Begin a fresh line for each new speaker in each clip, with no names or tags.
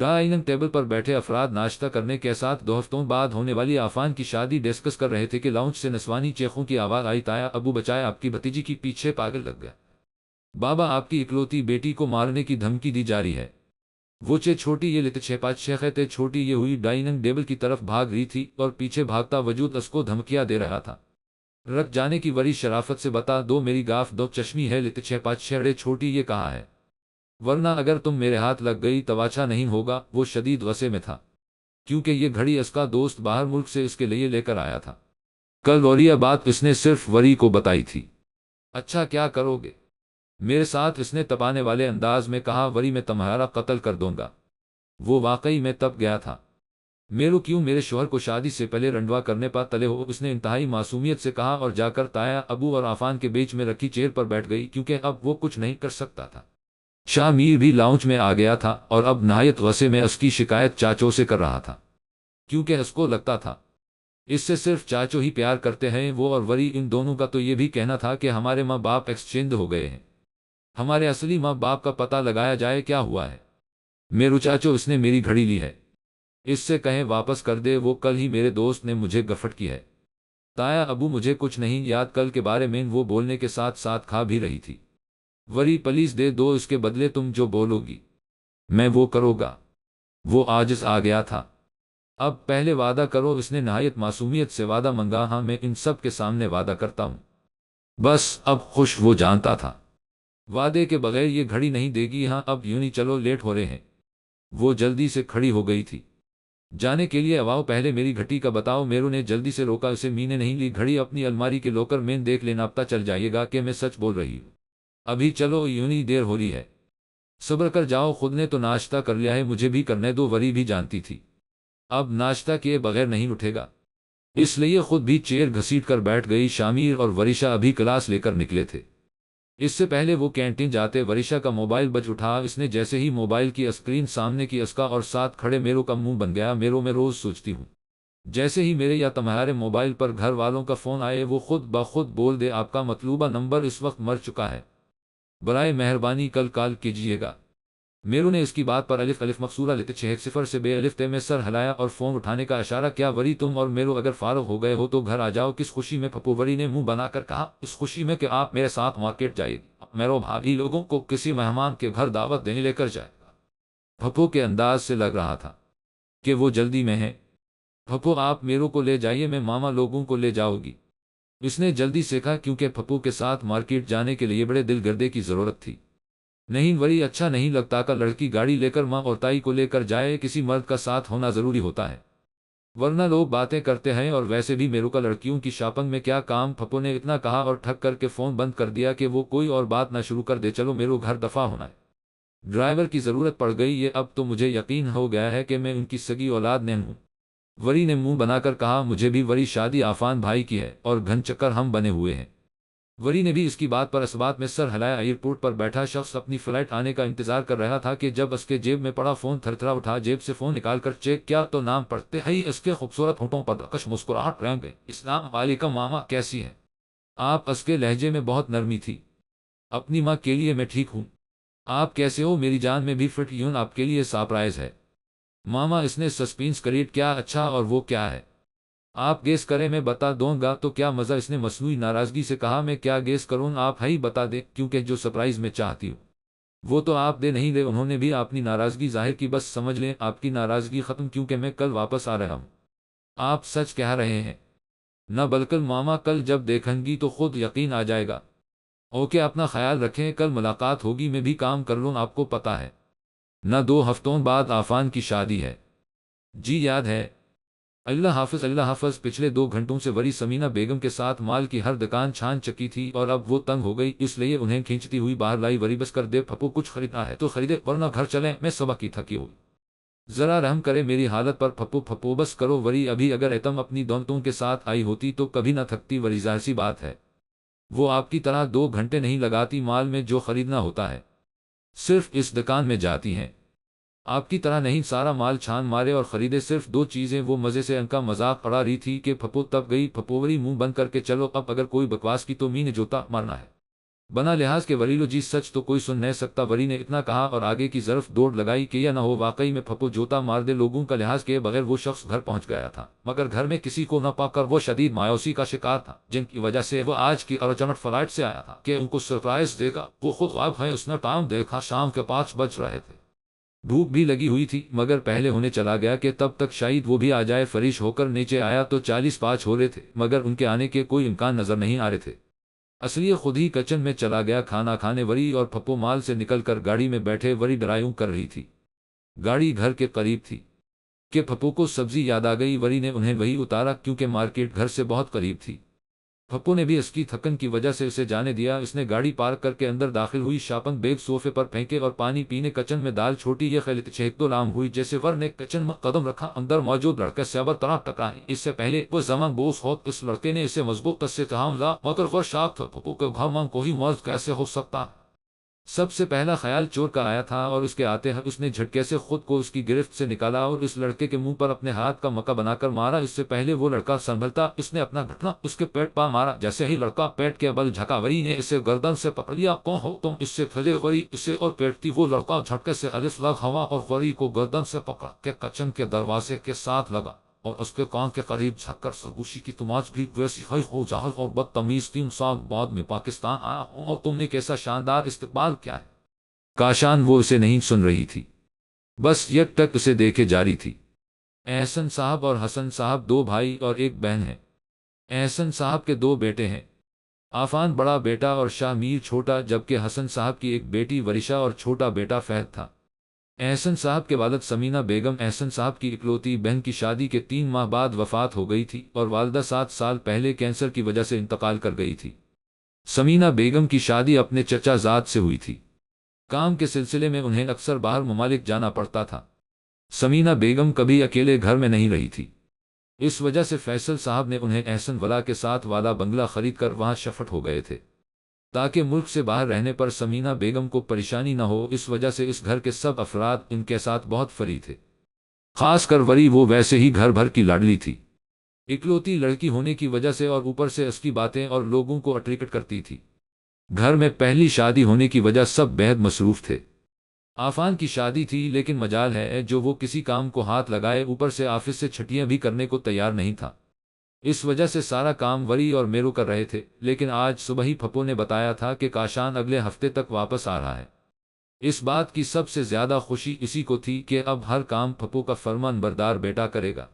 Dining table پر بیٹھے افراد ناشتہ کرنے کے ساتھ 2 ہفتوں بعد ہونے والی عفان کی شادی ڈسکس کر رہے تھے کہ لاؤنج سے نسوانی چیخوں کی آواز آئی۔ تایا ابو بچائے، آپ کی بھتیجی کی پیچھے پاگل لگ گیا۔ بابا، آپ کی اکلوتی بیٹی کو مارنے کی دھمکی دی جا رہی ہے۔ وہ چھوٹی یہ لیتے 6-5 چھوٹی یہ ہوئی ڈائننگ ٹیبل کی طرف بھاگ رہی تھی اور پیچھے بھاگتا وجود اس کو دھمکیاں دے رہا تھا۔ رک جانے کی وری شرافت سے بتا دو، میری گاف دو چشمی ہے لیتے 6-5 چھوٹی یہ کہا ہے، ورنہ اگر تم میرے ہاتھ لگ گئی تو اچھا نہیں ہوگا۔ وہ شدید غصے میں تھا کیونکہ یہ گھڑی اس کا دوست باہر ملک سے اس کے لیے لے کر آیا تھا۔ کل اور یہ بات اس نے صرف وری کو بتائی تھی۔ اچھا کیا کرو گے میرے ساتھ؟ اس نے تپانے والے انداز میں کہا۔ وری، میں تمہارا قتل کر دوں گا۔ وہ واقعی میں تپ گیا تھا۔ میرو، کیوں میرے شوہر کو شادی سے پہلے رنڈوا کرنے پر تلے ہو؟ اس نے انتہائی معصومیت سے کہا اور جا کر تایا ابو اور عفان کے بیچ میں رکھی چیئر پر بیٹھ گئی کیونکہ اب وہ کچھ نہیں کر سکتا تھا۔ شاہ میر بھی لاؤنج میں آ گیا تھا اور اب نہایت غصے میں اس کی شکایت چاچو سے کر رہا تھا کیونکہ اس کو لگتا تھا اس سے صرف چاچو ہی پیار کرتے ہیں۔ وہ اور وری، ان دونوں کا تو یہ بھی کہنا تھا کہ ہمارے ماں باپ ایکسچینج ہو گئے ہیں، ہمارے اصلی ماں باپ کا پتہ لگایا جائے۔ کیا ہوا ہے میرو چاچو؟ اس نے میری گھڑی لی ہے، اس سے کہیں واپس کر دے، وہ کل ہی میرے دوست نے مجھے گفٹ کی ہے۔ تایا ابو، مجھے کچھ نہیں یاد کل کے بارے میں۔ وہ بولنے کے ساتھ ساتھ کھا بھی رہی تھی۔ وری، پلیز دے دو، اس کے بدلے تم جو بولو گی میں وہ کروں گا۔ وہ عاجز آ گیا تھا۔ اب پہلے وعدہ کرو، اس نے نہایت معصومیت سے وعدہ مانگا۔ ہاں، میں ان سب کے سامنے وعدہ کرتا ہوں۔ بس اب خوش وہ جانتا تھا وعدے کے بغیر یہ گھڑی نہیں دے گی۔ ہاں اب یوں نہیں، چلو لیٹ ہو رہے ہیں۔ وہ جلدی سے کھڑی ہو گئی تھی جانے کے لیے۔ اواؤ، پہلے میری گھٹی کا بتاؤ۔ میرو نے جلدی سے روکا اسے۔ می نے نہیں لی گھڑی، اپنی الماری کے لوکر میں دیکھ لینا، پتہ چل جائے گا کہ میں سچ بول رہی ہوں۔ ابھی چلو، یوں نہیں دیر ہو رہی ہے، صبر کر جاؤ، خود نے تو ناشتہ کر لیا ہے، مجھے بھی کرنے دو۔ وری بھی جانتی تھی اب ناشتہ کیے بغیر نہیں اٹھے گا، اس لیے خود بھی چیئر گھسیٹ کر بیٹھ گئی۔ شامیر اور وریشہ ابھی کلاس لے کر نکلے تھے۔ اس سے پہلے وہ کینٹین جاتے وریشہ کا موبائل بج اٹھا۔ اس نے جیسے ہی موبائل کی اسکرین سامنے کی، اس کا اور ساتھ کھڑے میرو کا منہ بن گیا۔ میرو، میں روز سوچتی ہوں جیسے ہی میرے یا تمہارے موبائل پر گھر والوں کا فون آئے وہ خود بخود بول دے آپ کا مطلوبہ نمبر اس وقت مر چکا ہے، برائے مہربانی کل کال کیجیے گا۔ میرو نے اس کی بات پر الف الف مقصورہ لیتے 60 سے بے الف تے میں سر ہلایا اور فون اٹھانے کا اشارہ کیا۔ وری، تم اور میرو اگر فارغ ہو گئے ہو تو گھر آ جاؤ۔ کس خوشی میں پھپھو؟ وری نے منہ بنا کر کہا، اس خوشی میں کہ آپ میرے ساتھ مارکیٹ جائے گی، میرو بھابھی لوگوں کو کسی مہمان کے گھر دعوت دینے لے کر جائے گا۔ پھپھو کے انداز سے لگ رہا تھا کہ وہ جلدی میں ہے۔ پھپھو، آپ میرو کو لے جائیے، میں ماما لوگوں کو لے جاؤ گی۔ اس نے جلدی سے کہا کیونکہ پھپھو کے ساتھ مارکیٹ جانے کے لیے بڑے دل گردے کی ضرورت تھی۔ نہیں وری، اچھا نہیں لگتا کہ لڑکی گاڑی لے کر ماں اور تائی کو لے کر جائے، کسی مرد کا ساتھ ہونا ضروری ہوتا ہے ورنہ لوگ باتیں کرتے ہیں، اور ویسے بھی میرو کا لڑکیوں کی شاپنگ میں کیا کام؟ پھپھو نے اتنا کہا اور ٹھک کر کے فون بند کر دیا کہ وہ کوئی اور بات نہ شروع کر دے۔ چلو میرو، گھر دفع ہونا ہے، ڈرائیور کی ضرورت پڑ گئی ہے، اب تو مجھے یقین ہو گیا ہے کہ میں ان کی سگی اولاد نہیں ہوں۔ وری نے منہ بنا کر کہا، مجھے بھی۔ وری، شادی عفان بھائی کی ہے اور گھن چکر ہم بنے ہوئے ہیں۔ وری نے بھی اس کی بات پر اثبات میں سر ہلایا۔ ایئرپورٹ پر بیٹھا شخص اپنی فلائٹ آنے کا انتظار کر رہا تھا کہ جب اس کے جیب میں پڑا فون تھرتھرا اٹھا، جیب سے فون نکال کر چیک کیا تو نام پڑھتے ہی اس کے خوبصورت ہونٹوں پر دلکش مسکراہٹ رنگ گئی۔ السلام علیکم ماما، کیسی ہیں آپ؟ اس کے لہجے میں بہت نرمی تھی۔ اپنی ماں کے لیے میں ٹھیک ہوں، آپ کیسے ہو میری جان؟ میں بھی فٹ ہوں، آپ کے لیے سرپرائز ہے ماما۔ اس نے سسپینس کریٹ کیا۔ اچھا، اور وہ کیا ہے؟ آپ گیس کریں، میں بتا دوں گا تو کیا مزہ؟ اس نے مصنوعی ناراضگی سے کہا، میں کیا گیس کروں، آپ ہی بتا دیں، کیونکہ جو سرپرائز میں چاہتی ہوں وہ تو آپ دے نہیں رہے۔ انہوں نے بھی اپنی ناراضگی ظاہر کی، بس سمجھ لیں آپ کی ناراضگی ختم، کیونکہ میں کل واپس آ رہا ہوں۔ آپ سچ کہہ رہے ہیں؟ نہ بالکل ماما، کل جب دیکھیں گی تو خود یقین آ جائے گا۔ اوکے، اپنا خیال رکھیں، کل ملاقات ہوگی، میں بھی کام کر لوں، آپ کو پتہ ہے نہ 2 ہفتوں بعد عفان کی شادی ہے۔ جی یاد ہے۔ اللہ حافظ، اللہ حافظ۔ پچھلے 2 گھنٹوں سے وری سمینہ بیگم کے ساتھ مال کی ہر دکان چھان چکی تھی اور اب وہ تنگ ہو گئی، اس لیے انہیں کھینچتی ہوئی باہر لائی۔ وری، بس کر دے پھپھو، کچھ خریدنا ہے تو خریدے ورنہ گھر چلیں، میں صبح کی تھکی ہوئی، ذرا رحم کرے میری حالت پر پھپھو۔ پھپھو بس کرو وری، ابھی اگر ایتم اپنی دونتوں کے ساتھ آئی ہوتی تو کبھی نہ تھکتی۔ وری، ظاہر سی بات ہے وہ آپ کی طرح 2 گھنٹے نہیں لگاتی مال میں جو خریدنا ہوتا ہے، صرف اس دکان میں جاتی ہیں، آپ کی طرح نہیں سارا مال چھان مارے اور خریدے صرف 2 چیزیں۔ وہ مزے سے ان کا مذاق اڑا رہی تھی کہ پھپھو تب گئی۔ پھپھو، وری منہ بند کر کے چلو، اب اگر کوئی بکواس کی تو می نے جوتا مارنا ہے۔ بنا لحاظ کے وری لو جی سچ تو کوئی سن نہیں سکتا، وری نے اتنا کہا اور آگے کی طرف دوڑ لگائی کہ یا نہ ہو واقعی میں پھپو جوتا مار دے۔ لوگوں کا لحاظ کیے بغیر وہ شخص گھر پہنچ گیا تھا، مگر گھر میں کسی کو نہ پا کر وہ شدید مایوسی کا شکار تھا، جن کی وجہ سے وہ آج کی ارجنٹ فلائٹ سے آیا تھا کہ ان کو سرپرائز دے گا۔ وہ خود غائب ہے، اس نے ٹائم دیکھا، شام کے 5 بج رہے تھے، بھوک بھی لگی ہوئی تھی، مگر پہلے ہونے چلا گیا کہ تب تک شاید وہ بھی آ جائے۔ فریش ہو کر نیچے آیا تو 40 ہو رہے تھے، مگر ان کے آنے کے کوئی امکان نظر نہیں آ رہے تھے۔ اصلیے خود ہی کچن میں چلا گیا کھانا کھانے۔ وری اور پھپو مال سے نکل کر گاڑی میں بیٹھے، وری ڈرائیونگ کر رہی تھی، گاڑی گھر کے قریب تھی کہ پھپو کو سبزی یاد آ گئی۔ وری نے انہیں وہی اتارا کیونکہ مارکیٹ گھر سے بہت قریب تھی۔ پھپو نے بھی اس کی تھکن کی وجہ سے اسے جانے دیا۔ اس نے گاڑی پارک کر کے اندر داخل ہوئی، شاپنگ بیگ صوفے پر پھینکے اور پانی پینے کچن میں دال چھوٹی یہ خیال چھیک تو لام ہوئی جیسے ور نے کچن میں قدم رکھا۔ اندر موجود لڑکے صبر طرح ٹکرائے۔ اس سے پہلے وہ زمان بوس ہوت اس لڑکے نے اسے مضبوط سے تھام لا، مگر وہ شاک تھا پھپو کے گھر میں کوئی مرد کیسے ہو سکتا۔ سب سے پہلا خیال چور کا آیا تھا اور اس کے آتے ہی اس نے جھٹکے سے خود کو اس کی گرفت سے نکالا اور اس لڑکے کے منہ پر اپنے ہاتھ کا مکہ بنا کر مارا۔ اس سے پہلے وہ لڑکا سنبھلتا اس نے اپنا گھٹنا اس کے پیٹ پا مارا۔ جیسے ہی لڑکا پیٹ کے بل جھکا، وری نے اسے گردن سے پکڑ لیا۔ کون ہو تم؟ اس سے پھیلے وری اسے اور پیٹتی۔ وہ لڑکا جھٹکے سے الف لگ ہوا اور وری کو گردن سے پکڑ کے کچن کے دروازے کے ساتھ لگا اور اس کے کان کے قریب جھک کر سرگوشی کی تم آج بھی ویسی ہو جاہل اور بدتمیز 3 سال بعد میں پاکستان آیا ہوں اور تم نے کیسا شاندار استقبال کیا ہے۔ کاشان وہ اسے نہیں سن رہی تھی، بس یک ٹک اسے دیکھے جاری تھی۔ احسن صاحب اور حسن صاحب 2 بھائی اور 1 بہن ہیں۔ احسن صاحب کے 2 بیٹے ہیں، عفان بڑا بیٹا اور شاہ میر چھوٹا، جبکہ حسن صاحب کی 1 بیٹی ورشا اور چھوٹا بیٹا فہد تھا۔ احسن صاحب کے والد سمینہ بیگم احسن صاحب کی اکلوتی بہن کی شادی کے 3 ماہ بعد وفات ہو گئی تھی اور والدہ 7 سال پہلے کینسر کی وجہ سے انتقال کر گئی تھی۔ سمینہ بیگم کی شادی اپنے چچا زاد سے ہوئی تھی۔ کام کے سلسلے میں انہیں اکثر باہر ممالک جانا پڑتا تھا۔ سمینہ بیگم کبھی اکیلے گھر میں نہیں رہی تھی، اس وجہ سے فیصل صاحب نے انہیں احسن ولا کے ساتھ والا بنگلہ خرید کر وہاں شفٹ ہو گئے تھے تاکہ ملک سے باہر رہنے پر سمینہ بیگم کو پریشانی نہ ہو۔ اس وجہ سے اس گھر کے سب افراد ان کے ساتھ بہت فری تھے، خاص کر وری، وہ ویسے ہی گھر بھر کی لاڈلی تھی، اکلوتی لڑکی ہونے کی وجہ سے، اور اوپر سے اس کی باتیں اور لوگوں کو اٹریکٹ کرتی تھی۔ گھر میں پہلی شادی ہونے کی وجہ سب بہت مصروف تھے۔ عفان کی شادی تھی لیکن مجال ہے جو وہ کسی کام کو ہاتھ لگائے، اوپر سے آفس سے چھٹیاں بھی کرنے کو تیار نہیں تھا۔ اس وجہ سے سارا کام وری اور میرو کر رہے تھے، لیکن آج صبح ہی پھپو نے بتایا تھا کہ کاشان اگلے ہفتے تک واپس آ رہا ہے۔ اس بات کی سب سے زیادہ خوشی اسی کو تھی کہ اب ہر کام پھپو کا فرمان بردار بیٹا کرے گا۔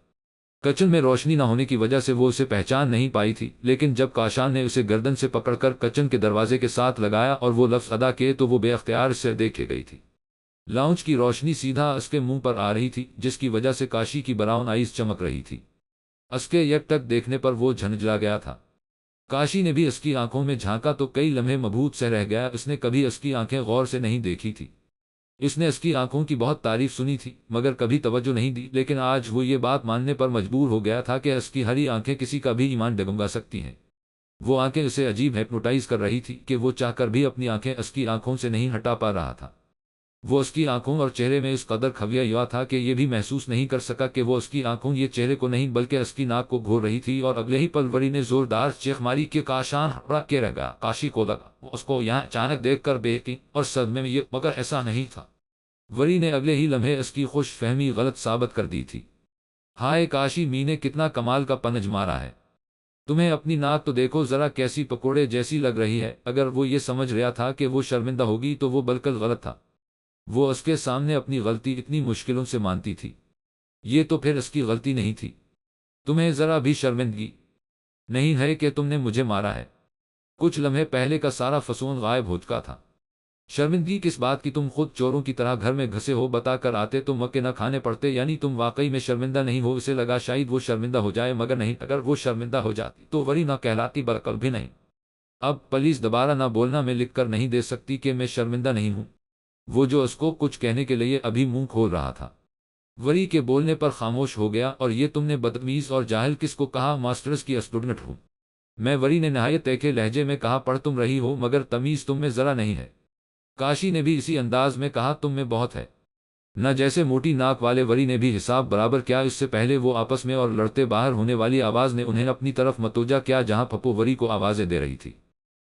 کچن میں روشنی نہ ہونے کی وجہ سے وہ اسے پہچان نہیں پائی تھی، لیکن جب کاشان نے اسے گردن سے پکڑ کر کچن کے دروازے کے ساتھ لگایا اور وہ لفظ ادا کیے تو وہ بے اختیار سے دیکھے گئی تھی۔ لاؤنج کی روشنی سیدھا اس کے منہ پر آ رہی تھی، جس کی وجہ سے کاشی کی براؤن آئیز چمک رہی تھی۔ اس کے یک ٹک دیکھنے پر وہ جھنجلا گیا تھا۔ کاشی نے بھی اس کی آنکھوں میں جھانکا تو کئی لمحے مبہوت سے رہ گیا۔ اس نے کبھی اس کی آنکھیں غور سے نہیں دیکھی تھی، اس نے اس کی آنکھوں کی بہت تعریف سنی تھی مگر کبھی توجہ نہیں دی، لیکن آج وہ یہ بات ماننے پر مجبور ہو گیا تھا کہ اس کی ہری آنکھیں کسی کا بھی ایمان ڈگمگا سکتی ہیں۔ وہ آنکھیں اسے عجیب ہپنوٹائز کر رہی تھی کہ وہ چاہ کر بھی اپنی آنکھیں اس کی آنکھوں سے نہیں ہٹا پا رہا تھا۔ وہ اس کی آنکھوں اور چہرے میں اس قدر کھویا ہوا تھا کہ یہ بھی محسوس نہیں کر سکا کہ وہ اس کی آنکھوں یہ چہرے کو نہیں بلکہ اس کی ناک کو گھور رہی تھی، اور اگلے ہی پل وری نے زوردار چیخ ماری کہ کاشان ہڑا کے رہ گیا۔ کاشی کو لگا وہ اس کو یہاں اچانک دیکھ کر بے یقین اور صدمے میں، مگر ایسا نہیں تھا۔ وری نے اگلے ہی لمحے اس کی خوش فہمی غلط ثابت کر دی تھی۔ ہائے کاشی می نے کتنا کمال کا پنج مارا ہے، تمہیں اپنی ناک تو دیکھو ذرا کیسی پکوڑے جیسی لگ رہی ہے۔ اگر وہ یہ سمجھ رہا تھا کہ وہ شرمندہ ہوگی تو وہ بالکل غلط تھا۔ وہ اس کے سامنے اپنی غلطی اتنی مشکلوں سے مانتی تھی، یہ تو پھر اس کی غلطی نہیں تھی۔ تمہیں ذرا بھی شرمندگی نہیں ہے کہ تم نے مجھے مارا ہے؟ کچھ لمحے پہلے کا سارا فسون غائب ہو چکا تھا۔ شرمندگی کس بات کی؟ تم خود چوروں کی طرح گھر میں گھسے ہو، بتا کر آتے تو مکے نہ کھانے پڑتے، یعنی تم واقعی میں شرمندہ نہیں ہو۔ اسے لگا شاید وہ شرمندہ ہو جائے، مگر نہیں، اگر وہ شرمندہ ہو جاتی تو وری نہ کہلاتی، بالکل بھی نہیں۔ اب پلیز دوبارہ نہ بولنا، میں لکھ کر نہیں دے سکتی کہ میں شرمندہ نہیں ہوں۔ وہ جو اس کو کچھ کہنے کے لیے ابھی منہ کھول رہا تھا، وری کے بولنے پر خاموش ہو گیا۔ اور یہ تم نے بدتمیز اور جاہل کس کو کہا؟ ماسٹرز کی اسٹوڈنٹ ہوں میں، وری نے نہایت تیکھے لہجے میں کہا۔ پڑھ تم رہی ہو مگر تمیز تم میں ذرا نہیں ہے۔ کاشی نے بھی اسی انداز میں کہا، تم میں بہت ہے نہ، جیسے موٹی ناک والے وری نے بھی حساب برابر کیا۔ اس سے پہلے وہ آپس میں اور لڑتے باہر ہونے والی آواز نے انہیں اپنی طرف متوجہ کیا، جہاں پھپو وری کو آوازیں دے رہی تھی۔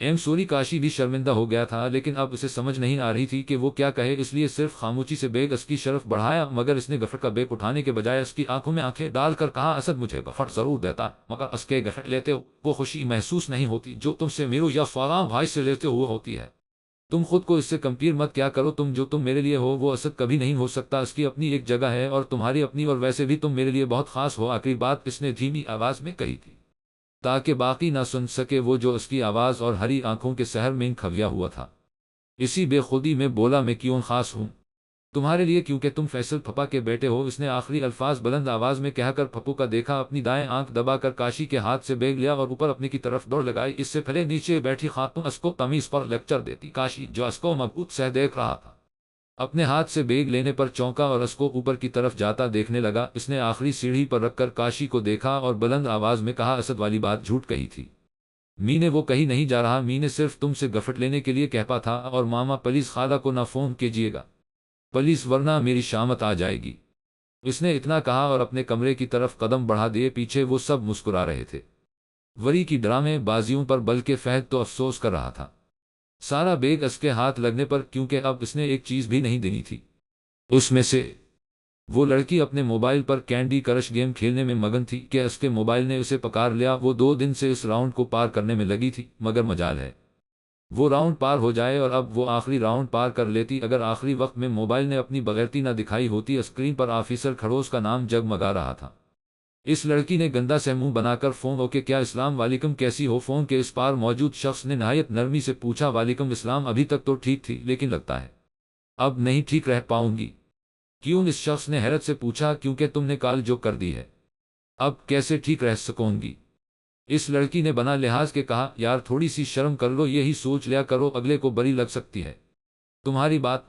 ایم سوری کاشی بھی شرمندہ ہو گیا تھا، لیکن اب اسے سمجھ نہیں آ رہی تھی کہ وہ کیا کہے، اس لیے صرف خاموشی سے بیگ اس کی شرف بڑھایا، مگر اس نے غفر کا بیگ اٹھانے کے بجائے اس کی آنکھوں میں آنکھیں ڈال کر کہا، اسد مجھے غفر ضرور دیتا، مگر اس کے غفر لیتے ہو وہ خوشی محسوس نہیں ہوتی جو تم سے میرو یا فاغام بھائی سے لیتے ہوئے ہوتی ہے۔ تم خود کو اس سے کمپیر مت کیا کرو، تم میرے لیے ہو وہ اسد کبھی نہیں ہو سکتا، اس کی اپنی ایک جگہ ہے اور تمہاری اپنی، اور ویسے بھی تم میرے لیے بہت خاص ہو۔ آخری بات اس نے دھیمی آواز میں کہی تھی تاکہ باقی نہ سن سکے وہ جو اس کی آواز اور ہری آنکھوں کے سحر میں کھویا ہوا تھا۔ اسی بے خودی میں بولا، میں کیوں خاص ہوں تمہارے لیے؟ کیونکہ تم فیصل پھپا کے بیٹے ہو۔ اس نے آخری الفاظ بلند آواز میں کہہ کر پھپو کا دیکھا، اپنی دائیں آنکھ دبا کر کاشی کے ہاتھ سے بیگ لیا اور اوپر اپنے کی طرف دوڑ لگائی۔ اس سے پہلے نیچے بیٹھی خاتون اس کو تمیز پر لیکچر دیتی، کاشی جو اس کو مبہوت سہ دیکھ رہا تھا اپنے ہاتھ سے بیگ لینے پر چونکا اور اس کو اوپر کی طرف جاتا دیکھنے لگا۔ اس نے آخری سیڑھی پر رکھ کر کاشی کو دیکھا اور بلند آواز میں کہا، اسد والی بات جھوٹ کہی تھی می نے، وہ کہیں نہیں جا رہا، می نے صرف تم سے گفٹ لینے کے لیے کہا تھا، اور ماما پلیز خالہ کو نہ فون کیجیے گا پلیز، ورنہ میری شامت آ جائے گی۔ اس نے اتنا کہا اور اپنے کمرے کی طرف قدم بڑھا دیے، پیچھے وہ سب مسکرا رہے تھے، وری کی ڈرامے بازیوں پر، بلکہ فہد تو افسوس کر رہا تھا سارا بیگ اس کے ہاتھ لگنے پر، کیونکہ اب اس نے ایک چیز بھی نہیں دینی تھی اس میں سے۔ وہ لڑکی اپنے موبائل پر کینڈی کرش گیم کھیلنے میں مگن تھی کہ اس کے موبائل نے اسے پکار لیا۔ وہ 2 دن سے اس راؤنڈ کو پار کرنے میں لگی تھی، مگر مجال ہے وہ راؤنڈ پار ہو جائے، اور اب وہ آخری راؤنڈ پار کر لیتی اگر آخری وقت میں موبائل نے اپنی بغیرتی نہ دکھائی ہوتی۔ اسکرین پر آفیسر کھڑوس کا نام جگمگا رہا تھا۔ اس لڑکی نے گندا سے منہ بنا کر فون اوکے کیا السلام وعلیکم کیسی ہو؟ فون کے اس پار موجود شخص نے نہایت نرمی سے پوچھا، وعلیکم السلام، ابھی تک تو ٹھیک تھی لیکن لگتا ہے اب نہیں ٹھیک رہ پاؤں گی۔ کیوں؟ اس شخص نے حیرت سے پوچھا، کیونکہ تم نے کال جو کر دی ہے اب کیسے ٹھیک رہ سکوں گی؟ اس لڑکی نے بنا لحاظ کے کہا، یار تھوڑی سی شرم کر لو، یہی سوچ لیا کرو اگلے کو بری لگ سکتی ہے تمہاری بات۔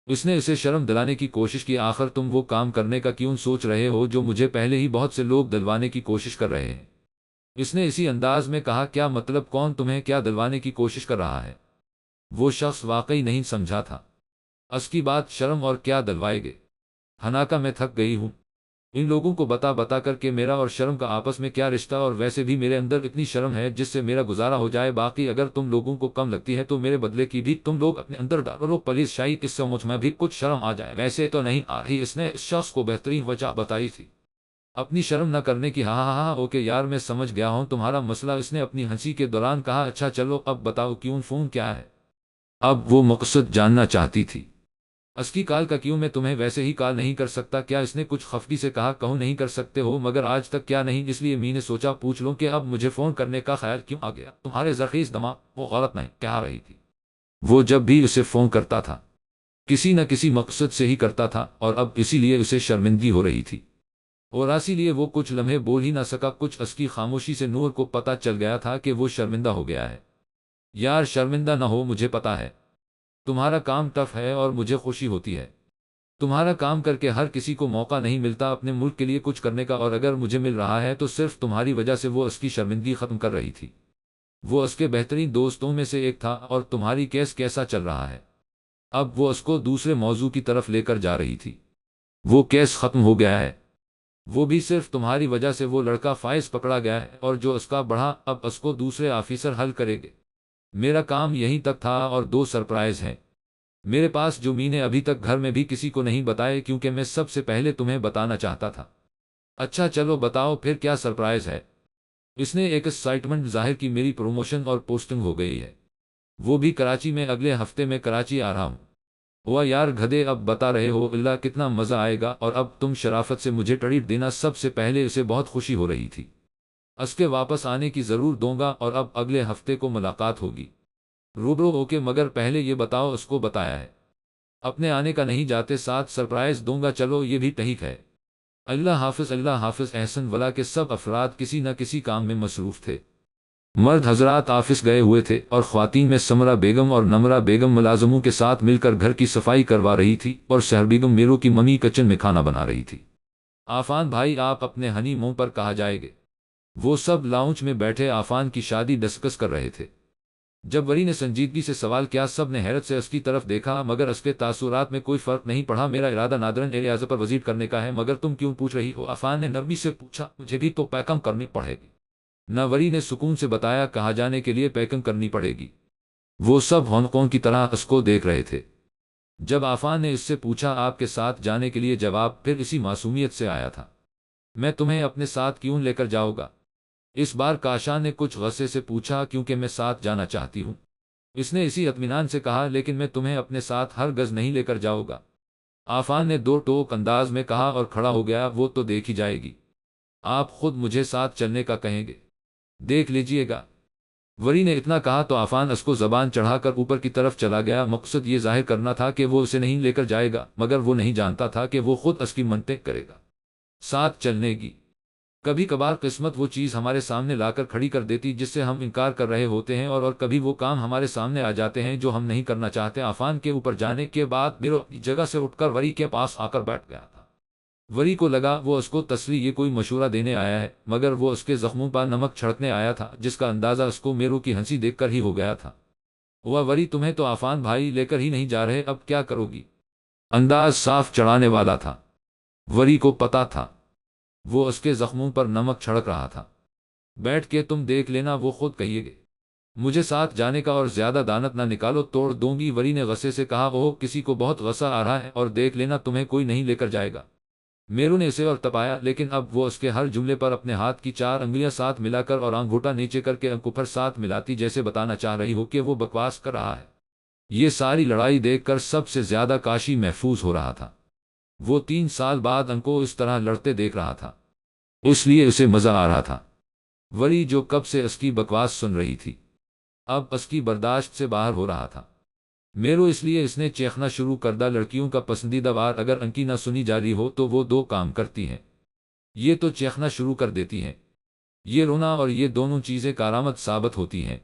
اس نے اسے شرم دلانے کی کوشش کی، آخر تم وہ کام کرنے کا کیوں سوچ رہے ہو جو مجھے پہلے ہی بہت سے لوگ دلوانے کی کوشش کر رہے ہیں؟ اس نے اسی انداز میں کہا، کیا مطلب؟ کون تمہیں کیا دلوانے کی کوشش کر رہا ہے؟ وہ شخص واقعی نہیں سمجھا تھا اس کی بات، شرم اور کیا دلوائے گے؟ حناکہ میں تھک گئی ہوں ان لوگوں کو بتا بتا کر کہ میرا اور شرم کا آپس میں کیا رشتہ، اور ویسے بھی میرے اندر اتنی شرم ہے جس سے میرا گزارا ہو جائے، باقی اگر تم لوگوں کو کم لگتی ہے تو میرے بدلے کی بھی تم لوگ اپنے اندر ڈالو پلیز، شاید اس سے مجھ میں بھی کچھ شرم آ جائے، ویسے تو نہیں آ رہی۔ اس نے اس شخص کو بہترین وجہ بتائی تھی اپنی شرم نہ کرنے کی۔ ہاں ہاں ہاں اوکے یار، میں سمجھ گیا ہوں تمہارا مسئلہ، اس نے اپنی ہنسی کے دوران کہا، اچھا چلو اب بتاؤ کیوں فون کیا ہے؟ اب وہ مقصد جاننا چاہتی تھی اس کی کال کا، کیوں میں تمہیں ویسے ہی کال نہیں کر سکتا کیا؟ اس نے کچھ خفگی سے کہا، کہوں نہیں کر سکتے ہو مگر آج تک کیا نہیں، اس لیے می نے سوچا پوچھ لوں کہ اب مجھے فون کرنے کا خیال کیوں آ گیا تمہارے زرخیز دماغ؟ وہ غلط نہیں کہہ رہی تھی، وہ جب بھی اسے فون کرتا تھا کسی نہ کسی مقصد سے ہی کرتا تھا، اور اب اسی لیے اسے شرمندگی ہو رہی تھی اور اسی لیے وہ کچھ لمحے بول ہی نہ سکا۔ کچھ اس کی خاموشی سے نور کو پتہ چل گیا تھا کہ وہ شرمندہ ہو گیا ہے۔ یار شرمندہ نہ ہو، مجھے پتا ہے تمہارا کام ٹف ہے اور مجھے خوشی ہوتی ہے تمہارا کام کر کے، ہر کسی کو موقع نہیں ملتا اپنے ملک کے لیے کچھ کرنے کا، اور اگر مجھے مل رہا ہے تو صرف تمہاری وجہ سے۔ وہ اس کی شرمندگی ختم کر رہی تھی، وہ اس کے بہترین دوستوں میں سے ایک تھا، اور تمہاری کیس کیسا چل رہا ہے؟ اب وہ اس کو دوسرے موضوع کی طرف لے کر جا رہی تھی، وہ کیس ختم ہو گیا ہے، وہ بھی صرف تمہاری وجہ سے، وہ لڑکا فائز پکڑا گیا ہے اور جو اس کا بڑھا اب اس کو دوسرے آفیسر حل کرے گے۔ میرا کام یہیں تک تھا، اور 2 سرپرائز ہیں میرے پاس جو می نے ابھی تک گھر میں بھی کسی کو نہیں بتائے، کیونکہ میں سب سے پہلے تمہیں بتانا چاہتا تھا۔ اچھا چلو بتاؤ پھر کیا سرپرائز ہے؟ اس نے ایک ایکسائٹمنٹ ظاہر کی، میری پروموشن اور پوسٹنگ ہو گئی ہے، وہ بھی کراچی میں، اگلے ہفتے میں کراچی آ رہا ہوں۔ ہوا یار گدھے، اب بتا رہے ہو اللہ کتنا مزہ آئے گا، اور اب تم شرافت سے مجھے ٹریٹ دینا۔ سب سے پہلے اسے بہت خوشی ہو رہی تھی، اس کے واپس آنے کی ضرور دوں گا، اور اب اگلے ہفتے کو ملاقات ہوگی روبرو اوکے، مگر پہلے یہ بتاؤ اس کو بتایا ہے؟ اپنے آنے کا نہیں جاتے، ساتھ سرپرائز دوں گا، چلو یہ بھی ٹھیک ہے، اللہ حافظ اللہ حافظ احسن ولا کے سب افراد کسی نہ کسی کام میں مصروف تھے۔ مرد حضرات آفس گئے ہوئے تھے، اور خواتین میں سمرہ بیگم اور نمرہ بیگم ملازموں کے ساتھ مل کر گھر کی صفائی کروا رہی تھی، اور سحر بیگم میرو کی ممی کچن میں کھانا بنا رہی تھی۔ عافان بھائی آپ اپنے ہنی مون پر کہاں جائے گے؟ وہ سب لاؤنج میں بیٹھے عافان کی شادی ڈسکس کر رہے تھے۔ جب وری نے سنجیدگی سے سوال کیا، سب نے حیرت سے اس کی طرف دیکھا، مگر اس کے تاثرات میں کوئی فرق نہیں پڑا۔ میرا ارادہ نادرن ایریاز پر وزٹ کرنے کا ہے، مگر تم کیوں پوچھ رہی ہو؟ عفان نے نرمی سے پوچھا، مجھے بھی تو پیکم کرنی پڑے گی نہ وری نے سکون سے بتایا کہاں جانے کے لیے پیکنگ کرنی پڑے گی۔ وہ سب ہونکوں کی طرح اس کو دیکھ رہے تھے۔ جب آفان نے اس سے پوچھا آپ کے ساتھ جانے کے لیے، جواب پھر اسی معصومیت سے آیا تھا، میں تمہیں اپنے ساتھ کیوں لے کر جاؤں گا؟ اس بار کاشا نے کچھ غصے سے پوچھا۔ کیونکہ میں ساتھ جانا چاہتی ہوں، اس نے اسی اطمینان سے کہا، لیکن میں تمہیں اپنے ساتھ ہرگز نہیں لے کر جاؤں گا۔ آفان نے دو ٹوک انداز میں کہا اور کھڑا ہو گیا۔ وہ تو دیکھی جائے گی، آپ خود مجھے ساتھ چلنے کا کہیں گے، دیکھ لیجئے گا۔ وری نے اتنا کہا تو آفان اس کو زبان چڑھا کر اوپر کی طرف چلا گیا۔ مقصد یہ ظاہر کرنا تھا کہ وہ اسے نہیں لے کر جائے گا، مگر وہ نہیں جانتا تھا کہ وہ خود اس کی منطق کرے گا، ساتھ چلنے کی۔ کبھی کبھار قسمت وہ چیز ہمارے سامنے لا کر کھڑی کر دیتی جس سے ہم انکار کر رہے ہوتے ہیں، اور کبھی وہ کام ہمارے سامنے آ جاتے ہیں جو ہم نہیں کرنا چاہتے۔ آفان کے اوپر جانے کے بعد میرو اپنی جگہ سے اٹھ کر وری کے پاس آ کر بیٹھ گیا تھا۔ وری کو لگا وہ اس کو تسلی یہ کوئی مشورہ دینے آیا ہے، مگر وہ اس کے زخموں پر نمک چھڑکنے آیا تھا، جس کا اندازہ اس کو میرو کی ہنسی دیکھ کر ہی ہو گیا تھا۔ وہ وری تمہیں تو آفان بھائی لے کر ہی نہیں جا رہے، اب کیا کرو گی؟ انداز صاف چڑھانے والا تھا۔ وری کو پتا تھا وہ اس کے زخموں پر نمک چھڑک رہا تھا۔ بیٹھ کے تم دیکھ لینا، وہ خود کہیے گے۔ مجھے ساتھ جانے کا اور زیادہ دانت نہ نکالو، توڑ دوں گی۔ وری نے غصے سے کہا، اوہ کسی کو بہت غصہ آ رہا ہے، اور دیکھ لینا تمہیں کوئی نہیں لے کر جائے گا۔ میرو نے اسے اور تپایا، لیکن اب وہ اس کے ہر جملے پر اپنے ہاتھ کی 4 انگلیاں ساتھ ملا کر اور انگوٹھا نیچے کر کے انگوٹھا ساتھ ملاتی، جیسے بتانا چاہ رہی ہو کہ وہ بکواس کر رہا ہے۔ یہ ساری لڑائی دیکھ کر سب سے زیادہ کاشی محفوظ ہو رہا تھا۔ وہ 3 سال بعد ان کو اس طرح لڑتے دیکھ رہا تھا، اس لیے اسے مزہ آ رہا تھا۔ وری جو کب سے اس کی بکواس سن رہی تھی، اب اس کی برداشت سے باہر ہو رہا تھا۔ میرو اس لیے اس نے چیخنا شروع کردہ۔ لڑکیوں کا پسندیدہ وار اگر ان کی نہ سنی جا رہی ہو تو وہ 2 کام کرتی ہیں، یہ تو چیخنا شروع کر دیتی ہیں، یہ رونا، اور یہ دونوں چیزیں کارآمد ثابت ہوتی ہیں۔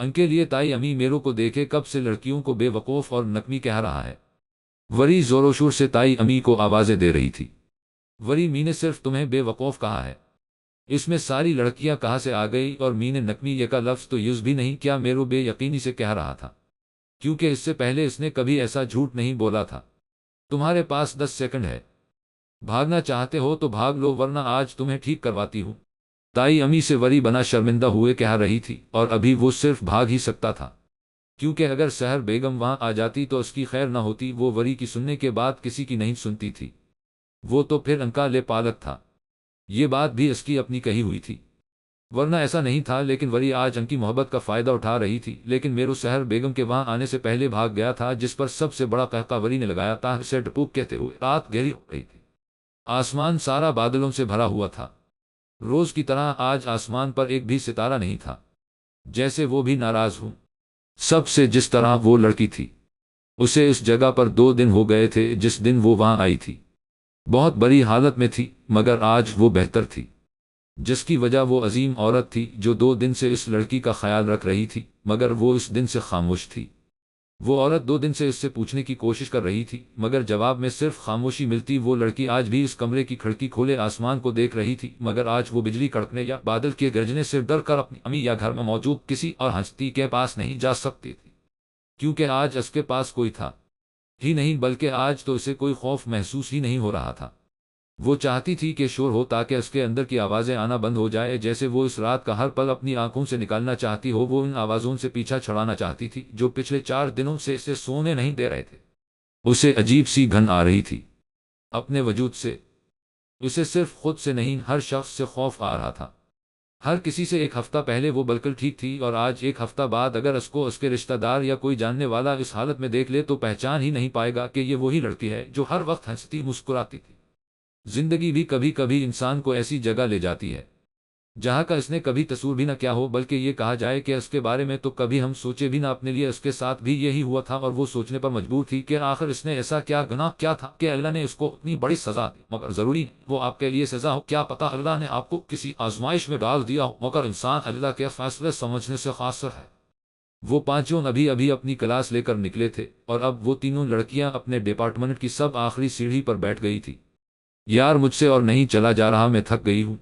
ان کے لیے تائی امی میرو کو دیکھے کب سے لڑکیوں کو بے وقوف اور نکمی کہہ رہا ہے۔ وری زور و شور سے تائی امی کو آوازیں دے رہی تھی، وری می نے صرف تمہیں بے وقوف کہا ہے، اس میں ساری لڑکیاں کہاں سے آ گئی؟ اور می نے نکمی یہ کا لفظ تو یوز بھی نہیں کیا۔ میرو بے یقینی سے کہہ رہا تھا، کیونکہ اس سے پہلے اس نے کبھی ایسا جھوٹ نہیں بولا تھا۔ تمہارے پاس 10 سیکنڈ ہے، بھاگنا چاہتے ہو تو بھاگ لو، ورنہ آج تمہیں ٹھیک کرواتی ہوں۔ تائی امی سے وری بنا شرمندہ ہوئے کہہ رہی تھی، اور ابھی وہ صرف بھاگ ہی سکتا تھا، کیونکہ اگر سحر بیگم وہاں آ جاتی تو اس کی خیر نہ ہوتی۔ وہ وری کی سننے کے بعد کسی کی نہیں سنتی تھی، وہ تو پھر ان کا لے پالک تھا۔ یہ بات بھی اس کی اپنی کہی ہوئی تھی، ورنہ ایسا نہیں تھا، لیکن وری آج ان کی محبت کا فائدہ اٹھا رہی تھی۔ لیکن میرو سحر بیگم کے وہاں آنے سے پہلے بھاگ گیا تھا، جس پر سب سے بڑا قہقہ وری نے لگایا تھا سے ڈپوک کہتے ہوئے۔ رات گہری ہو رہی تھی، آسمان سارا بادلوں سے بھرا ہوا تھا۔ روز کی طرح آج آسمان پر ایک بھی ستارہ نہیں تھا، جیسے وہ بھی ناراض ہوں سب سے، جس طرح وہ لڑکی تھی۔ اسے اس جگہ پر 2 دن ہو گئے تھے جس دن وہ وہاں آئی تھی۔ بہت بری حالت میں تھی، مگر آج وہ بہتر تھی، جس کی وجہ وہ عظیم عورت تھی جو 2 دن سے اس لڑکی کا خیال رکھ رہی تھی، مگر وہ اس دن سے خاموش تھی۔ وہ عورت 2 دن سے اس سے پوچھنے کی کوشش کر رہی تھی، مگر جواب میں صرف خاموشی ملتی۔ وہ لڑکی آج بھی اس کمرے کی کھڑکی کھولے آسمان کو دیکھ رہی تھی، مگر آج وہ بجلی کڑکنے یا بادل کے گرجنے سے ڈر کر اپنی امی یا گھر میں موجود کسی اور ہستی کے پاس نہیں جا سکتی تھی، کیونکہ آج اس کے پاس کوئی تھا ہی نہیں، بلکہ آج تو اسے کوئی خوف محسوس ہی نہیں ہو رہا تھا۔ وہ چاہتی تھی کہ شور ہو تاکہ اس کے اندر کی آوازیں آنا بند ہو جائے، جیسے وہ اس رات کا ہر پل اپنی آنکھوں سے نکالنا چاہتی ہو۔ وہ ان آوازوں سے پیچھا چھڑانا چاہتی تھی جو پچھلے 4 دنوں سے اسے سونے نہیں دے رہے تھے۔ اسے عجیب سی گھن آ رہی تھی اپنے وجود سے، اسے صرف خود سے نہیں ہر شخص سے خوف آ رہا تھا، ہر کسی سے۔ 1 ہفتہ پہلے وہ بالکل ٹھیک تھی، اور آج 1 ہفتہ بعد اگر اس کو اس کے رشتہ دار یا کوئی جاننے والا اس حالت میں دیکھ لے تو پہچان ہی نہیں پائے گا کہ یہ وہی لڑکی ہے جو ہر وقت ہنستی مسکراتی تھی۔ زندگی بھی کبھی کبھی انسان کو ایسی جگہ لے جاتی ہے جہاں کا اس نے کبھی تصور بھی نہ کیا ہو، بلکہ یہ کہا جائے کہ اس کے بارے میں تو کبھی ہم سوچے بھی نہ۔ اپنے لیے اس کے ساتھ بھی یہی ہوا تھا، اور وہ سوچنے پر مجبور تھی کہ آخر اس نے ایسا کیا گناہ کیا تھا کہ اللہ نے اس کو اتنی بڑی سزا دی۔ مگر ضروری وہ آپ کے لیے سزا ہو، کیا پتہ اللہ نے آپ کو کسی آزمائش میں ڈال دیا ہو، مگر انسان اللہ کے فیصلے سمجھنے سے قاصر ہے۔ وہ 5 ابھی اپنی کلاس لے کر نکلے تھے، اور اب وہ تینوں لڑکیاں اپنے ڈپارٹمنٹ کی سب آخری سیڑھی پر بیٹھ گئی تھی۔ یار مجھ سے اور نہیں چلا جا رہا، میں تھک گئی ہوں۔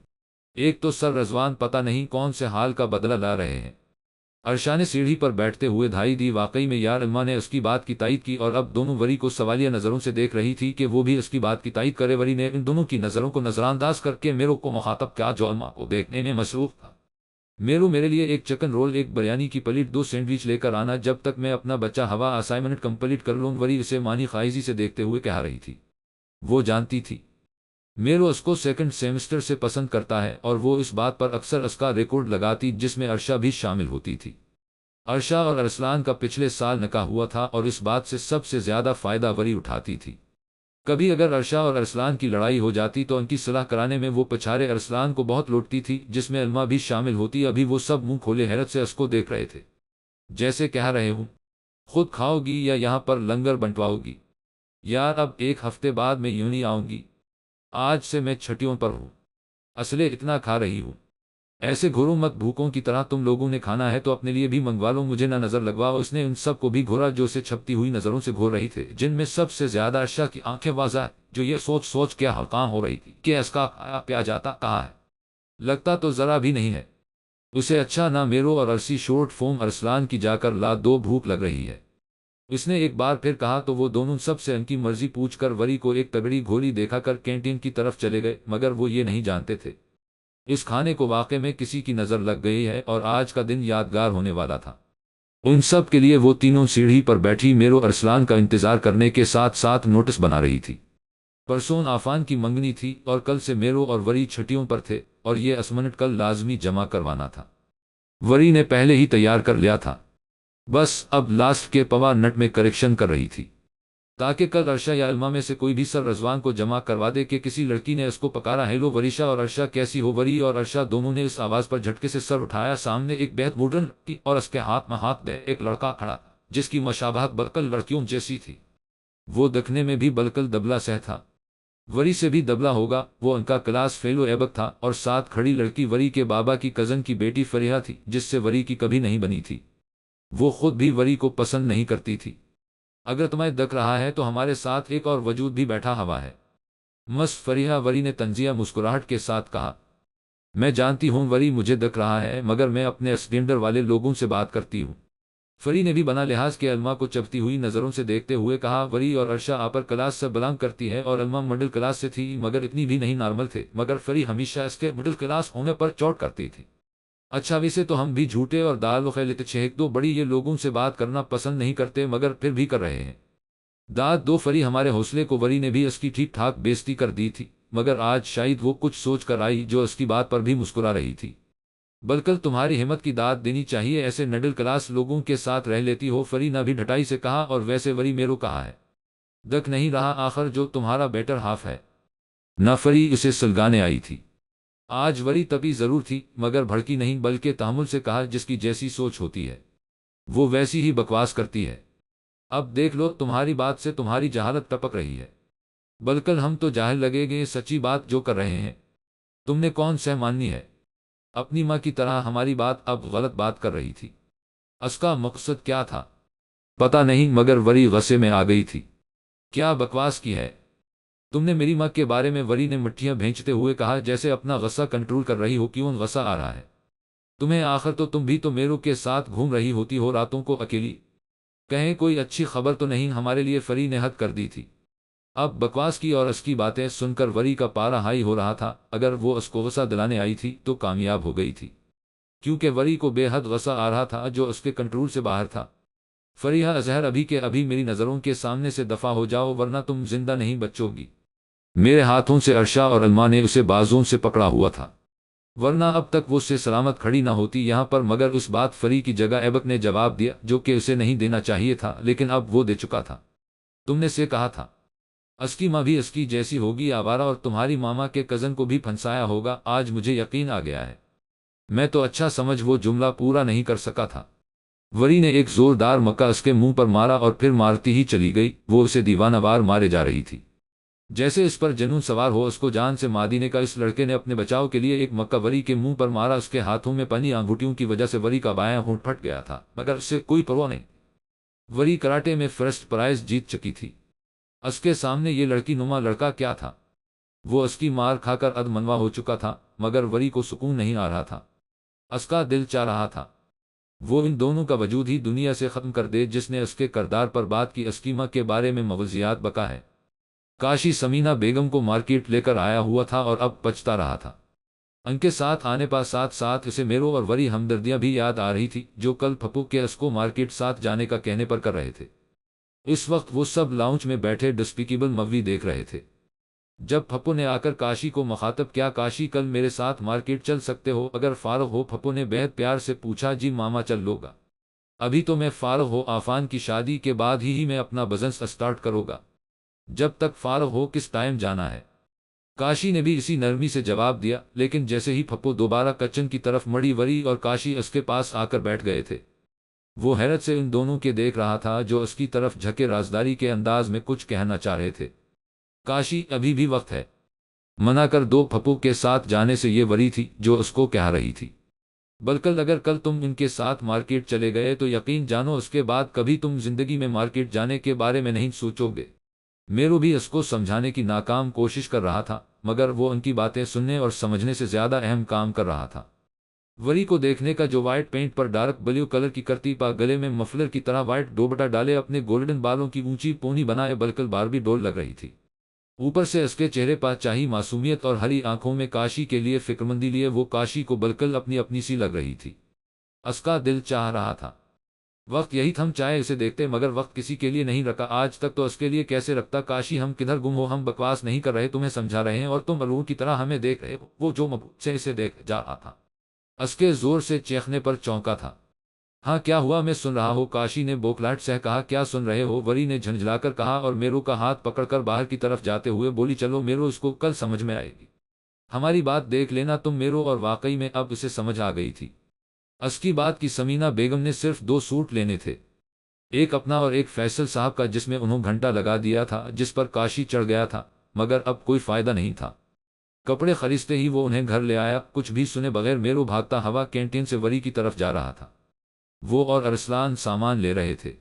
ایک تو سر رضوان پتہ نہیں کون سے حال کا بدلہ لا رہے ہیں۔ عرشا نے سیڑھی پر بیٹھتے ہوئے دھائی دی۔ واقعی میں یار، علما نے اس کی بات کی تائید کی، اور اب دونوں وری کو سوالیہ نظروں سے دیکھ رہی تھی کہ وہ بھی اس کی بات کی تائید کرے۔ وری نے ان دونوں کی نظروں کو نظر انداز کر کے میرو کو مخاطب کیا، جو علما کو دیکھنے میں مصروف تھا۔ میرو میرے لیے ایک چکن رول، ایک بریانی کی پلیٹ، 2 سینڈوچ لے کر آنا جب تک میں اپنا بچہ ہوا اسائنمنٹ کمپلیٹ کر لوں۔ وری اسے مانی خائزی سے دیکھتے ہوئے کہہ رہی تھی۔ وہ جانتی تھی میرو اس کو سیکنڈ سیمسٹر سے پسند کرتا ہے، اور وہ اس بات پر اکثر اس کا ریکارڈ لگاتی جس میں عرشا بھی شامل ہوتی تھی۔ عرشا اور ارسلان کا پچھلے سال نکاح ہوا تھا اور اس بات سے سب سے زیادہ فائدہ وری اٹھاتی تھی۔ کبھی اگر عرشا اور ارسلان کی لڑائی ہو جاتی تو ان کی صلح کرانے میں وہ پچھارے ارسلان کو بہت لوٹتی تھی، جس میں علما بھی شامل ہوتی۔ ابھی وہ سب منہ کھولے حیرت سے اس کو دیکھ رہے تھے، جیسے کہہ رہے ہوں خود کھاؤ گی یا یہاں پر لنگر بنٹواؤ گی؟ یار اب 1 ہفتے بعد میں یوں نہیں آؤں گی، آج سے میں چھٹیوں پر ہوں، اصلے اتنا کھا رہی ہوں۔ ایسے گھورو مت، بھوکوں کی طرح تم لوگوں نے کھانا ہے تو اپنے لیے بھی منگوا لو، مجھے نہ نظر لگواؤ۔ اس نے ان سب کو بھی گھورا جو اسے چھپتی ہوئی نظروں سے گھور رہی تھے، جن میں سب سے زیادہ عرشا کی آنکھیں واضح، جو یہ سوچ سوچ کے حلقاں ہو رہی تھی کہ اس کا کھایا پیا جاتا کہاں ہے، لگتا تو ذرا بھی نہیں ہے اسے۔ اچھا نہ میرو اور ارسی شورٹ فارم ارسلان کی جا کر لا دو، بھوک لگ رہی ہے، اس نے ایک بار پھر کہا تو وہ دونوں سب سے ان کی مرضی پوچھ کر وری کو ایک تگڑی گھولی دکھا کر کینٹین کی طرف چلے گئے، مگر وہ یہ نہیں جانتے تھے اس کھانے کو واقعے میں کسی کی نظر لگ گئی ہے اور آج کا دن یادگار ہونے والا تھا۔ ان سب کے لیے وہ تینوں سیڑھی پر بیٹھی میرو ارسلان کا انتظار کرنے کے ساتھ ساتھ نوٹس بنا رہی تھی۔ پرسوں عافان کی منگنی تھی اور کل سے میرو اور وری چھٹیوں پر تھے، اور یہ اسمنٹ کل لازمی جمع کروانا تھا۔ وری نے پہلے ہی تیار کر لیا تھا، بس اب لاسٹ کے پوا نٹ میں کریکشن کر رہی تھی تاکہ کل عرشا یا علما میں سے کوئی بھی سر رضوان کو جمع کروا دے کہ کسی لڑکی نے اس کو پکارا، ہیلو وریشا اور عرشا کیسی ہو؟ وری اور عرشا دونوں نے اس آواز پر جھٹکے سے سر اٹھایا۔ سامنے ایک بہت ماڈرن لڑکی اور اس کے ہاتھ میں ہاتھ دے ایک لڑکا کھڑا جس کی مشابہت بالکل لڑکیوں جیسی تھی۔ وہ دکھنے میں بھی بالکل دبلا سہ تھا، وری سے بھی دبلا ہوگا۔ وہ ان کا کلاس فیلو ایبک تھا، اور ساتھ کھڑی لڑکی وری کے بابا کی کزن کی بیٹی فریحہ تھی، جس سے وری کی کبھی نہیں بنی تھی۔ وہ خود بھی وری کو پسند نہیں کرتی تھی۔ اگر تمہیں دکھ رہا ہے تو ہمارے ساتھ ایک اور وجود بھی بیٹھا ہوا ہے، مس فریحہ، وری نے طنزیہ مسکراہٹ کے ساتھ کہا۔ میں جانتی ہوں وری، مجھے دکھ رہا ہے، مگر میں اپنے اسٹینڈر والے لوگوں سے بات کرتی ہوں۔ فری نے بھی بنا لحاظ کے علما کو چبھتی ہوئی نظروں سے دیکھتے ہوئے کہا۔ وری اور عرشا اپر کلاس سے بلانگ کرتی ہے اور علما مڈل کلاس سے تھی، مگر اتنی بھی نہیں نارمل تھے، مگر فری ہمیشہ اس کے مڈل کلاس ہونے پر چوٹ کرتی تھی۔ اچھا ویسے تو ہم بھی جھوٹے اور دال وخیلت چھیک دو بڑی یہ لوگوں سے بات کرنا پسند نہیں کرتے، مگر پھر بھی کر رہے ہیں۔ داد دو فری ہمارے حوصلے کو۔ وری نے بھی اس کی ٹھیک ٹھاک بےزتی کر دی تھی، مگر آج شاید وہ کچھ سوچ کر آئی جو اس کی بات پر بھی مسکرا رہی تھی۔ بلکہ تمہاری ہمت کی داد دینی چاہیے، ایسے مڈل کلاس لوگوں کے ساتھ رہ لیتی ہو۔ فری نے بھی ڈھٹائی سے کہا، اور ویسے وری میرو کہا ہے، دکھ نہیں رہا آخر جو تمہارا بیٹر ہاف ہے؟ نہ فری اسے سلگانے آئی تھی۔ آج وری تپی ضرور تھی، مگر بھڑکی نہیں، بلکہ تحمل سے کہا، جس کی جیسی سوچ ہوتی ہے وہ ویسی ہی بکواس کرتی ہے۔ اب دیکھ لو تمہاری بات سے تمہاری جہالت ٹپک رہی ہے، بلکہ ہم تو جاہل لگے گے سچی بات جو کر رہے ہیں۔ تم نے کون سہ ماننی ہے؟ اپنی ماں کی طرح ہماری بات اب غلط بات کر رہی تھی۔ اس کا مقصد کیا تھا پتہ نہیں، مگر وری غصے میں آ گئی تھی۔ کیا بکواس کی ہے تم نے میری ماں کے بارے میں؟ وری نے مٹھیاں بھینچتے ہوئے کہا، جیسے اپنا غصہ کنٹرول کر رہی ہو۔ کیوں غصہ آ رہا ہے تمہیں؟ آخر تو تم بھی تو میرو کے ساتھ گھوم رہی ہوتی ہو راتوں کو اکیلی، کہیں کوئی اچھی خبر تو نہیں ہمارے لیے؟ فری نے حد کر دی تھی اب بکواس کی، اور اس کی باتیں سن کر وری کا پارا ہائی ہو رہا تھا۔ اگر وہ اس کو غصہ دلانے آئی تھی تو کامیاب ہو گئی تھی، کیونکہ وری کو بے حد غصہ آ رہا تھا جو اس کے کنٹرول سے باہر تھا۔ فریحہ اظہر، ابھی کے ابھی میری نظروں کے سامنے سے دفع ہو جاؤ ورنہ تم زندہ نہیں بچو گی۔ میرے ہاتھوں سے عرشا اور علما نے اسے بازوں سے پکڑا ہوا تھا، ورنہ اب تک وہ سے سلامت کھڑی نہ ہوتی یہاں پر، مگر اس بات فری کی جگہ ایبک نے جواب دیا، جو کہ اسے نہیں دینا چاہیے تھا، لیکن اب وہ دے چکا تھا۔ تم نے سے کہا تھا اس کی ماں بھی اس کی جیسی ہوگی آوارہ، اور تمہاری ماما کے کزن کو بھی پھنسایا ہوگا۔ آج مجھے یقین آ گیا ہے۔ میں تو اچھا سمجھ وہ جملہ پورا نہیں کر سکا تھا۔ وری نے ایک زوردار مکہ اس کے منہ پر مارا اور پھر مارتی ہی چلی گئی۔ وہ اسے دیوانہ وار مارے جا رہی تھی، جیسے اس پر جنون سوار ہو۔ اس کو جان سے مار دینے کا اس لڑکے نے اپنے بچاؤ کے لیے ایک مکہ وری کے منہ پر مارا۔ اس کے ہاتھوں میں پنی انگوٹھیوں کی وجہ سے وری کا بایاں ہونٹ پھٹ گیا تھا، مگر اس سے کوئی پرواہ نہیں۔ وری کراٹے میں فرسٹ پرائز جیت چکی تھی، اس کے سامنے یہ لڑکی نما لڑکا کیا تھا؟ وہ اس کی مار کھا کر ادمنوا ہو چکا تھا، مگر وری کو سکون نہیں آ رہا تھا۔ اس کا دل چاہ رہا تھا وہ ان دونوں کا وجود ہی دنیا سے ختم کر دے، جس نے اس کے کردار پر بات کی۔ اسکیما کے بارے میں مغزیات بکا ہے، کاشی سمینہ بیگم کو مارکیٹ لے کر آیا ہوا تھا اور اب پچھتا رہا تھا۔ ان کے ساتھ آنے پا ساتھ ساتھ اسے میرو اور وری ہمدردیاں بھی یاد آ رہی تھی جو کل پھپو کے اس کو مارکیٹ ساتھ جانے کا کہنے پر کر رہے تھے۔ اس وقت وہ سب لاؤنج میں بیٹھے ڈسپیکیبل موی دیکھ رہے تھے۔ جب پھپو نے آ کر کاشی کو مخاطب کیا، کاشی کل میرے ساتھ مارکیٹ چل سکتے ہو اگر فارغ ہو؟ پھپو نے بہت پیار سے پوچھا، جی ماما چل لو گا، ابھی تو میں فارغ ہو، عفان کی شادی کے بعد ہی میں اپنا بزنس اسٹارٹ کروں گا، جب تک فارغ ہو کس ٹائم جانا ہے؟ کاشی نے بھی اسی نرمی سے جواب دیا، لیکن جیسے ہی پھپو دوبارہ کچن کی طرف مڑی، وری اور کاشی اس کے پاس آ کر بیٹھ گئے تھے۔ وہ حیرت سے ان دونوں کے دیکھ رہا تھا جو اس کی طرف جھکے رازداری کے انداز میں کچھ کہنا چاہ رہے تھے۔ کاشی، ابھی بھی وقت ہے، منع کر دو، پھپو کے ساتھ جانے سے یہ وری تھی جو اس کو کہہ رہی تھی۔ بلکہ اگر کل تم ان کے ساتھ مارکیٹ چلے گئے تو یقین جانو اس کے بعد کبھی تم زندگی میں مارکیٹ جانے کے بارے میں نہیں سوچو گے۔ میرو بھی اس کو سمجھانے کی ناکام کوشش کر رہا تھا، مگر وہ ان کی باتیں سننے اور سمجھنے سے زیادہ اہم کام کر رہا تھا۔ وری کو دیکھنے کا جو وائٹ پینٹ پر ڈارک بلیو کلر کی کرتی پا، گلے میں مفلر کی طرح وائٹ دوپٹہ ڈالے، اپنے گولڈن بالوں کی اونچی پونی بنائے، بالکل باربی ڈول لگ رہی تھی۔ اوپر سے اس کے چہرے پر چاہی معصومیت اور ہری آنکھوں میں کاشی کے لیے فکرمندی لیے وہ کاشی کو بالکل اپنی سی لگ رہی تھی۔ اس کا دل چاہ رہا تھا وقت یہی تھم چاہے اسے دیکھتے، مگر وقت کسی کے لیے نہیں رکا آج تک، تو اس کے لیے کیسے رکھتا؟ کاشی، ہم کدھر گم ہو؟ ہم بکواس نہیں کر رہے، تمہیں سمجھا رہے ہیں اور تم الور کی طرح ہمیں دیکھ رہے ہو۔ وہ جو مبہوت سے اسے دیکھ جا رہا تھا اس کے زور سے چیخنے پر چونکا تھا۔ ہاں کیا ہوا؟ میں سن رہا ہوں، کاشی نے بوکھلاہٹ سے کہا۔ کیا سن رہے ہو؟ وری نے جھنجھلا کر کہا اور میرو کا ہاتھ پکڑ کر باہر کی طرف جاتے ہوئے بولی، چلو میرو، اس کو کل سمجھ میں آئے گی، ہماری بات دیکھ لینا تم میرو۔ اور واقعی میں اب اسے سمجھ آ گئی تھی۔ اس کی بات کی سمینہ بیگم نے صرف 2 سوٹ لینے تھے، ایک اپنا اور ایک فیصل صاحب کا، جس میں انہوں گھنٹہ لگا دیا تھا، جس پر کاشی چڑھ گیا تھا، مگر اب کوئی فائدہ نہیں تھا۔ کپڑے خریدتے ہی وہ انہیں گھر لے آیا۔ کچھ بھی سنے بغیر میرو بھاگتا ہوا کینٹین سے وری کی طرف جا رہا تھا۔ وہ اور ارسلان سامان لے رہے تھے۔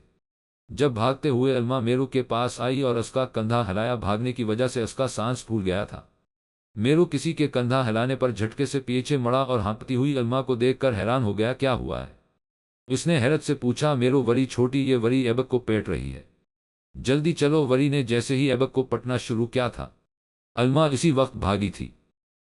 جب بھاگتے ہوئے علما میرو کے پاس آئی اور اس کا کندھا ہلایا، بھاگنے کی وجہ سے اس کا سانس پھول گیا تھا۔ میرو کسی کے کندھا ہلانے پر جھٹکے سے پیچھے مڑا اور ہانپتی ہوئی علما کو دیکھ کر حیران ہو گیا۔ کیا ہوا ہے؟ اس نے حیرت سے پوچھا۔ میرو، وری چھوٹی، یہ وری ایبک کو پیٹ رہی ہے، جلدی چلو۔ وری نے جیسے ہی ایبک کو پٹنا شروع کیا تھا، علما اسی وقت بھاگی تھی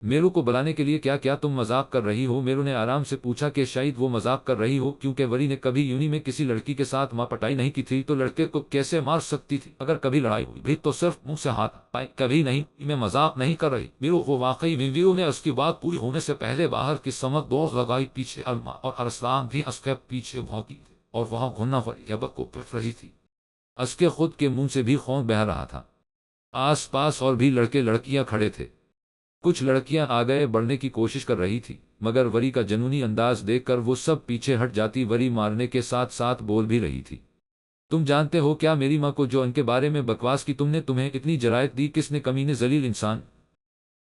میرو کو بلانے کے لیے۔ کیا تم مذاق کر رہی ہو؟ میرو نے آرام سے پوچھا کہ شاید وہ مذاق کر رہی ہو، کیونکہ وری نے کبھی یونی میں کسی لڑکی کے ساتھ ماں پٹائی نہیں کی تھی، تو لڑکے کو کیسے مار سکتی تھی؟ اگر کبھی لڑائی ہوئی بھی تو صرف منہ سے ہاتھ پائے، کبھی نہیں۔ میں مذاق نہیں کر رہی میرو، وہ واقعی میں۔ میرو نے اس کی بات پوری ہونے سے پہلے باہر کی سمت دوڑ لگائی۔ پیچھے علما اور ارسلان بھی اس کے پیچھے بھاگی تھے اور وہاں گھننا وری ایبک کو پٹ رہی تھی۔ اس کے خود کے منہ سے بھی خون بہہ رہا تھا۔ آس پاس اور بھی لڑکے لڑکیاں کھڑے تھے، کچھ لڑکیاں آگے بڑھنے کی کوشش کر رہی تھی، مگر وری کا جنونی انداز دیکھ کر وہ سب پیچھے ہٹ جاتی۔ وری مارنے کے ساتھ ساتھ بول بھی رہی تھی، تم جانتے ہو کیا میری ماں کو جو ان کے بارے میں بکواس کی تمہیں اتنی جرأت دی؟ کس نے؟ کمینے ذلیل انسان!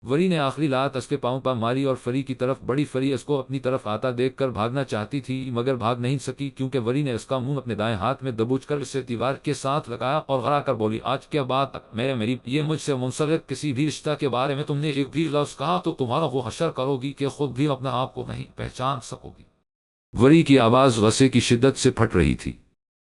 وری نے آخری لات اس کے پاؤں پا ماری اور فری کی طرف بڑی۔ فری اس کو اپنی طرف آتا دیکھ کر بھاگنا چاہتی تھی، مگر بھاگ نہیں سکی، کیونکہ وری نے اس کا منہ اپنے دائیں ہاتھ میں دبوچ کر اسے دیوار کے ساتھ لگایا اور غرا کر بولی، آج کے بعد تک میری یہ مجھ سے منسلک کسی بھی رشتہ کے بارے میں تم نے ایک بھی لفظ کہا تو تمہارا وہ حشر کرو گی کہ خود بھی اپنے آپ کو نہیں پہچان سکو گی۔ وری کی آواز غصے کی شدت سے پھٹ رہی تھی۔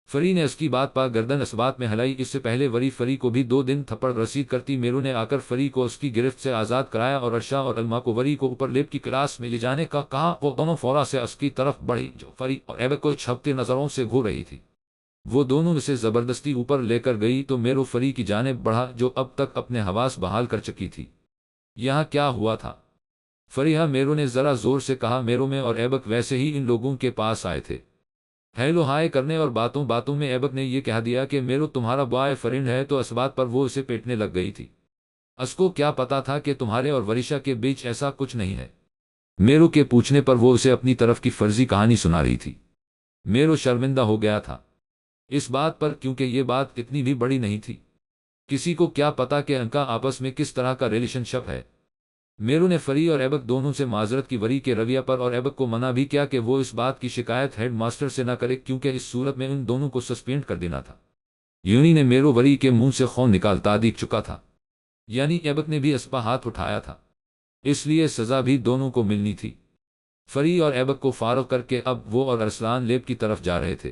فری نے اس کی بات پا گردن اس بات میں ہلائی۔ اس سے پہلے وری فری کو بھی 2 دن تھپڑ رسید کرتی، میرو نے آ کر فری کو اس کی گرفت سے آزاد کرایا اور ارشا اور علما کو وری کو اوپر لیب کی کلاس میں لے جانے کا کہا۔ وہ دونوں فورا سے اس کی طرف بڑھی جو فری اور ایبک کو چھپتی نظروں سے گھور رہی تھی۔ وہ دونوں اسے زبردستی اوپر لے کر گئی تو میرو فری کی جانب بڑھا جو اب تک اپنے حواس بحال کر چکی تھی۔ یہاں کیا ہوا تھا؟ فریحہ، میرو نے ذرا زور سے کہا۔ میرو میں اور ایبک ویسے ہی ان لوگوں کے پاس آئے تھے، ہیلو ہائے کرنے، اور باتوں میں ایبک نے یہ کہہ دیا کہ میرو تمہارا بوائے فرینڈ ہے، تو اس بات پر وہ اسے پیٹنے لگ گئی تھی۔ اس کو کیا پتا تھا کہ تمہارے اور وریشا کے بیچ ایسا کچھ نہیں ہے؟ میرو کے پوچھنے پر وہ اسے اپنی طرف کی فرضی کہانی سنا رہی تھی۔ میرو شرمندہ ہو گیا تھا اس بات پر، کیونکہ یہ بات اتنی بھی بڑی نہیں تھی۔ کسی کو کیا پتا کہ ان کا آپس میں کس طرح کا ریلیشن شپ ہے۔ میرو نے فری اور ایبک دونوں سے معذرت کی وری کے رویہ پر، اور ایبک کو منع بھی کیا کہ وہ اس بات کی شکایت ہیڈ ماسٹر سے نہ کرے، کیونکہ اس صورت میں ان دونوں کو سسپینڈ کر دینا تھا۔ یونی نے میرو وری کے منہ سے خون نکالتا دیکھ چکا تھا، یعنی ایبک نے بھی اس پر ہاتھ اٹھایا تھا، اس لیے سزا بھی دونوں کو ملنی تھی۔ فری اور ایبک کو فارغ کر کے اب وہ اور ارسلان لیب کی طرف جا رہے تھے۔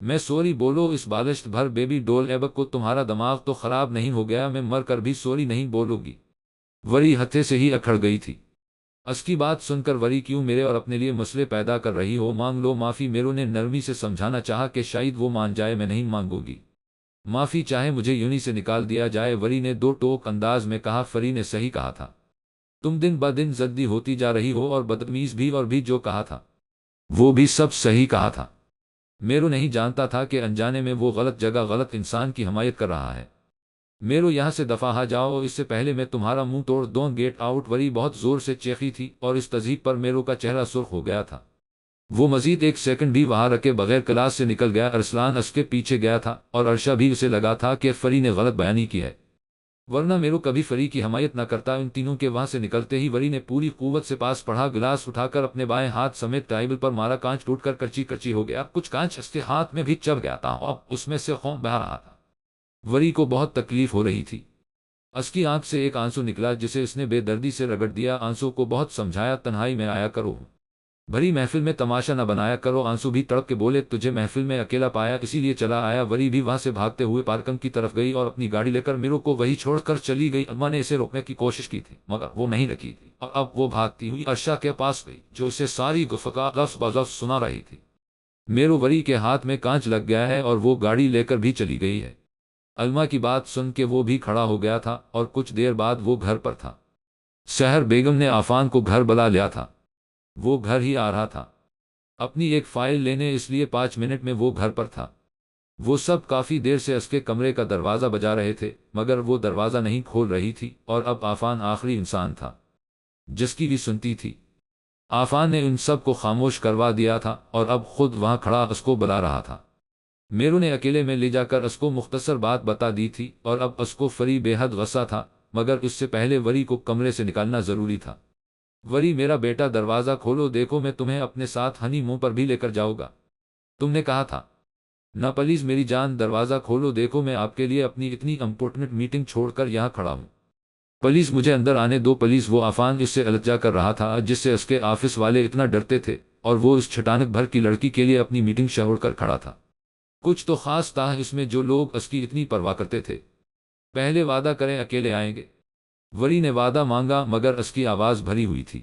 میں سوری بولو اس بالشت بھر بیبی ڈول ایبک کو تمہارا دماغ تو خراب نہیں ہو گیا؟ میں مر کر بھی سوری نہیں بولو گی؟ وری ہتھے سے ہی اکھڑ گئی تھی۔ اس کی بات سن کر وری کیوں میرے اور اپنے لیے مسئلے پیدا کر رہی ہو؟ مانگ لو معافی۔ میرو نے نرمی سے سمجھانا چاہا کہ شاید وہ مان جائے۔ میں نہیں مانگو گی معافی، چاہے مجھے یونی سے نکال دیا جائے۔ وری نے دو ٹوک انداز میں کہا۔ فری نے صحیح کہا تھا، تم دن بہ دن ضدی ہوتی جا رہی ہو اور بدتمیز بھی، اور بھی جو کہا تھا وہ بھی سب صحیح کہا تھا۔ میرو نہیں جانتا تھا کہ انجانے میں وہ غلط جگہ غلط انسان کی حمایت کر رہا ہے۔ میرو یہاں سے دفعہ ہو جاؤ، اس سے پہلے میں تمہارا منہ توڑ دوں۔ Get out. وری بہت زور سے چیخی تھی اور اس تہذیب پر میرو کا چہرہ سرخ ہو گیا تھا۔ وہ مزید ایک سیکنڈ بھی وہاں رکے بغیر کلاس سے نکل گیا۔ ارسلان اس کے پیچھے گیا تھا اور عرشا بھی اسے لگا تھا کہ فری نے غلط بیانی کی ہے، ورنہ میرو کبھی فری کی حمایت نہ کرتا۔ ان تینوں کے وہاں سے نکلتے ہی وری نے پوری قوت سے پاس پڑھا گلاس اٹھا کر اپنے بائیں ہاتھ سمیت ٹیبل پر مارا۔ کانچ ٹوٹ کر کرچی کرچی ہو گیا، کچھ کانچ اس کے ہاتھ میں بھی چبھ گیا تھا اور اس میں سے خون بہہ رہا تھا۔ وری کو بہت تکلیف ہو رہی تھی۔ اس کی آنکھ سے ایک آنسو نکلا جسے اس نے بے دردی سے رگڑ دیا۔ آنسو کو بہت سمجھایا، تنہائی میں آیا کرو، بھری محفل میں تماشا نہ بنایا کرو۔ آنسو بھی تڑپ کے بولے، تجھے محفل میں اکیلا پایا اسی لیے چلا آیا۔ وری بھی وہاں سے بھاگتے ہوئے پارکنگ کی طرف گئی اور اپنی گاڑی لے کر میرو کو وہی چھوڑ کر چلی گئی۔ اما نے اسے روکنے کی کوشش کی تھی مگر وہ نہیں رکی تھی، اور اب وہ بھاگتی ہوئی عرشا کے پاس گئی جو اسے ساری گفتگو لفظ بلفظ سنا رہی تھی۔ میرو وری کے ہاتھ میں کانچ لگ گیا ہے اور وہ گاڑی لے کر بھی چلی گئی ہے۔ الما کی بات سن کے وہ بھی کھڑا ہو گیا تھا اور کچھ دیر بعد وہ گھر پر تھا۔ سحر بیگم نے عفان کو گھر بلا لیا تھا، وہ گھر ہی آ رہا تھا اپنی ایک فائل لینے، اس لیے 5 منٹ میں وہ گھر پر تھا۔ وہ سب کافی دیر سے اس کے کمرے کا دروازہ بجا رہے تھے مگر وہ دروازہ نہیں کھول رہی تھی، اور اب عفان آخری انسان تھا جس کی بھی سنتی تھی۔ عفان نے ان سب کو خاموش کروا دیا تھا اور اب خود وہاں کھڑا اس کو بلا رہا تھا۔ میرو نے اکیلے میں لے جا کر اس کو مختصر بات بتا دی تھی اور اب اس کو فری بے حد غصہ تھا، مگر اس سے پہلے وری کو کمرے سے نکالنا ضروری تھا۔ وری میرا بیٹا دروازہ کھولو، دیکھو میں تمہیں اپنے ساتھ ہنی مون پر بھی لے کر جاؤں گا، تم نے کہا تھا نہ؟ پلیز میری جان دروازہ کھولو، دیکھو میں آپ کے لیے اپنی اتنی امپورٹنٹ میٹنگ چھوڑ کر یہاں کھڑا ہوں، پلیز مجھے اندر آنے دو پلیز۔ وہ عفان اس سے الجھا کر رہا تھا جس سے اس کے آفس والے اتنا ڈرتے تھے، اور وہ اس چھٹانک بھر کی لڑکی کے لیے اپنی میٹنگ چھوڑ کر کھڑا تھا۔ کچھ تو خاص تھا اس میں جو لوگ اس کی اتنی پرواہ کرتے تھے۔ پہلے وعدہ کریں اکیلے آئیں گے۔ وری نے وعدہ مانگا مگر اس کی آواز بھری ہوئی تھی۔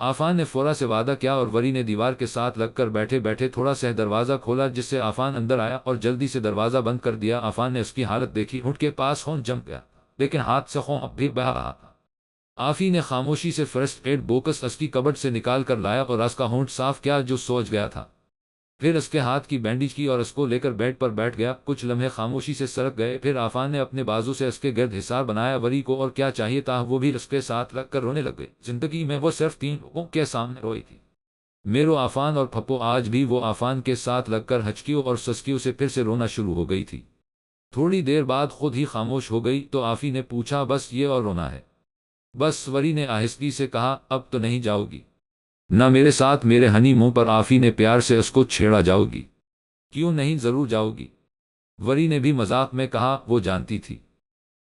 عفان نے فورا سے وعدہ کیا اور وری نے دیوار کے ساتھ لگ کر بیٹھے بیٹھے تھوڑا سا دروازہ کھولا جس سے عفان اندر آیا اور جلدی سے دروازہ بند کر دیا۔ عفان نے اس کی حالت دیکھی، ہونٹ کے پاس خون جم گیا لیکن ہاتھ سے خون اب بھی بہہ رہا تھا۔ آفی نے خاموشی سے فرسٹ ایڈ باکس اس کی کبڈ سے نکال کر لایا اور اس کا ہونٹ صاف کیا جو سوج گیا تھا، پھر اس کے ہاتھ کی بینڈیج کی اور اس کو لے کر بیڈ پر بیٹھ گیا۔ کچھ لمحے خاموشی سے سرک گئے، پھر عفان نے اپنے بازو سے اس کے گرد حصار بنایا۔ وری کو اور کیا چاہیے تھا، وہ بھی اس کے ساتھ لگ کر رونے لگ گئی۔ زندگی میں وہ صرف 3 لوگوں کے سامنے روئی تھی، میرو، عفان اور پھپو۔ آج بھی وہ عفان کے ساتھ لگ کر ہچکیوں اور سسکیوں سے پھر سے رونا شروع ہو گئی تھی۔ تھوڑی دیر بعد خود ہی خاموش ہو گئی تو آفی نے پوچھا، بس یہ اور رونا ہے؟ بس، وری نے آہستگی سے کہا۔ اب تو نہیں جاؤ گی نہ میرے ساتھ میرے ہنی مون پر؟ آفی نے پیار سے اس کو چھیڑا، جاؤ گی؟ کیوں نہیں، ضرور جاؤ گی، وری نے بھی مذاق میں کہا۔ وہ جانتی تھی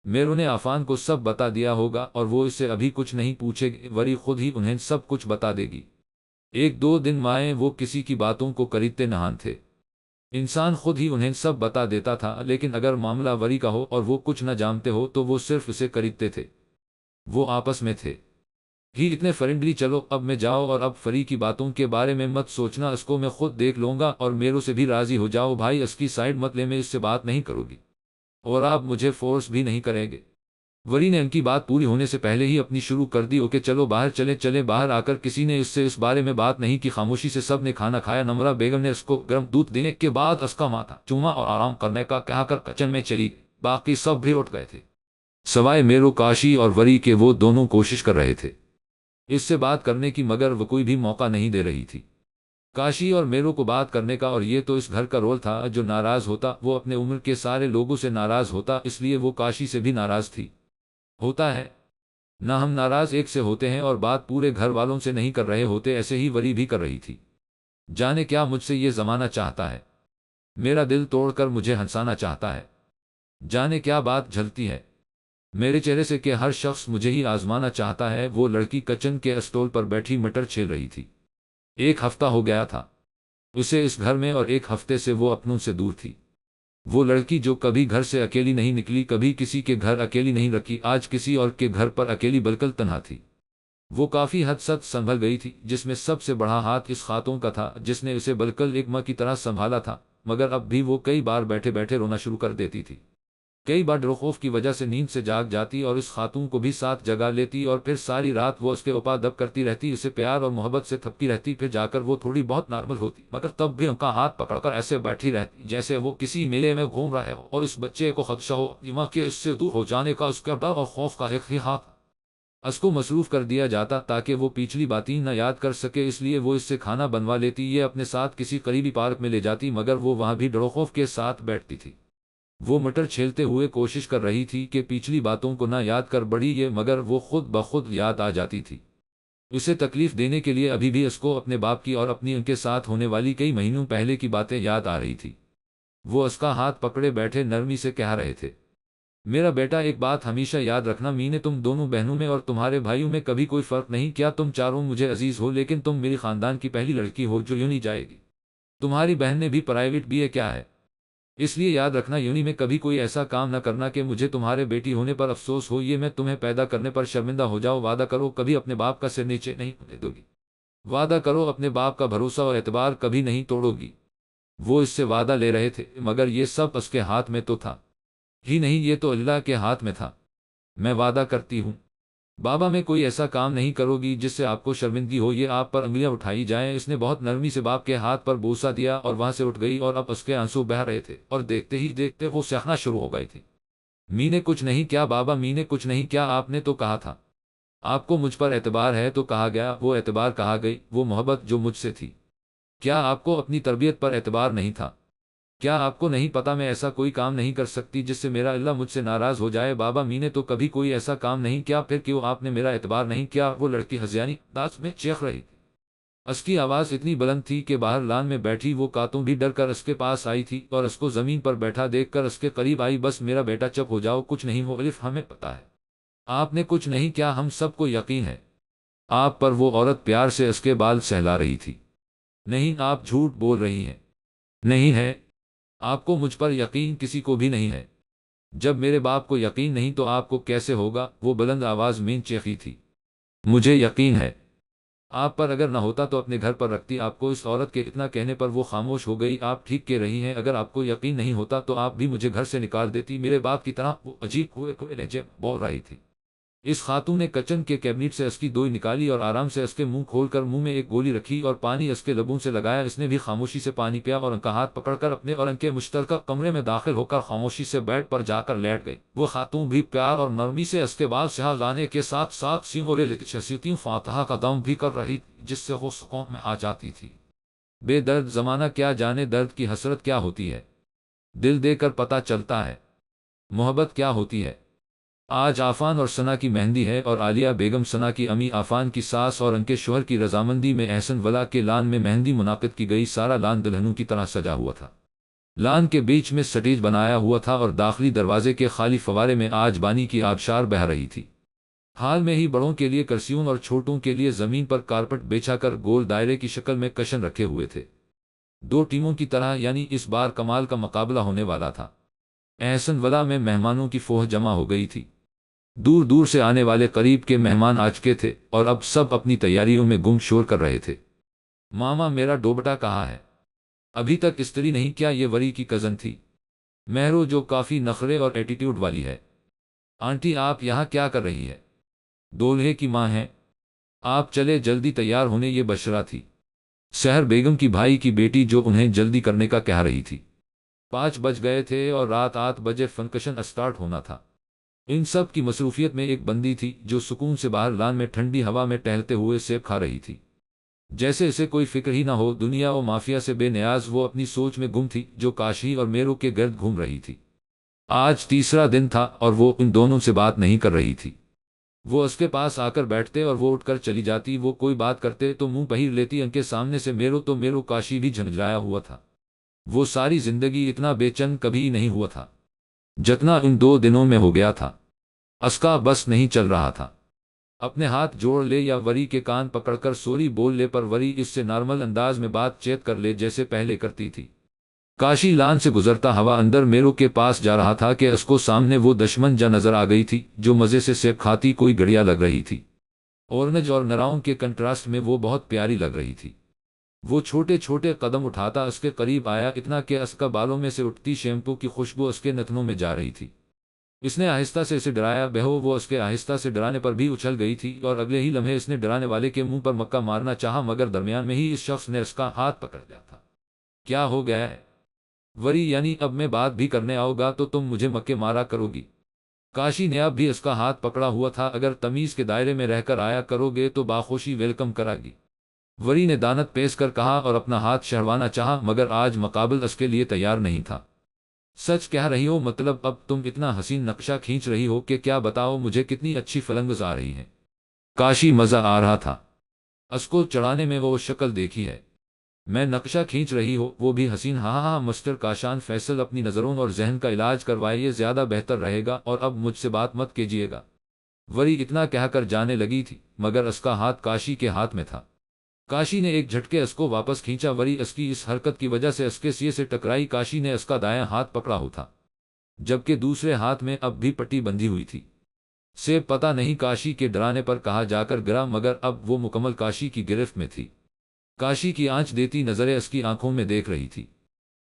میرو نے عفان کو سب بتا دیا ہوگا اور وہ اس سے ابھی کچھ نہیں پوچھے گی، وری خود ہی انہیں سب کچھ بتا دے گی۔ 1-2 دن مائیں وہ کسی کی باتوں کو خریدتے نہان تھے، انسان خود ہی انہیں سب بتا دیتا تھا، لیکن اگر معاملہ وری کا ہو اور وہ کچھ نہ جانتے ہو تو وہ صرف اسے خریدتے تھے۔ وہ آپس میں تھے ہی اتنے فرینڈلی، چلو اب میں جاؤ اور اب فری کی باتوں کے بارے میں مت سوچنا، اس کو میں خود دیکھ لوں گا، اور میرو سے بھی راضی ہو جاؤ بھائی، اس کی سائیڈ مت لے، میں اس سے بات نہیں کروں گی اور آپ مجھے فورس بھی نہیں کریں گے۔ وری نے ان کی بات پوری ہونے سے پہلے ہی اپنی شروع کر دی، اوکے چلو باہر چلے۔ باہر آ کر کسی نے اس سے اس بارے میں بات نہیں کی، خاموشی سے سب نے کھانا کھایا۔ نمرا بیگم نے اس کو گرم دودھ دینے کے بعد اس کا ماتھا چوما اور آرام کرنے کا کہا کر کچن میں چلی گئی۔ باقی سب بھی اٹھ گئے تھے سوائے میرو، کاشی اور وری کے، وہ دونوں کوشش کر رہے تھے اس سے بات کرنے کی مگر وہ کوئی بھی موقع نہیں دے رہی تھی کاشی اور میرو کو بات کرنے کا، اور یہ تو اس گھر کا رول تھا، جو ناراض ہوتا وہ اپنے عمر کے سارے لوگوں سے ناراض ہوتا، اس لیے وہ کاشی سے بھی ناراض تھی۔ ہوتا ہے نہ، ہم ناراض ایک سے ہوتے ہیں اور بات پورے گھر والوں سے نہیں کر رہے ہوتے، ایسے ہی وری بھی کر رہی تھی۔ جانے کیا مجھ سے یہ زمانہ چاہتا ہے، میرا دل توڑ کر مجھے ہنسانا چاہتا ہے، جانے کیا بات جھلتی ہے میرے چہرے سے کہ ہر شخص مجھے ہی آزمانا چاہتا ہے۔ وہ لڑکی کچن کے اسٹول پر بیٹھی مٹر چھیل رہی تھی۔ 1 ہفتہ ہو گیا تھا اسے اس گھر میں اور ایک ہفتے سے وہ اپنوں سے دور تھی۔ وہ لڑکی جو کبھی گھر سے اکیلی نہیں نکلی، کبھی کسی کے گھر اکیلی نہیں رکھی، آج کسی اور کے گھر پر اکیلی بالکل تنہا تھی۔ وہ کافی حد تک سنبھل گئی تھی، جس میں سب سے بڑا ہاتھ اس خاتون کا تھا جس نے اسے بالکل ایک ماں کی طرح سنبھالا تھا، مگر اب بھی وہ کئی بار بیٹھے بیٹھے رونا شروع کر دیتی تھی۔ کئی بار ڈر خوف کی وجہ سے نیند سے جاگ جاتی اور اس خاتون کو بھی ساتھ جگا لیتی، اور پھر ساری رات وہ اس کے اوپر دب کرتی رہتی، اسے پیار اور محبت سے تھپکی رہتی، پھر جا کر وہ تھوڑی بہت نارمل ہوتی، مگر تب بھی ان کا ہاتھ پکڑ کر ایسے بیٹھی رہتی جیسے وہ کسی میلے میں گھوم رہے ہو، اور اس بچے کو خدشہ ہو ماں کے اس سے دور ہو جانے کا، اس کا ڈر اور خوف کا ایک ہی ہاتھ اس کو مصروف کر دیا جاتا تاکہ وہ پچھلی باتیں نہ یاد کر سکے، اس لیے وہ اس سے کھانا بنوا لیتی، یہ اپنے ساتھ کسی قریبی پارک میں لے جاتی، مگر وہ وہاں بھی ڈر و خوف کے ساتھ بیٹھتی تھی۔ وہ مٹر چھیلتے ہوئے کوشش کر رہی تھی کہ پچھلی باتوں کو نہ یاد کر بڑھی یہ، مگر وہ خود بخود یاد آ جاتی تھی۔ اسے تکلیف دینے کے لیے ابھی بھی اس کو اپنے باپ کی اور اپنی ان کے ساتھ ہونے والی کئی مہینوں پہلے کی باتیں یاد آ رہی تھی۔ وہ اس کا ہاتھ پکڑے بیٹھے نرمی سے کہہ رہے تھے، میرا بیٹا، ایک بات ہمیشہ یاد رکھنا، میں نے تم دونوں بہنوں میں اور تمہارے بھائیوں میں کبھی کوئی فرق نہیں کیا، تم چاروں مجھے عزیز ہو، لیکن تم میری خاندان کی پہلی لڑکی ہو جو یوں نہیں جائے گی۔ تمہاری بہن نے بھی پرائیویٹ بی اے کیا ہے، اس لیے یاد رکھنا یونی میں کبھی کوئی ایسا کام نہ کرنا کہ مجھے تمہارے بیٹی ہونے پر افسوس ہو، یہ میں تمہیں پیدا کرنے پر شرمندہ ہو جاؤ۔ وعدہ کرو کبھی اپنے باپ کا سر نیچے نہیں ہونے دو گی، وعدہ کرو اپنے باپ کا بھروسہ اور اعتبار کبھی نہیں توڑو گی۔ وہ اس سے وعدہ لے رہے تھے، مگر یہ سب اس کے ہاتھ میں تو تھا ہی نہیں، یہ تو اللہ کے ہاتھ میں تھا۔ میں وعدہ کرتی ہوں بابا، میں کوئی ایسا کام نہیں کرو گی جس سے آپ کو شرمندگی ہو، یہ آپ پر انگلیاں اٹھائی جائیں۔ اس نے بہت نرمی سے باپ کے ہاتھ پر بوسہ دیا اور وہاں سے اٹھ گئی، اور اب اس کے آنسو بہہ رہے تھے، اور دیکھتے ہی دیکھتے وہ سہنا شروع ہو گئی تھی۔ می نے کچھ نہیں کیا بابا، می نے کچھ نہیں کیا، آپ نے تو کہا تھا آپ کو مجھ پر اعتبار ہے، تو کہا گیا، وہ اعتبار کہا گئی، وہ محبت جو مجھ سے تھی۔ کیا آپ کو اپنی تربیت پر اعتبار نہیں تھا؟ کیا آپ کو نہیں پتا میں ایسا کوئی کام نہیں کر سکتی جس سے میرا اللہ مجھ سے ناراض ہو جائے؟ بابا، میں نے تو کبھی کوئی ایسا کام نہیں کیا، پھر کیوں آپ نے میرا اعتبار نہیں کیا؟ وہ لڑکی ہزیانی انداز میں چیخ رہی تھی۔ اس کی آواز اتنی بلند تھی کہ باہر لان میں بیٹھی وہ کاتوں بھی ڈر کر اس کے پاس آئی تھی، اور اس کو زمین پر بیٹھا دیکھ کر اس کے قریب آئی۔ بس میرا بیٹا چپ ہو جاؤ، کچھ نہیں ہو الف، ہمیں پتا ہے آپ نے کچھ نہیں کیا، ہم سب کو یقین ہے آپ پر۔ وہ عورت پیار سے اس کے بال سہلا رہی تھی۔ نہیں، آپ جھوٹ بول رہی ہیں، نہیں ہے آپ کو مجھ پر یقین، کسی کو بھی نہیں ہے۔ جب میرے باپ کو یقین نہیں تو آپ کو کیسے ہوگا؟ وہ بلند آواز میں چیخی تھی۔ مجھے یقین ہے آپ پر، اگر نہ ہوتا تو اپنے گھر پر رکھتی آپ کو۔ اس عورت کے اتنا کہنے پر وہ خاموش ہو گئی۔ آپ ٹھیک کہہ رہی ہیں، اگر آپ کو یقین نہیں ہوتا تو آپ بھی مجھے گھر سے نکال دیتی میرے باپ کی طرح، وہ عجیب ہوئے لہجے میں بول رہی تھی۔ اس خاتون نے کچن کے کیبنٹ سے اس کی دوئی نکالی اور آرام سے اس کے منہ کھول کر منہ میں ایک گولی رکھی اور پانی اس کے لبوں سے لگایا۔ اس نے بھی خاموشی سے پانی پیا اور ان کا ہاتھ پکڑ کر اپنے اور ان کے مشترکہ کمرے میں داخل ہو کر خاموشی سے بیڈ پر جا کر لیٹ گئی۔ وہ خاتون بھی پیار اور نرمی سے اس کے بال سہا لانے کے ساتھ ساتھ سینگورے لکھتی فاتحہ کا دم بھی کر رہی تھی، جس سے وہ سکون میں آ جاتی تھی۔ بے درد زمانہ کیا جانے درد کی حسرت کیا ہوتی ہے، دل دے کر پتہ چلتا ہے محبت کیا ہوتی ہے۔ آج عفان اور ثنا کی مہندی ہے، اور عالیہ بیگم ثنا کی امی، عفان کی ساس اور ان کے شوہر کی رضامندی میں احسن ولا کے لان میں مہندی منعقد کی گئی۔ سارا لان دلہنوں کی طرح سجا ہوا تھا۔ لان کے بیچ میں سٹیج بنایا ہوا تھا اور داخلی دروازے کے خالی فوارے میں آج بانی کی آبشار بہہ رہی تھی۔ حال میں ہی بڑوں کے لیے کرسیوں اور چھوٹوں کے لیے زمین پر کارپٹ بچھا کر گول دائرے کی شکل میں کشن رکھے ہوئے تھے، دو ٹیموں کی طرح، یعنی اس بار کمال کا مقابلہ ہونے والا تھا۔ احسن ولا میں مہمانوں کی فوج جمع ہو گئی تھی۔ دور دور سے آنے والے قریب کے مہمان آ چکے تھے اور اب سب اپنی تیاریوں میں گم شور کر رہے تھے۔ ماما، میرا ڈوبٹا کہاں ہے؟ ابھی تک استری نہیں کیا؟ یہ وری کی کزن تھی مہرو، جو کافی نخرے اور ایٹیٹیوڈ والی ہے۔ آنٹی، آپ یہاں کیا کر رہی ہے؟ دولہے کی ماں ہیں آپ، چلے جلدی تیار ہونے۔ یہ بشرا تھی سحر بیگم کی بھائی کی بیٹی، جو انہیں جلدی کرنے کا کہہ رہی تھی۔ 5 بج گئے تھے اور رات 8 بجے فنکشن اسٹارٹ ہونا تھا۔ ان سب کی مصروفیت میں ایک بندی تھی جو سکون سے باہر لان میں ٹھنڈی ہوا میں ٹہلتے ہوئے سیب کھا رہی تھی، جیسے اسے کوئی فکر ہی نہ ہو دنیا و مافیا سے بے نیاز۔ وہ اپنی سوچ میں گم تھی جو کاشی اور میرو کے گرد گھوم رہی تھی۔ آج تیسرا دن تھا اور وہ ان دونوں سے بات نہیں کر رہی تھی۔ وہ اس کے پاس آ کر بیٹھتے اور وہ اٹھ کر چلی جاتی۔ وہ کوئی بات کرتے تو منہ پہیر لیتی۔ ان کے سامنے سے میرو تو میرو، کاشی بھی جھنجھلایا ہوا تھا۔ وہ ساری زندگی اتنا بے چین کبھی نہیں ہوا تھا جتنا ان 2 دنوں میں ہو گیا تھا۔ اس کا بس نہیں چل رہا تھا۔ اپنے ہاتھ جوڑ لے یا وری کے کان پکڑ کر سوری بول لے، پر وری اس سے نارمل انداز میں بات چیت کر لے جیسے پہلے کرتی تھی۔ کاشی لان سے گزرتا ہوا اندر میرو کے پاس جا رہا تھا کہ اس کو سامنے وہ دشمن جا نظر آ گئی تھی جو مزے سے سیب کھاتی کوئی گڑیا لگ رہی تھی۔ اورنج اور نراؤں کے کنٹراسٹ میں وہ بہت پیاری لگ رہی تھی۔ وہ چھوٹے چھوٹے قدم اٹھاتا اس کے قریب آیا، اتنا کہ اس کا بالوں میں سے اٹھتی شیمپو کی خوشبو اس کے نتنوں میں جا رہی تھی۔ اس نے آہستہ سے اسے ڈرایا، بہو وہ اس کے آہستہ سے ڈرانے پر بھی اچھل گئی تھی، اور اگلے ہی لمحے اس نے ڈرانے والے کے منہ پر مکہ مارنا چاہا، مگر درمیان میں ہی اس شخص نے اس کا ہاتھ پکڑ لیا تھا۔ کیا ہو گیا ہے وری؟ یعنی اب میں بات بھی کرنے آؤں گا تو تم مجھے مکے مارا کرو گی؟ کاشی نے اب بھی اس کا ہاتھ پکڑا ہوا تھا، اگر تمیز کے دائرے میں رہ کر آیا کرو گے تو باخوشی ویلکم کرا گی، وری نے دانت پیس کر کہا اور اپنا ہاتھ شہروانا چاہا، مگر آج مقابل اس کے لیے تیار نہیں تھا۔ سچ کہہ رہی ہو؟ مطلب اب تم اتنا حسین نقشہ کھینچ رہی ہو کہ کیا بتاؤ مجھے کتنی اچھی فلنگز آ رہی ہیں۔ کاشی مزہ آ رہا تھا اس کو چڑھانے میں، وہ شکل دیکھی ہے میں نقشہ کھینچ رہی ہو، وہ بھی حسین؟ ہاں ہاں مسٹر کاشان فیصل، اپنی نظروں اور ذہن کا علاج کروائیے، زیادہ بہتر رہے گا، اور اب مجھ سے بات مت کیجیے گا۔ وری اتنا کہہ کر جانے لگی تھی، مگر اس کا ہاتھ کاشی کے ہاتھ میں تھا۔ کاشی نے ایک جھٹکے اس کو واپس کھینچا، وری اس کی اس حرکت کی وجہ سے اس کے سینے سے ٹکرائی۔ کاشی نے اس کا دایاں ہاتھ پکڑا ہوا تھا، جبکہ دوسرے ہاتھ میں اب بھی پٹی بندھی ہوئی تھی۔ سیب پتہ نہیں کاشی کے ڈرانے پر کہاں جا کر گرا، مگر اب وہ مکمل کاشی کی گرفت میں تھی۔ کاشی کی آنچ دیتی نظریں اس کی آنکھوں میں دیکھ رہی تھی،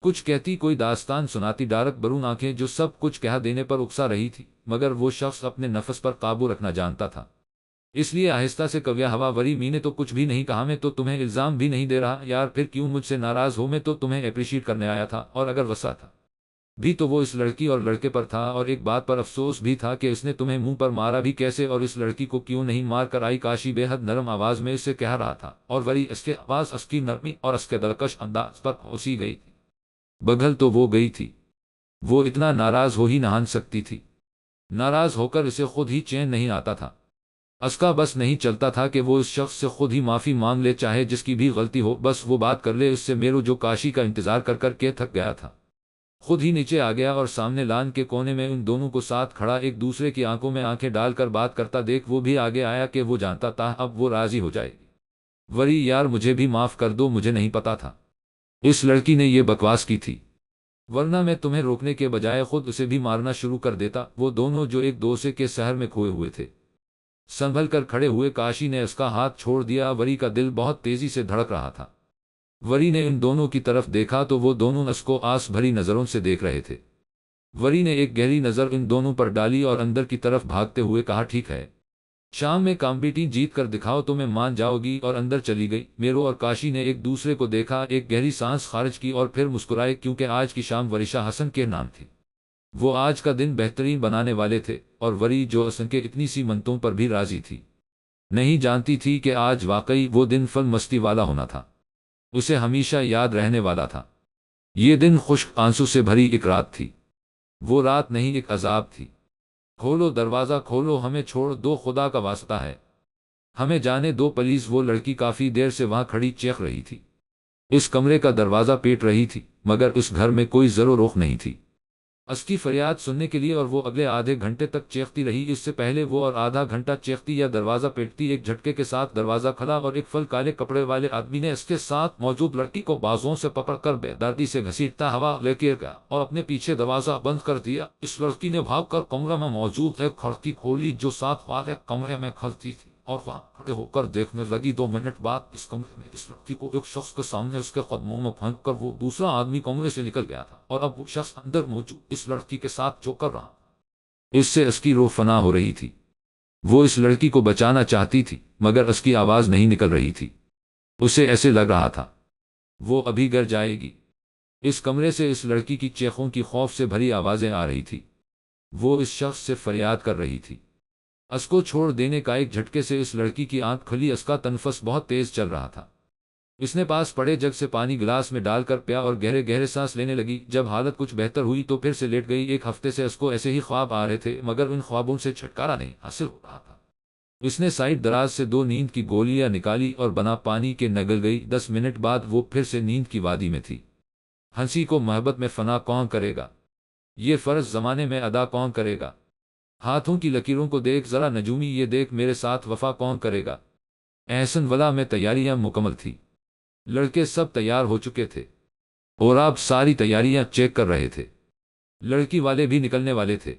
کچھ کہتی، کوئی داستان سناتی، ڈارک برون آنکھیں جو سب کچھ کہہ دینے پر اکسا رہی تھی، مگر وہ شخص اپنے نفس پر قابو رکھنا جانتا تھا، اس لیے آہستہ سے کویا ہوا، وری میں نے تو کچھ بھی نہیں کہا، میں تو تمہیں الزام بھی نہیں دے رہا یار، پھر کیوں مجھ سے ناراض ہو؟ میں تو تمہیں اپریشیٹ کرنے آیا تھا، اور اگر غصہ تھا بھی تو وہ اس لڑکی اور لڑکے پر تھا، اور ایک بات پر افسوس بھی تھا کہ اس نے تمہیں منہ پر مارا بھی کیسے، اور اس لڑکی کو کیوں نہیں مار کر آئی؟ کاشی بے حد نرم آواز میں اسے کہہ رہا تھا، اور وری اس کے آواز، اس کی نرمی اور اس کے دلکش انداز پر پھنسی گئی تھی۔ بگھل تو وہ گئی تھی، وہ اتنا ناراض ہو ہی نہ سکتی تھی، ناراض ہو کر اسے خود ہی چین نہیں آتا تھا، اس کا بس نہیں چلتا تھا کہ وہ اس شخص سے خود ہی معافی مانگ لے، چاہے جس کی بھی غلطی ہو، بس وہ بات کر لے اس سے۔ میرو جو کاشی کا انتظار کر کر کے تھک گیا تھا، خود ہی نیچے آ گیا، اور سامنے لان کے کونے میں ان دونوں کو ساتھ کھڑا ایک دوسرے کی آنکھوں میں آنکھیں ڈال کر بات کرتا دیکھ وہ بھی آگے آیا کہ وہ جانتا تھا اب وہ راضی ہو جائے گی۔ وری یار مجھے بھی معاف کر دو، مجھے نہیں پتا تھا اس لڑکی نے یہ بکواس کی تھی، ورنہ میں تمہیں روکنے کے بجائے خود اسے بھی مارنا شروع کر دیتا۔ وہ دونوں جو ایک دوسرے کے سحر میں کھوئے ہوئے تھے، سنبھل کر کھڑے ہوئے۔ کاشی نے اس کا ہاتھ چھوڑ دیا، وری کا دل بہت تیزی سے دھڑک رہا تھا۔ وری نے ان دونوں کی طرف دیکھا تو وہ دونوں اس کو آس بھری نظروں سے دیکھ رہے تھے۔ وری نے ایک گہری نظر ان دونوں پر ڈالی اور اندر کی طرف بھاگتے ہوئے کہا، ٹھیک ہے، شام میں کمپٹیشن جیت کر دکھاؤ تو میں مان جاؤ گی، اور اندر چلی گئی۔ میرو اور کاشی نے ایک دوسرے کو دیکھا، ایک گہری سانس خارج کی اور پھر مسکرائے، کیونکہ آج کی شام ورشا حسن کے نام تھی۔ وہ آج کا دن بہترین بنانے والے تھے، اور وری جو حسن کے اتنی سی منتوں پر بھی راضی تھی، نہیں جانتی تھی کہ آج واقعی وہ دن فل مستی والا ہونا تھا، اسے ہمیشہ یاد رہنے والا تھا۔ یہ دن خشک آنسو سے بھری ایک رات تھی، وہ رات نہیں ایک عذاب تھی۔ کھولو دروازہ، کھولو، ہمیں چھوڑ دو، خدا کا واسطہ ہے ہمیں جانے دو پلیز۔ وہ لڑکی کافی دیر سے وہاں کھڑی چیخ رہی تھی، اس کمرے کا دروازہ پیٹ رہی تھی، مگر اس گھر میں کوئی زر و روخ نہیں تھی اس کی فریاد سننے کے لیے، اور وہ اگلے آدھے گھنٹے تک چیختی رہی۔ اس سے پہلے وہ اور آدھا گھنٹہ چیختی یا دروازہ پیٹتی، ایک جھٹکے کے ساتھ دروازہ کھلا اور ایک فل کالے کپڑے والے آدمی نے اس کے ساتھ موجود لڑکی کو بازوؤں سے پکڑ کر بے دردی سے گھسیٹتا ہوا لے کے گیا اور اپنے پیچھے دروازہ بند کر دیا۔ اس لڑکی نے بھاگ کر کمرے میں موجود ایک کھڑکی کھولی جو ساتھ والے کمرے میں کھلتی تھی، اور وہاں کھڑے ہو کر دیکھنے لگی۔ 2 منٹ بعد اس کمرے میں اس لڑکی کو ایک شخص کے سامنے اس کے قدموں میں پھینک کر وہ دوسرا آدمی کمرے سے نکل گیا تھا، اور اب وہ شخص اندر موجود اس لڑکی کے ساتھ جو کر رہا، اس سے اس کی روح فنا ہو رہی تھی۔ وہ اس لڑکی کو بچانا چاہتی تھی، مگر اس کی آواز نہیں نکل رہی تھی، اسے ایسے لگ رہا تھا وہ ابھی گر جائے گی۔ اس کمرے سے اس لڑکی کی چیخوں کی خوف سے بھری آوازیں آ رہی تھی، وہ اس شخص سے فریاد کر رہی تھی۔ اس کو چھوڑ دینے کا ایک جھٹکے سے اس لڑکی کی آنکھ کھلی، اس کا تنفس بہت تیز چل رہا تھا۔ اس نے پاس پڑے جگ سے پانی گلاس میں ڈال کر پیا اور گہرے گہرے سانس لینے لگی۔ جب حالت کچھ بہتر ہوئی تو پھر سے لیٹ گئی۔ 1 ہفتے سے اس کو ایسے ہی خواب آ رہے تھے، مگر ان خوابوں سے چھٹکارا نہیں حاصل ہو رہا تھا۔ اس نے سائیڈ دراز سے 2 نیند کی گولیاں نکالی اور بنا پانی کے نگل گئی۔ 10 منٹ بعد وہ پھر سے نیند کی وادی میں تھی۔ ہنسی کو محبت میں فنا کون کرے گا؟ یہ فرض زمانے میں ادا کون کرے گا؟ ہاتھوں کی لکیروں کو دیکھ ذرا نجومی، یہ دیکھ میرے ساتھ وفا کون کرے گا۔ احسن ولا میں تیاریاں مکمل تھی، لڑکے سب تیار ہو چکے تھے اور آپ ساری تیاریاں چیک کر رہے تھے۔ لڑکی والے بھی نکلنے والے تھے،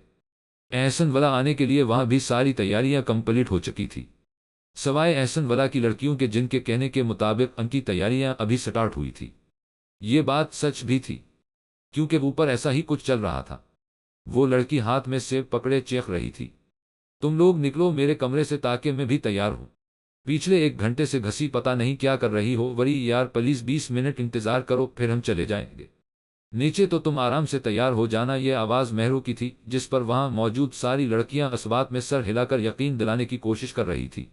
احسن ولا آنے کے لیے وہاں بھی ساری تیاریاں کمپلیٹ ہو چکی تھی، سوائے احسن ولا کی لڑکیوں کے جن کے کہنے کے مطابق ان کی تیاریاں ابھی سٹارٹ ہوئی تھی۔ یہ بات سچ بھی تھی، کیونکہ اوپر ایسا ہی کچھ چل رہا تھا۔ وہ لڑکی ہاتھ میں سیب پکڑے چیخ رہی تھی، تم لوگ نکلو میرے کمرے سے تاکہ میں بھی تیار ہوں۔ پچھلے 1 گھنٹے سے گھسی پتہ نہیں کیا کر رہی ہو۔ وری یار پلیز 20 منٹ انتظار کرو پھر ہم چلے جائیں گے، نیچے تو تم آرام سے تیار ہو جانا۔ یہ آواز مہرو کی تھی، جس پر وہاں موجود ساری لڑکیاں اسبات میں سر ہلا کر یقین دلانے کی کوشش کر رہی تھی۔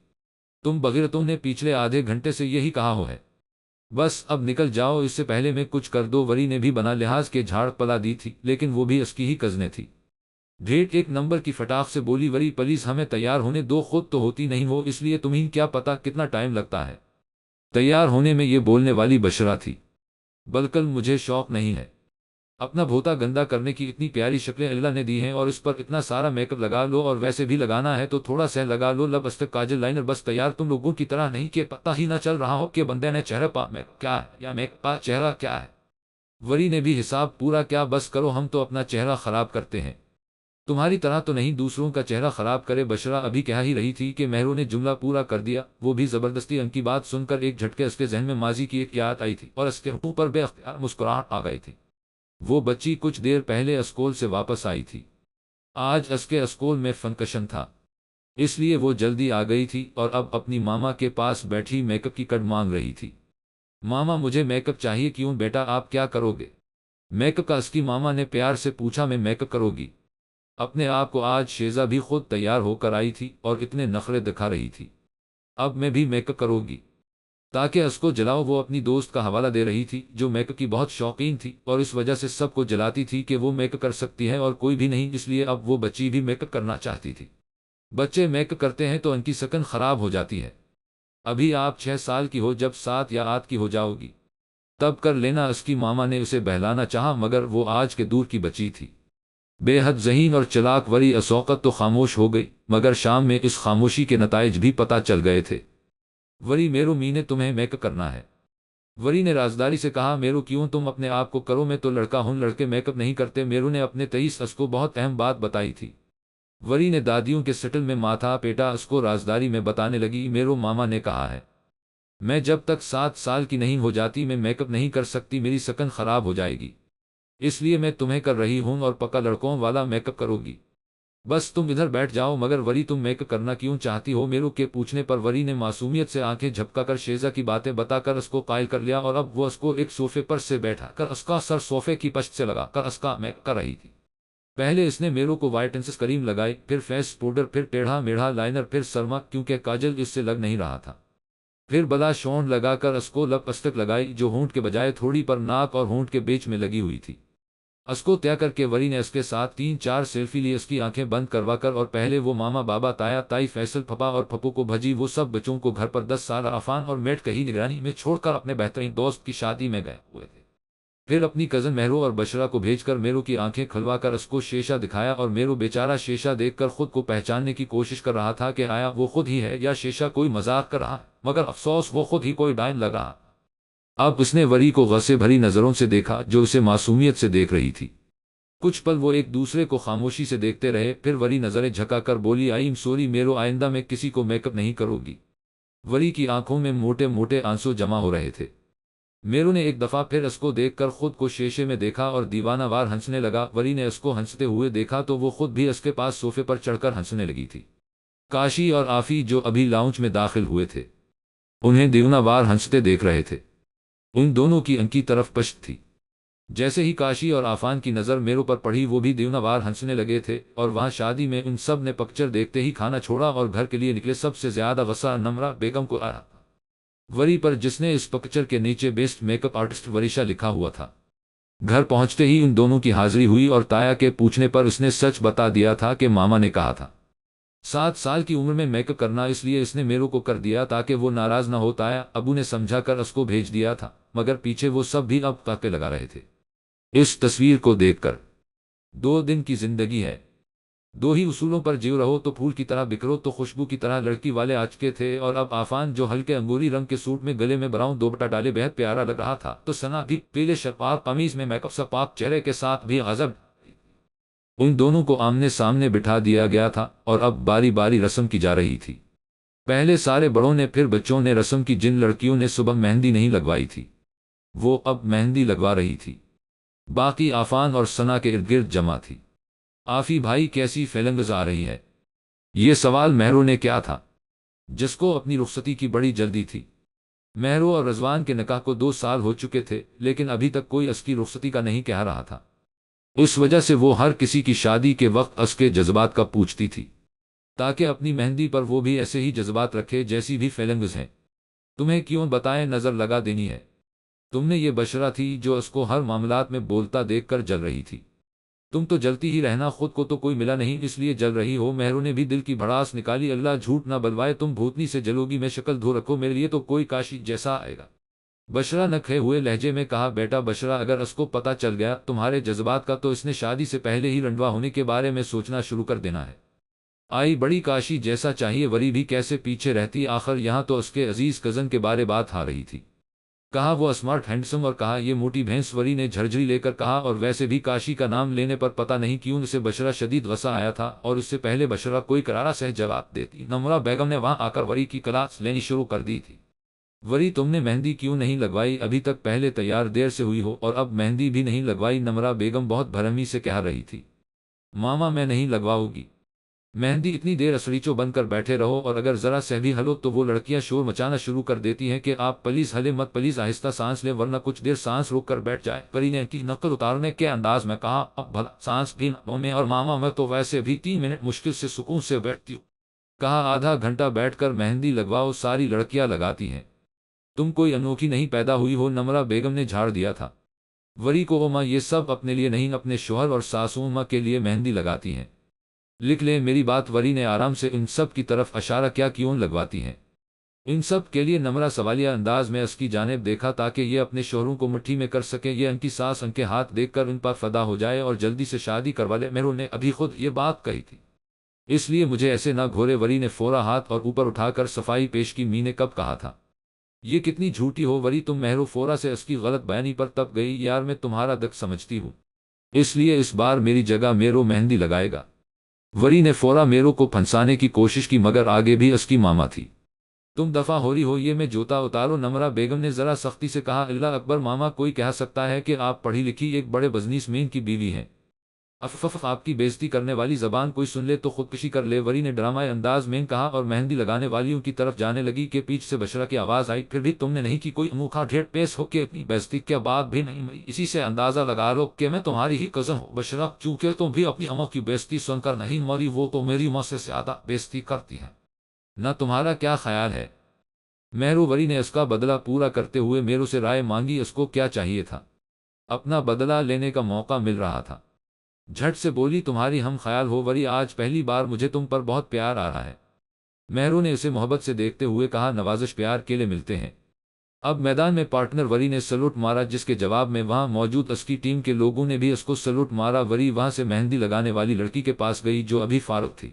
تم بغیرتوں نے پچھلے آدھے گھنٹے سے یہی کہا ہو ہے، بس اب نکل جاؤ، اس سے پہلے میں کچھ کر دو۔ وری نے بھی بنا لحاظ کے جھاڑ پلا دی تھی، لیکن وہ بھی اس کی ہی کزنیں تھی۔ ڈھیٹ 1 نمبر کی فٹاخ سے بولی، وری پلیز ہمیں تیار ہونے دو، خود تو ہوتی نہیں ہو، اس لیے تمہیں کیا پتا کتنا ٹائم لگتا ہے تیار ہونے میں۔ یہ بولنے والی بشرا تھی۔ بلکہ مجھے شوق نہیں ہے، اپنا بھوتا گندا کرنے کی اتنی پیاری شکلیں اللہ نے دی ہیں اور اس پر اتنا سارا میک اپ لگا لو، اور ویسے بھی لگانا ہے تو تھوڑا سہ لگا لو، لب استک کاجل لائنر بس تیار۔ تم لوگوں کی طرح نہیں کہ پتہ ہی نہ چل رہا ہو کہ بندے نے چہرہ پا میں کیا ہے یا میک پا چہرہ کیا ہے۔ وری نے بھی حساب پورا کیا، بس کرو، ہم تو اپنا چہرہ خراب کرتے ہیں، تمہاری طرح تو نہیں دوسروں کا چہرہ خراب کرے۔ بشرا ابھی کہہ ہی رہی تھی کہ مہرو نے جملہ پورا کر دیا، وہ بھی زبردستی۔ ان کی بات سن کر ایک جھٹکے اس کے ذہن میں ماضی کی ایک یاد آئی تھی اور اس کے منہ پر بے اختیار مسکراہٹ آ گئی تھی۔ وہ بچی کچھ دیر پہلے اسکول سے واپس آئی تھی، آج اس کے اسکول میں فنکشن تھا، اس لیے وہ جلدی آ گئی تھی اور اب اپنی ماما کے پاس بیٹھی میک اپ کی کٹ مانگ رہی تھی۔ ماما مجھے میک اپ چاہیے۔ کیوں بیٹا، آپ کیا کرو گے؟ میک اپ کا اس کی ماما نے پیار سے پوچھا۔ میں میک اپ کرو گی؟ اپنے آپ کو آج شیزا بھی خود تیار ہو کر آئی تھی اور اتنے نخرے دکھا رہی تھی، اب میں بھی میک اپ کرو گی تاکہ اس کو جلاؤ؟ وہ اپنی دوست کا حوالہ دے رہی تھی جو میک اپ کی بہت شوقین تھی اور اس وجہ سے سب کو جلاتی تھی کہ وہ میک اپ کر سکتی ہے اور کوئی بھی نہیں، اس لیے اب وہ بچی بھی میک اپ کرنا چاہتی تھی۔ بچے میک اپ کرتے ہیں تو ان کی سکن خراب ہو جاتی ہے، ابھی آپ 6 سال کی ہو، جب 7 یا 8 کی ہو جاؤ گی تب کر لینا۔ اس کی ماما نے اسے بہلانا چاہا مگر وہ آج کے دور کی بچی تھی، بے حد ذہین اور چلاک۔ وری اس وقت تو خاموش ہو گئی مگر شام میں اس خاموشی کے نتائج بھی پتہ چل گئے تھے۔ وری میرو مینے تمہیں میک اپ کرنا ہے؟ وری نے رازداری سے کہا۔ میرو کیوں، تم اپنے آپ کو کرو، میں تو لڑکا ہوں، لڑکے میک اپ نہیں کرتے۔ میرو نے اپنے تئیس اس کو بہت اہم بات بتائی تھی۔ وری نے دادیوں کے سٹل میں ماتھا پیٹا، اس کو رازداری میں بتانے لگی، میرو ماما نے کہا ہے میں جب تک 7 سال کی نہیں ہو جاتی میں میک اپ نہیں کر سکتی، میری سکن خراب ہو جائے گی، اس لیے میں تمہیں کر رہی ہوں اور پکا لڑکوں والا میک اپ کرو گی، بس تم ادھر بیٹھ جاؤ۔ مگر وری تم میک اپ کرنا کیوں چاہتی ہو؟ میرو کے پوچھنے پر وری نے معصومیت سے آنکھیں جھپکا کر شیزا کی باتیں بتا کر اس کو قائل کر لیا اور اب وہ اس کو ایک صوفے پر سے بیٹھا کر اس کا سر صوفے کی پشت سے لگا کر اس کا میک اپ کر رہی تھی۔ پہلے اس نے میرو کو وائٹنس کریم لگائی، پھر فیس پاؤڈر، پھر ٹیڑھا میڑھا لائنر، پھر سرما کیونکہ کاجل اس سے لگ نہیں رہا تھا، پھر بلا شون لگا کر اس کو لپ اسٹک لگائی جو ہونٹ کے بجائے تھوڑی پر ناک اور ہونٹ کے بیچ میں لگی ہوئی تھی۔ اس کو طے کر کے وری نے اس کے ساتھ 3-4 سیلفی لی، اس کی آنکھیں بند کروا کر، اور پہلے وہ ماما، بابا، تایا، تائی، فیصل، پھپا اور پھپو کو بھجی۔ وہ سب بچوں کو گھر پر 10 سال عفان اور میٹ کی نگرانی میں چھوڑ کر اپنے بہترین دوست کی شادی میں گئے ہوئے تھے۔ پھر اپنی کزن مہرو اور بشرا کو بھیج کر میرو کی آنکھیں کھلوا کر اس کو شیشہ دکھایا اور میرو بیچارہ شیشہ دیکھ کر خود کو پہچاننے کی کوشش کر رہا تھا کہ آیا وہ خود ہی ہے یا شیشہ کوئی مذاق کر رہا، مگر افسوس وہ خود ہی کوئی ڈائن لگ رہا۔ اب اس نے وری کو غصے بھری نظروں سے دیکھا جو اسے معصومیت سے دیکھ رہی تھی۔ کچھ پل وہ ایک دوسرے کو خاموشی سے دیکھتے رہے، پھر وری نظریں جھکا کر بولی، آئی ایم سوری میرو، آئندہ میں کسی کو میک اپ نہیں کرو گی۔ وری کی آنکھوں میں موٹے موٹے آنسو جمع ہو رہے تھے۔ میرو نے ایک دفعہ پھر اس کو دیکھ کر خود کو شیشے میں دیکھا اور دیوانہ وار ہنسنے لگا۔ وری نے اس کو ہنستے ہوئے دیکھا تو وہ خود بھی اس کے پاس صوفے پر چڑھ کر ہنسنے لگی تھی۔ کاشی اور آفی جو ابھی لاؤنج میں داخل ہوئے تھے انہیں دیوانہ وار ہنستے دیکھ رہے تھے، ان دونوں کی ان کی طرف پشت تھی۔ جیسے ہی کاشی اور آفان کی نظر میرو پر پڑھی وہ بھی دیوانہ وار ہنسنے لگے تھے، اور وہاں شادی میں ان سب نے پکچر دیکھتے ہی کھانا چھوڑا اور گھر کے لیے نکلے۔ سب سے زیادہ غصہ نمرا بیگم کو آیا وری پر، جس نے اس پکچر کے نیچے بیسٹ میک اپ آرٹسٹ وریشا لکھا ہوا تھا۔ گھر پہنچتے ہی ان دونوں کی حاضری ہوئی اور تایا کے پوچھنے پر اس نے سچ بتا دیا تھا کہ ماما نے کہا تھا 7 سال کی عمر میں میک اپ کرنا، اس لیے اس نے میرو کو کر دیا تاکہ وہ ناراض نہ ہو۔ تایا ابو نے سمجھا کر اس کو بھیج دیا تھا مگر پیچھے وہ سب بھی اب تاکے لگا رہے تھے۔ اس تصویر کو دیکھ کر 2 دن کی زندگی ہے دو ہی اصولوں پر جیو رہو، تو پھول کی طرح بکھرو تو خوشبو کی طرح لڑکی والے آج کے تھے، اور اب آفان جو ہلکے انگوری رنگ کے سوٹ میں گلے میں براؤن دوپٹہ ڈالے بہت پیارا لگ رہا تھا، تو ثنا بھی پیلے شفاف قمیض میں میک اپ سے پاک چہرے کے ساتھ بھی غضب۔ ان دونوں کو آمنے سامنے بٹھا دیا گیا تھا اور اب باری باری رسم کی جا رہی تھی۔ پہلے سارے بڑوں نے پھر بچوں نے رسم کی۔ جن لڑکیوں نے صبح مہندی نہیں لگوائی تھی وہ اب مہندی لگوا رہی تھی، باقی آفان اور ثنا کے ارد گرد جمع تھی۔ آفی بھائی کیسی فیلنگز آ رہی ہے؟ یہ سوال مہرو نے کیا تھا، جس کو اپنی رخصتی کی بڑی جلدی تھی۔ مہرو اور رضوان کے نکاح کو 2 سال ہو چکے تھے، لیکن ابھی تک کوئی اس کی رخصتی کا نہیں کہہ رہا تھا۔ اس وجہ سے وہ ہر کسی کی شادی کے وقت اس کے جذبات کا پوچھتی تھی، تاکہ اپنی مہندی پر وہ بھی ایسے ہی جذبات رکھے جیسی بھی فیلنگز ہیں۔ تمہیں کیوں بتائیں، نظر لگا دینی ہے۔ تم نے یہ بشرا تھی جو اس کو ہر معاملات میں بولتا دیکھ کر جل رہی تھی۔ تم تو جلتی ہی رہنا، خود کو تو کوئی ملا نہیں اس لیے جل رہی ہو۔ مہرو نے بھی دل کی بھڑاس نکالی، اللہ جھوٹ نہ بلوائے، تم بھوتنی سے جلوگی، میں شکل دھو رکھو، میرے لیے تو کوئی کاشی جیسا آئے گا۔ بشرا نے کھے ہوئے لہجے میں کہا، بیٹا بشرا، اگر اس کو پتہ چل گیا تمہارے جذبات کا تو اس نے شادی سے پہلے ہی رنڈوا ہونے کے بارے میں سوچنا شروع کر دینا ہے۔ آئی بڑی کاشی جیسا چاہیے، وری بھی کیسے پیچھے رہتی، آخر یہاں تو اس کے عزیز کزن کے بارے بات آ رہی تھی۔ کہا وہ اسمارٹ ہینڈسم، اور کہا یہ موٹی بھینس، وری نے جھرجھری لے کر کہا، اور ویسے بھی کاشی کا نام لینے پر پتہ نہیں کیوں اسے بشرا شدید غصہ آیا تھا، اور اس سے پہلے بشرا کوئی کرارا سہ جواب دیتی، نمرہ بیگم نے وہاں آ کر وری کی کلاس لینی شروع کر دی تھی۔ وری تم نے مہندی کیوں نہیں لگوائی ابھی تک؟ پہلے تیار دیر سے ہوئی ہو اور اب مہندی بھی نہیں لگوائی، نمرہ بیگم بہت بھرمی سے کہہ رہی تھی۔ ماما میں نہیں لگواؤں گی مہندی، اتنی دیر اسریچو بن کر بیٹھے رہو، اور اگر ذرا سہ بھی ہلو تو وہ لڑکیاں شور مچانا شروع کر دیتی ہیں کہ آپ پلیز ہلے مت، پلیز آہستہ سانس لیں ورنہ کچھ دیر سانس روک کر بیٹھ جائے۔ پری نے کی نقل اتارنے کے انداز میں کہا، اب بھلا سانس بھی نہ لوں میں، اور ماما میں تو ویسے بھی 3 منٹ مشکل سے سکون سے بیٹھتی ہوں۔ کہا آدھا گھنٹہ بیٹھ کر مہندی لگواؤ، ساری لڑکیاں لگاتی ہیں، تم کوئی انوکھی نہیں پیدا ہوئی ہو، نمرہ بیگم نے جھاڑ دیا تھا۔ وری کو ماں یہ سب اپنے لیے نہیں اپنے شوہر اور ساسو ماں کے لیے مہندی لگاتی ہیں۔ لکھ لیں میری بات، وری نے آرام سے ان سب کی طرف اشارہ کیا، کیوں لگواتی ہیں ان سب کے لیے؟ نمرہ سوالیہ انداز میں اس کی جانب دیکھا تاکہ یہ اپنے شوہروں کو مٹھی میں کر سکے، یہ ان کی ساس ان کے ہاتھ دیکھ کر ان پر فدا ہو جائے اور جلدی سے شادی کروا لے۔ مہرو نے ابھی خود یہ بات کہی تھی، اس لیے مجھے ایسے نہ گھورے۔ وری نے فورا ہاتھ اور اوپر اٹھا کر صفائی پیش کی، می نے کب کہا تھا یہ کتنی جھوٹی ہو وری تم؟ مہرو فورا سے اس کی غلط بیانی پر تپ گئی، یار میں تمہارا دکھ سمجھتی ہوں، اس لیے اس بار میری جگہ میرو مہندی لگائے گا۔ وری نے فورا میرو کو پھنسانے کی کوشش کی، مگر آگے بھی اس کی ماما تھی۔ تم دفعہ ہو رہی ہو، یہ میں جوتا اتارو، نمرہ بیگم نے ذرا سختی سے کہا۔ اللہ اکبر ماما، کوئی کہہ سکتا ہے کہ آپ پڑھی لکھی ایک بڑے بزنس مین کی بیوی ہیں؟ آپ کی بےزتی کرنے والی زبان کوئی سن لے تو خودکشی کر لے، وری نے ڈرامائی انداز میں کہا، اور مہندی لگانے والیوں کی طرف جانے لگی کہ پیچھے سے بشرا کی آواز آئی، پھر بھی تم نے نہیں کی کوئی انوکھا ڈھیٹ پیش ہو کے اپنی بےزتی کے بعد بھی نہیں مری؟ اسی سے اندازہ لگا لو کہ میں تمہاری ہی کزن ہوں بشرا، چونکہ تم بھی اپنی اماں کی بےزتی سن کر نہیں مری، وہ تو میری ماں سے زیادہ بےزتی کرتی ہیں نہ، تمہارا کیا خیال ہے؟ مہرو وری نے اس کا بدلہ پورا کرتے ہوئے میرو سے رائے مانگی، اس کو کیا چاہیے تھا؟ اپنا بدلہ لینے کا موقع مل رہا تھا۔ جھٹ سے بولی، تمہاری ہم خیال ہو وری، آج پہلی بار مجھے تم پر بہت پیار آ رہا ہے۔ مہرو نے اسے محبت سے دیکھتے ہوئے کہا، نوازش پیار کے لیے ملتے ہیں۔ اب میدان میں پارٹنر وری نے سلوٹ مارا، جس کے جواب میں وہاں موجود اس کی ٹیم کے لوگوں نے بھی اس کو سلوٹ مارا۔ وری وہاں سے مہندی لگانے والی لڑکی کے پاس گئی جو ابھی فارغ تھی،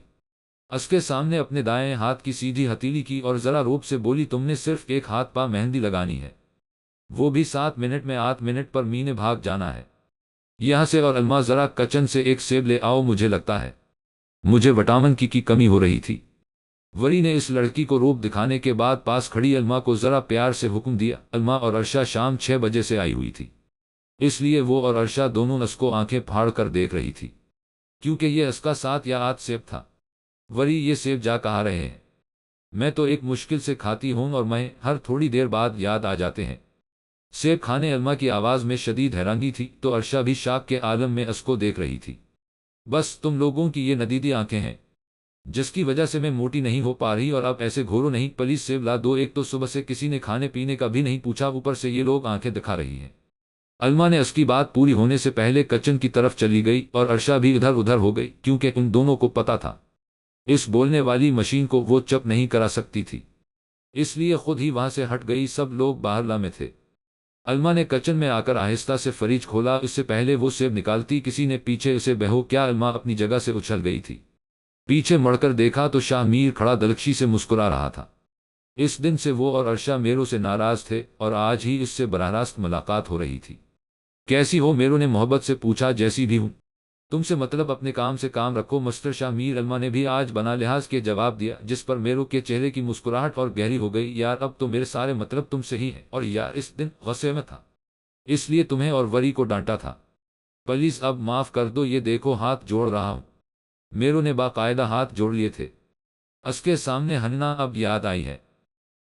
اس کے سامنے اپنے دائیں ہاتھ کی سیدھی ہتھیلی کی اور ذرا روب سے بولی، تم نے صرف ایک ہاتھ پا مہندی لگانی ہے، وہ بھی 7 منٹ میں، 8 منٹ پر می نے بھاگ جانا ہے یہاں سے، اور الما ذرا کچن سے ایک سیب لے آؤ، مجھے لگتا ہے مجھے وٹامن کی کمی ہو رہی تھی۔ وری نے اس لڑکی کو روپ دکھانے کے بعد پاس کھڑی الما کو ذرا پیار سے حکم دیا۔ الما اور عرشا شام 6 بجے سے آئی ہوئی تھی، اس لیے وہ اور عرشا دونوں اس کو آنکھیں پھاڑ کر دیکھ رہی تھی، کیونکہ یہ اس کا 7 یا 8 سیب تھا۔ وری یہ سیب جا کہا رہے ہیں؟ میں تو ایک مشکل سے کھاتی ہوں اور میں ہر تھوڑی دیر بعد یاد آ جاتے ہیں۔ سیب کھانے الما کی آواز میں شدید حیرانگی تھی، تو عرشا بھی شاک کے عالم میں اس کو دیکھ رہی تھی۔ بس تم لوگوں کی یہ ندیدی آنکھیں ہیں جس کی وجہ سے میں موٹی نہیں ہو پا رہی، اور اب ایسے گھورو نہیں، پلیز سیب لا دو، ایک تو صبح سے کسی نے کھانے پینے کا بھی نہیں پوچھا، اوپر سے یہ لوگ آنکھیں دکھا رہی ہیں۔ الما نے اس کی بات پوری ہونے سے پہلے کچن کی طرف چلی گئی، اور عرشا بھی ادھر ادھر ہو گئی، کیونکہ ان دونوں کو پتا تھا اس بولنے والی مشین کو وہ چپ نہیں کرا سکتی تھی، اس لیے خود ہی وہاں سے ہٹ گئی۔ سب لوگ باہر میں تھے۔ الما نے کچن میں آ کر آہستہ سے فریج کھولا، اس سے پہلے وہ سیب نکالتی کسی نے پیچھے اسے بہو کیا الما اپنی جگہ سے اچھل گئی تھی۔ پیچھے مڑ کر دیکھا تو شاہ میر کھڑا دلکشی سے مسکرا رہا تھا۔ اس دن سے وہ اور عرشا میرو سے ناراض تھے اور آج ہی اس سے براہ راست ملاقات ہو رہی تھی۔ کیسی ہو؟ میرو نے محبت سے پوچھا۔ جیسی بھی ہوں، تم سے مطلب اپنے کام سے کام رکھو مسٹر شاہ میر علما نے بھی آج بنا لحاظ کے جواب دیا، جس پر میرو کے چہرے کی مسکراہٹ اور گہری ہو گئی۔ یار اب تو میرے سارے مطلب تم سے ہی ہیں، اور یار اس دن غصے میں تھا، اس لیے تمہیں اور وری کو ڈانٹا تھا۔ پلیز اب معاف کر دو، یہ دیکھو ہاتھ جوڑ رہا ہوں۔ میرو نے باقاعدہ ہاتھ جوڑ لیے تھے۔ اس کے سامنے ہننا اب یاد آئی ہے۔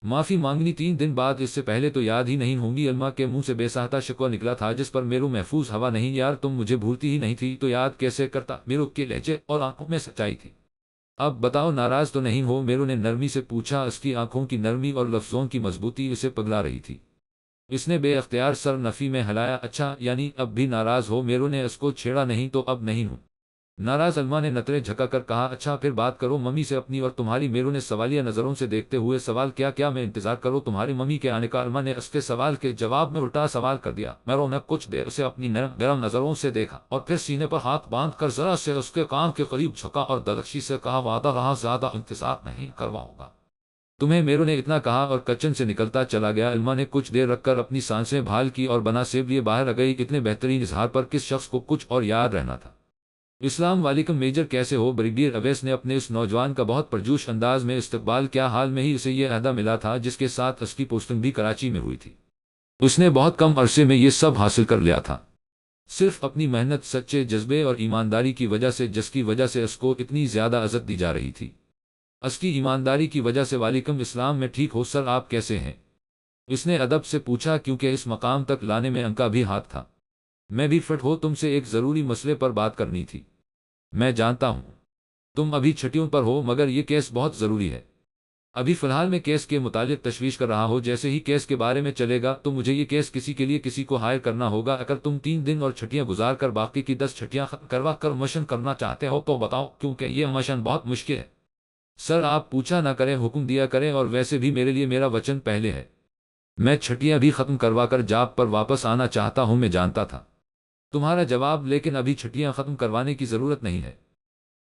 معافی مانگنی 3 دن بعد، اس سے پہلے تو یاد ہی نہیں ہوں گی۔ علما کے منہ سے بے ساہتا شکوہ نکلا تھا، جس پر میرو محفوظ ہوا نہیں۔ یار تم مجھے بھولتی ہی نہیں تھی تو یاد کیسے کرتا؟ میرو کے لہجے اور آنکھوں میں سچائی تھی۔ اب بتاؤ ناراض تو نہیں ہو؟ میرو نے نرمی سے پوچھا۔ اس کی آنکھوں کی نرمی اور لفظوں کی مضبوطی اسے پگلا رہی تھی۔ اس نے بے اختیار سر نفی میں ہلایا۔ اچھا یعنی اب بھی ناراض ہو؟ میرو نے اس کو چھیڑا۔ نہیں تو اب نہیں ہوں ناراض، علما نے نترے جھکا کر کہا۔ اچھا پھر بات کرو ممی سے اپنی اور تمہاری۔ میرو نے سوالیہ نظروں سے دیکھتے ہوئے سوال کیا؟ کیا میں انتظار کروں تمہاری ممی کے آنے کا؟ علما نے اس کے سوال کے جواب میں الٹا سوال کر دیا۔ میرو نے کچھ دیر اسے اپنی نرم گرم نظروں سے دیکھا اور پھر سینے پر ہاتھ باندھ کر ذرا سے اس کے کان کے قریب جھکا اور دلکشی سے کہا، وعدہ رہا زیادہ انتظار نہیں کرواؤں گا تمہیں۔ میرو نے اتنا کہا اور کچن سے نکلتا چلا گیا۔ علما نے کچھ دیر رکھ کر اپنی سانسیں بحال کی اور بنا سیب لیے باہر آ گئی۔ اتنے بہترین اظہار پر کس شخص کو کچھ اور یاد رہنا تھا۔ السلام علیکم میجر، کیسے ہو؟ بریگیڈیئر اویس نے اپنے اس نوجوان کا بہت پرجوش انداز میں استقبال کیا۔ حال میں ہی اسے یہ عہدہ ملا تھا جس کے ساتھ اس کی پوسٹنگ بھی کراچی میں ہوئی تھی۔ اس نے بہت کم عرصے میں یہ سب حاصل کر لیا تھا، صرف اپنی محنت، سچے جذبے اور ایمانداری کی وجہ سے، جس کی وجہ سے اس کو اتنی زیادہ عزت دی جا رہی تھی۔ اس کی ایمانداری کی وجہ سے۔ وعلیکم السلام، میں ٹھیک ہوں سر، آپ کیسے ہیں؟ اس نے ادب سے پوچھا، کیونکہ اس مقام تک لانے میں ان کا بھی ہاتھ تھا۔ میں بھی فٹ ہوں، تم سے ایک ضروری مسئلے پر بات کرنی تھی۔ میں جانتا ہوں تم ابھی چھٹیوں پر ہو، مگر یہ کیس بہت ضروری ہے۔ ابھی فی الحال میں کیس کے متعلق تشویش کر رہا ہوں۔ جیسے ہی کیس کے بارے میں چلے گا تو مجھے یہ کیس کسی کے لیے کسی کو ہائر کرنا ہوگا۔ اگر تم 3 دن اور چھٹیاں گزار کر باقی کی 10 چھٹیاں ختم کروا کر مشن کرنا چاہتے ہو تو بتاؤ، کیونکہ یہ مشن بہت مشکل ہے۔ سر آپ پوچھا نہ کریں، حکم دیا کریں، اور ویسے بھی میرے لیے میرا وچن پہلے ہے۔ میں چھٹیاں بھی ختم کروا کر جاب پر واپس آنا چاہتا ہوں۔ میں جانتا تھا تمہارا جواب، لیکن ابھی چھٹیاں ختم کروانے کی ضرورت نہیں ہے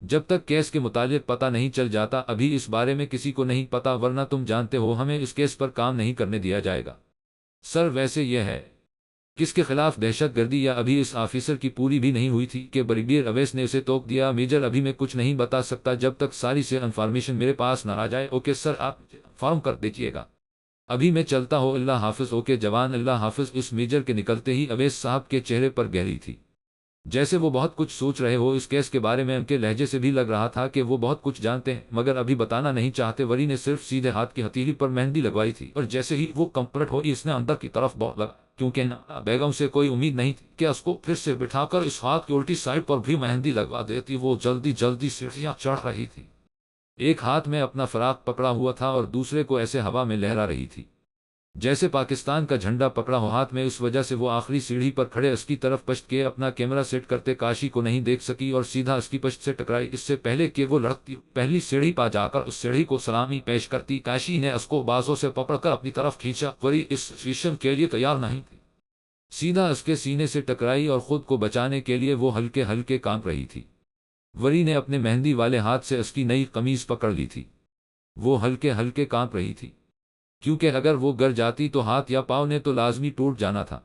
جب تک کیس کے متعلق پتہ نہیں چل جاتا۔ ابھی اس بارے میں کسی کو نہیں پتا، ورنہ تم جانتے ہو ہمیں اس کیس پر کام نہیں کرنے دیا جائے گا۔ سر ویسے یہ ہے کس کے خلاف دہشت گردی؟ یا ابھی اس آفیسر کی پوری بھی نہیں ہوئی تھی کہ بریگیڈیئر اویس نے اسے ٹوک دیا۔ میجر ابھی میں کچھ نہیں بتا سکتا جب تک ساری سے انفارمیشن میرے پاس نہ آ جائے۔ اوکے سر، آپ فارم کر دیجیے گا، ابھی میں چلتا ہوں۔ اللہ حافظ۔ اوکے جوان، اللہ حافظ۔ اس میجر کے نکلتے ہی اویس صاحب کے چہرے پر گہری تھی، جیسے وہ بہت کچھ سوچ رہے ہو۔ اس کیس کے بارے میں ان کے لہجے سے بھی لگ رہا تھا کہ وہ بہت کچھ جانتے ہیں مگر ابھی بتانا نہیں چاہتے۔ وری نے صرف سیدھے ہاتھ کی ہتھیلی پر مہندی لگوائی تھی اور جیسے ہی وہ کمپلیٹ ہوئی اس نے اندر کی طرف بہت لگا، کیونکہ بیگم سے کوئی امید نہیں تھی کہ اس کو پھر سے بٹھا کر اس ہاتھ کی الٹی سائڈ پر بھی مہندی لگوا دیتی۔ وہ جلدی جلدی سیڑھیاں چڑھ رہی تھی، ایک ہاتھ میں اپنا فراق پکڑا ہوا تھا اور دوسرے کو ایسے ہوا میں لہرا رہی تھی جیسے پاکستان کا جھنڈا پکڑا ہو ہاتھ میں۔ اس وجہ سے وہ آخری سیڑھی پر کھڑے اس کی طرف پشت کے اپنا کیمرہ سیٹ کرتے کاشی کو نہیں دیکھ سکی اور سیدھا اس کی پشت سے ٹکرائی، اس سے پہلے کہ وہ لڑکتی پہلی سیڑھی پا جا کر اس سیڑھی کو سلامی پیش کرتی۔ کاشی نے اس کو بازوں سے پکڑ کر اپنی طرف کھینچا۔ وری اس سچویشن کے لیے تیار نہیں تھی، سیدھا اس کے سینے سے ٹکرائی اور خود کو بچانے کے لیے وہ ہلکے ہلکے کانپ رہی تھی۔ وری نے اپنے مہندی والے ہاتھ سے اس کی نئی قمیض پکڑ لی تھی، وہ ہلکے ہلکے کانپ رہی تھی کیونکہ اگر وہ گر جاتی تو ہاتھ یا پاؤں نے تو لازمی ٹوٹ جانا تھا۔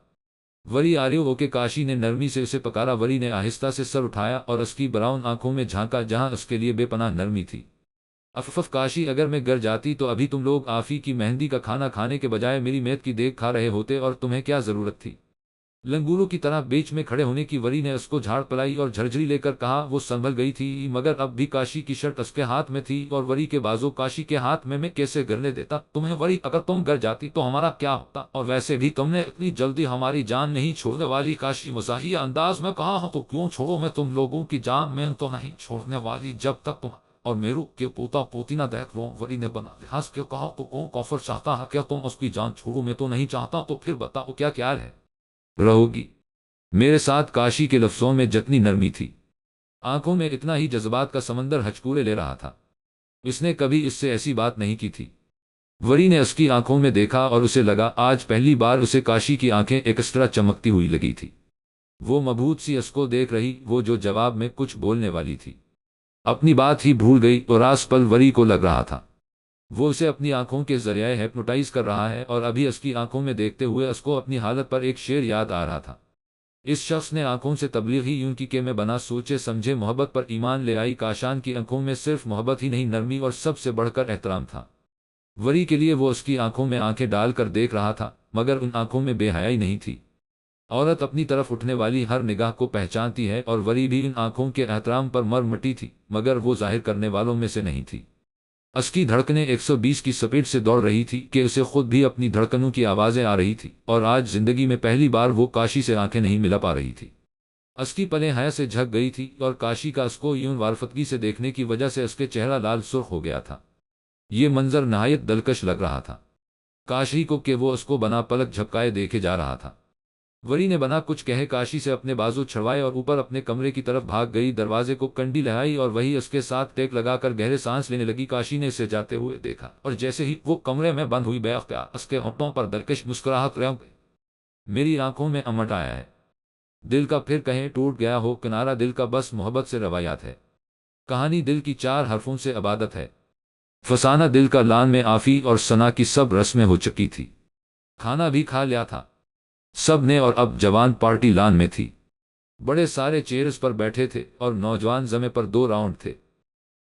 وری آریو ہو کے کاشی نے نرمی سے اسے پکارا۔ وری نے آہستہ سے سر اٹھایا اور اس کی براؤن آنکھوں میں جھانکا جہاں اس کے لیے بے پناہ نرمی تھی۔ اف کاشی، اگر میں گر جاتی تو ابھی تم لوگ آفی کی مہندی کا کھانا کھانے کے بجائے میری میت کی دیکھ کھا رہے ہوتے، اور تمہیں کیا ضرورت تھی لنگوروں کی طرح بیچ میں کھڑے ہونے کی؟ وری نے اس کو جھاڑ پلائی اور جھرجھری لے کر کہا۔ وہ سنبھل گئی تھی مگر اب بھی کاشی کی شرٹ اس کے ہاتھ میں تھی اور وری کے بازو کاشی کے ہاتھ میں کیسے گرنے دیتا تمہیں؟ وری، اگر تم گر جاتی تو ہمارا کیا ہوتا؟ اور ویسے بھی تم نے اتنی جلدی ہماری جان نہیں چھوڑنے والی۔ کاشی مزاحیہ انداز میں کہا، تو کیوں چھوڑو، میں تم لوگوں کی جان میں تو نہیں چھوڑنے والی جب تک تم اور میرو کے پوتا پوتی نہ دیکھ لو۔ وری نے بنا لحاظ کے کہا، تو کون کافر چاہتا ہے کہ تم اس کی جان چھوڑو؟ میں تو نہیں چاہتا، تو پھر بتاؤ کیا خیال ہے، رہو گی میرے ساتھ؟ کاشی کے لفظوں میں جتنی نرمی تھی، آنکھوں میں اتنا ہی جذبات کا سمندر ہچکولے لے رہا تھا۔ اس نے کبھی اس سے ایسی بات نہیں کی تھی۔ وری نے اس کی آنکھوں میں دیکھا اور اسے لگا آج پہلی بار اسے کاشی کی آنکھیں ایکسٹرا چمکتی ہوئی لگی تھی۔ وہ مبہوت سی اس کو دیکھ رہی، وہ جو جواب میں کچھ بولنے والی تھی۔ اپنی بات ہی بھول گئی اور راس پل وری کو لگ رہا تھا وہ اسے اپنی آنکھوں کے ذریعے ہیپنوٹائز کر رہا ہے، اور ابھی اس کی آنکھوں میں دیکھتے ہوئے اس کو اپنی حالت پر ایک شعر یاد آ رہا تھا۔ اس شخص نے آنکھوں سے تبلیغی یوں کی کہ میں بنا سوچے سمجھے محبت پر ایمان لے آئی۔ کاشان کی آنکھوں میں صرف محبت ہی نہیں، نرمی اور سب سے بڑھ کر احترام تھا۔ وری کے لیے وہ اس کی آنکھوں میں آنکھیں ڈال کر دیکھ رہا تھا، مگر ان آنکھوں میں بے حیائی نہیں تھی۔ عورت اپنی طرف اٹھنے والی ہر نگاہ کو پہچانتی ہے، اور وری بھی ان آنکھوں کے احترام پر مر مٹی تھی، مگر وہ ظاہر کرنے والوں میں سے نہیں تھی۔ اس کی دھڑکنیں 120 کی سپیڈ سے دوڑ رہی تھی کہ اسے خود بھی اپنی دھڑکنوں کی آوازیں آ رہی تھی، اور آج زندگی میں پہلی بار وہ کاشی سے آنکھیں نہیں ملا پا رہی تھی۔ اس کی پلیں حیا سے جھک گئی تھی، اور کاشی کا اس کو یوں وارفتگی سے دیکھنے کی وجہ سے اس کے چہرہ لال سرخ ہو گیا تھا۔ یہ منظر نہایت دلکش لگ رہا تھا کاشی کو کہ وہ اس کو بنا پلک جھپکائے دیکھے جا رہا تھا۔ وری نے بنا کچھ کہے کاشی سے اپنے بازو چھڑوائے اور اوپر اپنے کمرے کی طرف بھاگ گئی، دروازے کو کنڈی لہائی اور وہی اس کے ساتھ ٹیک لگا کر گہرے سانس لینے لگی۔ کاشی نے اسے جاتے ہوئے دیکھا، اور جیسے ہی وہ کمرے میں بند ہوئی بے اختیار اس کے ہونٹوں پر دلکش مسکراہٹ رنگ گئی۔ میری آنکھوں میں امٹ آیا ہے، دل کا پھر کہیں ٹوٹ گیا ہو کنارہ، دل کا بس محبت سے روایات ہے، کہانی دل کی 4 حرفوں سے عبادت ہے، فسانہ دل کا لان میں آفی اور ثنا کی سب رسمیں ہو چکی تھی، کھانا بھی کھا لیا تھا سب نے، اور اب جوان پارٹی لان میں تھی۔ بڑے سارے چیئرز پر بیٹھے تھے اور نوجوان زمے پر 2 راؤنڈ تھے،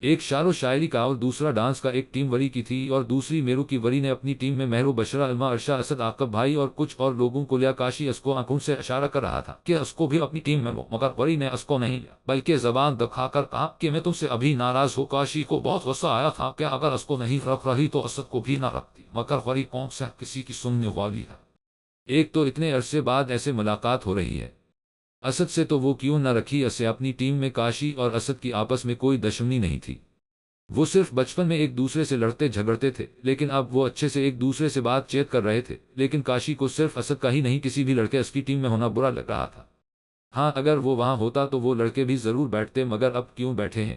ایک شعر و شاعری کا اور دوسرا ڈانس کا۔ ایک ٹیم وری کی تھی اور دوسری میرو کی۔ وری نے اپنی ٹیم میں مہرو، بشرا، علما، ارشا، اسد، عاقب بھائی اور کچھ اور لوگوں کو لیا۔ کاشی اس کو آنکھوں سے اشارہ کر رہا تھا کہ اس کو بھی اپنی ٹیم میں لو، مگر وری نے اس کو نہیں لیا، بلکہ زبان دکھا کر کہا کہ میں تم سے ابھی ناراض ہوں۔ کاشی کو بہت غصہ آیا تھا کہ اگر اس کو نہیں رکھ رہی تو اسد کو بھی نہ رکھتی، مگر وری کون سا کسی کی سننے والی ہے؟ ایک تو اتنے عرصے بعد ایسے ملاقات ہو رہی ہے، اسد سے تو وہ کیوں نہ رکھی اسے اپنی ٹیم میں۔ کاشی اور اسد کی آپس میں کوئی دشمنی نہیں تھی، وہ صرف بچپن میں ایک دوسرے سے لڑتے جھگڑتے تھے، لیکن اب وہ اچھے سے ایک دوسرے سے بات چیت کر رہے تھے۔ لیکن کاشی کو صرف اسد کا ہی نہیں، کسی بھی لڑکے اس کی ٹیم میں ہونا برا لگ رہا تھا۔ ہاں، اگر وہ وہاں ہوتا تو وہ لڑکے بھی ضرور بیٹھتے، مگر اب کیوں بیٹھے ہیں؟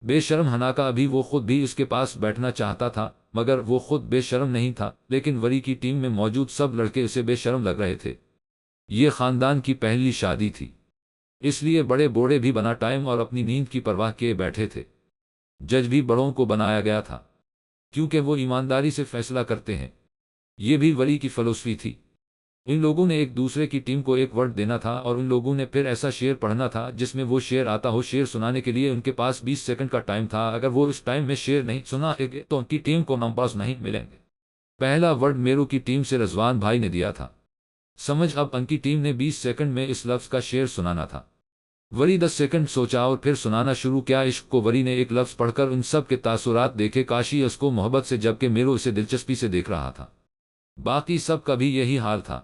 بے شرم ہناکا ابھی وہ خود بھی اس کے پاس بیٹھنا چاہتا تھا، مگر وہ خود بے شرم نہیں تھا، لیکن وری کی ٹیم میں موجود سب لڑکے اسے بے شرم لگ رہے تھے۔ یہ خاندان کی پہلی شادی تھی، اس لیے بڑے بوڑھے بھی بنا ٹائم اور اپنی نیند کی پرواہ کیے بیٹھے تھے۔ جج بھی بڑوں کو بنایا گیا تھا، کیونکہ وہ ایمانداری سے فیصلہ کرتے ہیں، یہ بھی ولی کی فلسفی تھی۔ ان لوگوں نے ایک دوسرے کی ٹیم کو ایک ورڈ دینا تھا، اور ان لوگوں نے پھر ایسا شعر پڑھنا تھا جس میں وہ شعر آتا ہو۔ شعر سنانے کے لیے ان کے پاس 20 سیکنڈ کا ٹائم تھا، اگر وہ اس ٹائم میں شعر نہیں سنا گے تو ان کی ٹیم کو نمبرز نہیں ملیں گے۔ پہلا ورڈ میرو کی ٹیم سے رضوان بھائی نے دیا تھا، سمجھ اب ان کی ٹیم نے 20 سیکنڈ میں اس لفظ کا شعر سنانا تھا۔ وری 10 سیکنڈ سوچا اور پھر سنانا شروع کیا۔ عشق کو وری نے ایک لفظ پڑھ کر ان سب کے تاثرات دیکھے، کاشی اس کو محبت سے جبکہ میرو اسے دلچسپی سے دیکھ رہا تھا، باقی سب کا بھی یہی حال تھا۔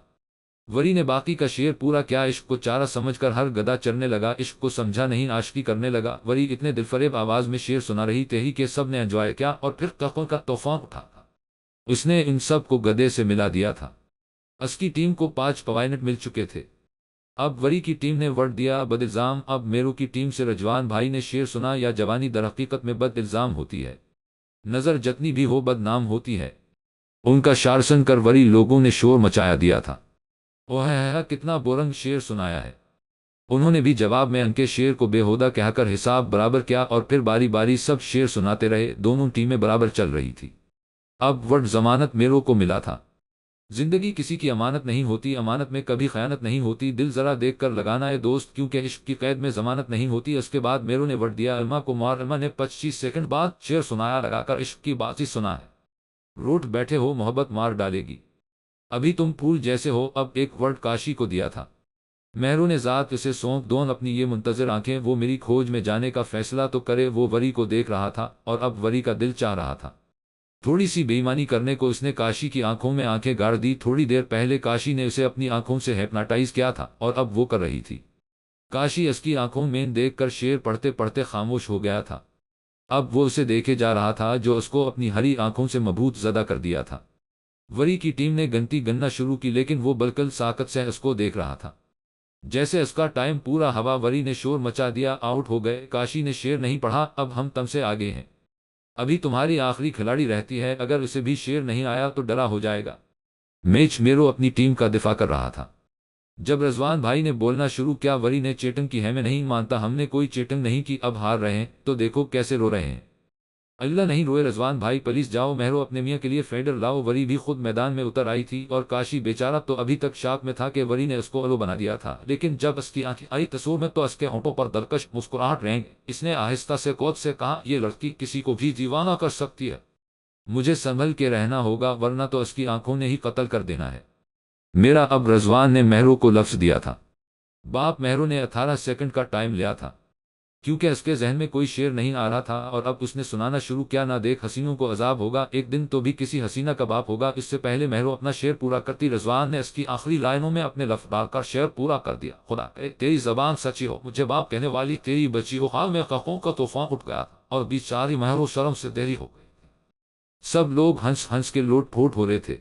وری نے باقی کا شعر پورا کیا۔ عشق کو چارہ سمجھ کر ہر گدھا چرنے لگا، عشق کو سمجھا نہیں عاشقی کرنے لگا۔ وری اتنے دلفریب آواز میں شعر سنا رہی تھی کہ سب نے انجوائے کیا، اور پھر کہوں کا طوفان اٹھا تھا۔ اس نے ان سب کو گدھے سے ملا دیا تھا۔ اس کی ٹیم کو 5 پوائنٹ مل چکے تھے۔ اب وری کی ٹیم نے ورڈ دیا بد الزام۔ اب میرو کی ٹیم سے رضوان بھائی نے شعر سنا، یا جوانی در حقیقت میں بد الزام ہوتی ہے، نظر جتنی بھی ہو بدنام ہوتی ہے۔ ان کا شعر سن کر وری لوگوں نے شور مچایا دیا تھا، اوہ ہے کتنا بورنگ شعر سنایا ہے۔ انہوں نے بھی جواب میں ان کے شعر کو بےہودہ کہہ کر حساب برابر کیا، اور پھر باری باری سب شعر سناتے رہے۔ دونوں ٹیمیں برابر چل رہی تھی۔ اب ورڈ ضمانت میرو کو ملا تھا۔ زندگی کسی کی امانت نہیں ہوتی، امانت میں کبھی خیانت نہیں ہوتی، دل ذرا دیکھ کر لگانا ہے دوست، کیونکہ عشق کی قید میں ضمانت نہیں ہوتی۔ اس کے بعد میرو نے ورڈ دیا علما کو مار۔ علما نے 25 سیکنڈ بعد شعر سنایا، لگا کر عشق کی باتیں سنا ہے، روٹ بیٹھے ہو محبت مار ڈالے گی، ابھی تم پھول جیسے ہو۔ اب ایک ورڈ کاشی کو دیا تھا، مہرو نے ذات اسے سونپ دون اپنی یہ منتظر آنکھیں، وہ میری کھوج میں جانے کا فیصلہ تو کرے۔ وہ وری کو دیکھ رہا تھا، اور اب وری کا دل چاہ رہا تھا تھوڑی سی بے ایمانی کرنے کو۔ اس نے کاشی کی آنکھوں میں آنکھیں گاڑ دی۔ تھوڑی دیر پہلے کاشی نے اسے اپنی آنکھوں سے ہیپناٹائز کیا تھا، اور اب وہ کر رہی تھی۔ کاشی اس کی آنکھوں میں دیکھ کر شعر پڑھتے پڑھتے خاموش ہو گیا تھا۔ اب وہ اسے دیکھے جا رہا تھا جو اس کو اپنی ہری آنکھوں سے مبہوت زدہ کر دیا تھا۔ وری کی ٹیم نے گنتی گننا شروع کی، لیکن وہ بالکل ساکت سے اس کو دیکھ رہا تھا جیسے اس کا ٹائم پورا ہوا۔ وری نے شور مچا دیا، آؤٹ ہو گئے۔ کاشی نے شعر نہیں پڑھا، اب ہم تم سے آگے ہیں، ابھی تمہاری آخری کھلاڑی رہتی ہے، اگر اسے بھی شعر نہیں آیا تو ڈرا ہو جائے گا۔ میچ میرو اپنی ٹیم کا دفاع کر رہا تھا، جب رضوان بھائی نے بولنا شروع کیا، وری نے چیٹنگ کی ہے، میں نہیں مانتا، ہم نے کوئی چیٹنگ نہیں کی، اب ہار رہے ہیں تو دیکھو کیسے رو رہے ہیں۔ اللہ نہیں روئے رضوان بھائی، پلیز جاؤ مہرو اپنے میاں کے لیے فیڈر لاؤ۔ وری بھی خود میدان میں اتر آئی تھی اور کاشی بیچارہ تو ابھی تک شاک میں تھا کہ وری نے اس کو الو بنا دیا تھا، لیکن جب اس کی آنکھیں آئی تصور میں تو اس کے ہونٹوں پر دلکش مسکراہٹ رنگ۔ اس نے آہستہ سے کوت سے کہا، یہ لڑکی کسی کو بھی دیوانہ کر سکتی ہے، مجھے سنبھل کے رہنا ہوگا ورنہ تو اس کی آنکھوں نے ہی قتل کر دینا ہے میرا۔ اب رضوان نے مہرو کو لفظ دیا تھا باپ۔ مہرو نے 18 سیکنڈ کا ٹائم لیا تھا کیونکہ اس کے ذہن میں کوئی شعر نہیں آ رہا تھا، اور اب اس نے سنانا شروع کیا، نہ دیکھ حسینوں کو عذاب ہوگا، ایک دن تو بھی کسی حسینہ کا باپ ہوگا۔ اس سے پہلے مہرو اپنا شعر پورا کرتی، رضوان نے اس کی آخری لائنوں میں اپنے لفظ ڈال کر شعر پورا کر دیا۔ خدا کرے تیری زبان سچی ہو، مجھے باپ کہنے والی تیری بچی ہو۔ حال میں قہقہوں کا طوفان اٹھ گیا اور بیچاری مہرو شرم سے دہری ہو گئی۔ سب لوگ ہنس ہنس کے لوٹ پھوٹ ہو رہے تھے۔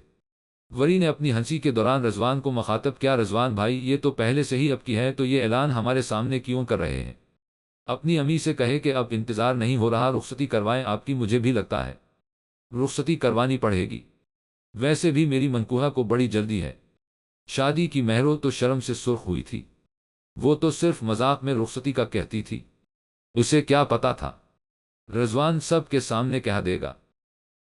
وری نے اپنی ہنسی کے دوران رضوان کو مخاطب کیا، رضوان بھائی یہ تو پہلے سے ہی اب کی ہے، تو یہ اعلان ہمارے سامنے کیوں کر رہے ہیں؟ اپنی امی سے کہے کہ اب انتظار نہیں ہو رہا، رخصتی کروائیں آپ کی، مجھے بھی لگتا ہے رخصتی کروانی پڑے گی، ویسے بھی میری منکوہا کو بڑی جلدی ہے شادی کی۔ مہرو تو شرم سے سرخ ہوئی تھی، وہ تو صرف مذاق میں رخصتی کا کہتی تھی، اسے کیا پتا تھا رضوان سب کے سامنے کہہ دے گا۔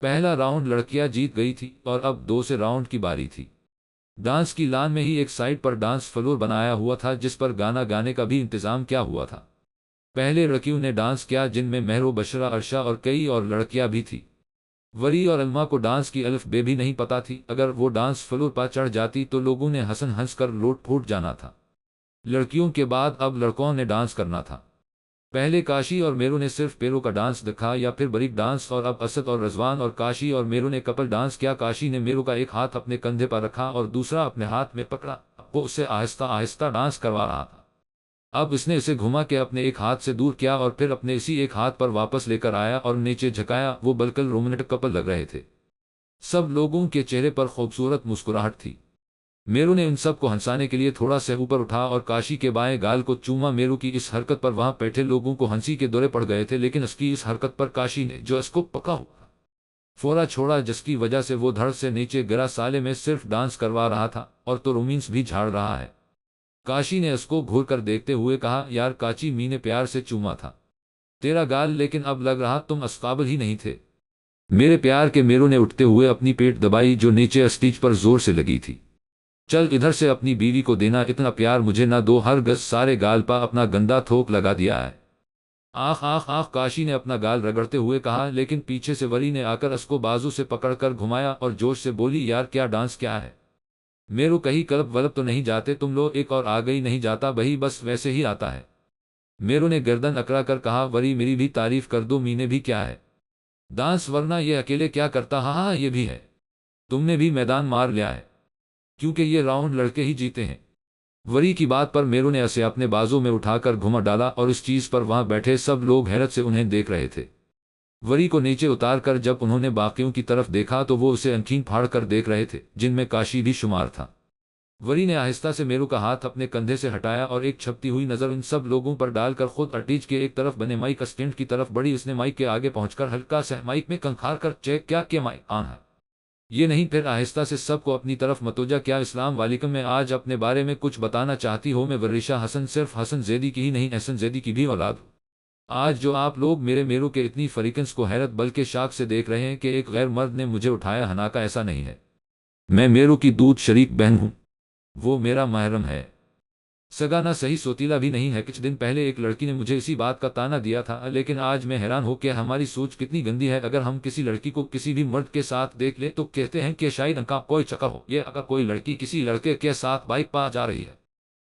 پہلا راؤنڈ لڑکیاں جیت گئی تھی اور اب دوسرے راؤنڈ کی باری تھی۔ ڈانس کی لان میں ہی ایک سائٹ پر ڈانس فلور بنایا ہوا تھا جس پر گانا گانے کا بھی انتظام کیا ہوا تھا۔ پہلے لڑکیوں نے ڈانس کیا جن میں مہرو، بشرا، عرشا اور کئی اور لڑکیاں بھی تھیں۔ وری اور علما کو ڈانس کی الف بے بھی نہیں پتا تھی، اگر وہ ڈانس فلور پر چڑھ جاتی تو لوگوں نے ہنس ہنس کر لوٹ پھوٹ جانا تھا۔ لڑکیوں کے بعد اب لڑکوں نے ڈانس کرنا تھا۔ پہلے کاشی اور میرو نے صرف پیروں کا ڈانس دکھا یا پھر بریک ڈانس، اور اب اسد اور رضوان اور کاشی اور میرو نے کپل ڈانس کیا۔ کاشی نے میرو کا ایک ہاتھ اپنے کندھے پر رکھا اور دوسرا اپنے ہاتھ میں پکڑا، وہ اسے آہستہ آہستہ ڈانس کروا رہا تھا۔ اب اس نے اسے گھما کے اپنے ایک ہاتھ سے دور کیا اور پھر اپنے اسی ایک ہاتھ پر واپس لے کر آیا اور نیچے جھکایا، وہ بالکل رومانٹک کپل لگ رہے تھے۔ سب لوگوں کے چہرے پر خوبصورت مسکراہٹ تھی۔ میرو نے ان سب کو ہنسانے کے لیے تھوڑا سا اوپر اٹھا اور کاشی کے بائیں گال کو چوما۔ میرو کی اس حرکت پر وہاں بیٹھے لوگوں کو ہنسی کے دورے پڑ گئے تھے، لیکن اس کی اس حرکت پر کاشی نے جو اس کو پکا ہوا فورا چھوڑا، جس کی وجہ سے وہ دھڑ سے نیچے گرا۔ سالے میں صرف ڈانس کروا رہا تھا اور تو رومینس بھی جھاڑ رہا ہے۔ کاشی نے اس کو گھور کر دیکھتے ہوئے کہا، یار کاچی، می نے پیار سے چوما تھا تیرا گال، لیکن اب لگ رہا تم اس قابل ہی نہیں تھے میرے پیار کے۔ میرو نے اٹھتے ہوئے اپنی پیٹ دبائی جو نیچے اسٹیج پر زور سے لگی تھی۔ چل ادھر سے، اپنی بیوی کو دینا اتنا پیار مجھے نہ دو، ہرگز، سارے گال پا اپنا گندا تھوک لگا دیا ہے۔ آخ آخ آخ، کاشی نے اپنا گال رگڑتے ہوئے کہا، لیکن پیچھے سے وری نے آ کر اس کو بازو سے پکڑ کر گھمایا اور جوش سے بولی، یار کیا ڈانس کیا ہے؟ میرو کہیں کلب ولب تو نہیں جاتے تم لوگ؟ ایک اور آگئی نہیں جاتا بھئی، بس ویسے ہی آتا ہے۔ میرو نے گردن اکڑا کر کہا، وری میری بھی تعریف کر دو، مینے بھی کیا ہے ڈانس، ورنہ یہ اکیلے کیا کرتا؟ ہاں ہاں یہ بھی ہے، تم نے بھی میدان مار لیا ہے کیونکہ یہ راؤنڈ لڑکے ہی جیتے ہیں۔ وری کی بات پر میرو نے اسے اپنے بازو میں اٹھا کر گھما ڈالا اور اس چیز پر وہاں بیٹھے سب لوگ حیرت سے انہیں دیکھ رہے تھے۔ وری کو نیچے اتار کر جب انہوں نے باقیوں کی طرف دیکھا تو وہ اسے آنکھیں پھاڑ کر دیکھ رہے تھے، جن میں کاشی بھی شمار تھا۔ وری نے آہستہ سے میرو کا ہاتھ اپنے کندھے سے ہٹایا اور ایک چھپتی ہوئی نظر ان سب لوگوں پر ڈال کر خود اٹیچ کے ایک طرف بنے مائک اسٹینڈ کی طرف بڑھی۔ اس نے مائک کے آگے پہنچ کر ہلکا سا مائک میں کنکھار کر چیک کیا کہ مائک آن ہے یہ نہیں، پھر آہستہ سے سب کو اپنی طرف متوجہ کیا۔ السلام علیکم، میں آج اپنے بارے میں کچھ بتانا چاہتی ہوں۔ میں ورشا حسن صرف حسن زیدی کی ہی نہیں، احسن زیدی کی بھی اولاد ہوں۔ آج جو آپ لوگ میرے میرو کے اتنی فریکنس کو حیرت بلکہ شاک سے دیکھ رہے ہیں کہ ایک غیر مرد نے مجھے اٹھایا، حناکہ ایسا نہیں ہے، میں میرو کی دودھ شریک بہن ہوں، وہ میرا محرم ہے، سگانا صحیح سوتیلا بھی نہیں ہے۔ کچھ دن پہلے ایک لڑکی نے مجھے اسی بات کا تانا دیا تھا، لیکن آج میں حیران ہو کہ ہماری سوچ کتنی گندی ہے۔ اگر ہم کسی لڑکی کو کسی بھی مرد کے ساتھ دیکھ لیں تو کہتے ہیں کہ شاید ان کا کوئی چکر ہو، یہ اگر کوئی لڑکی کسی لڑکے کے ساتھ بائک پا جا رہی ہے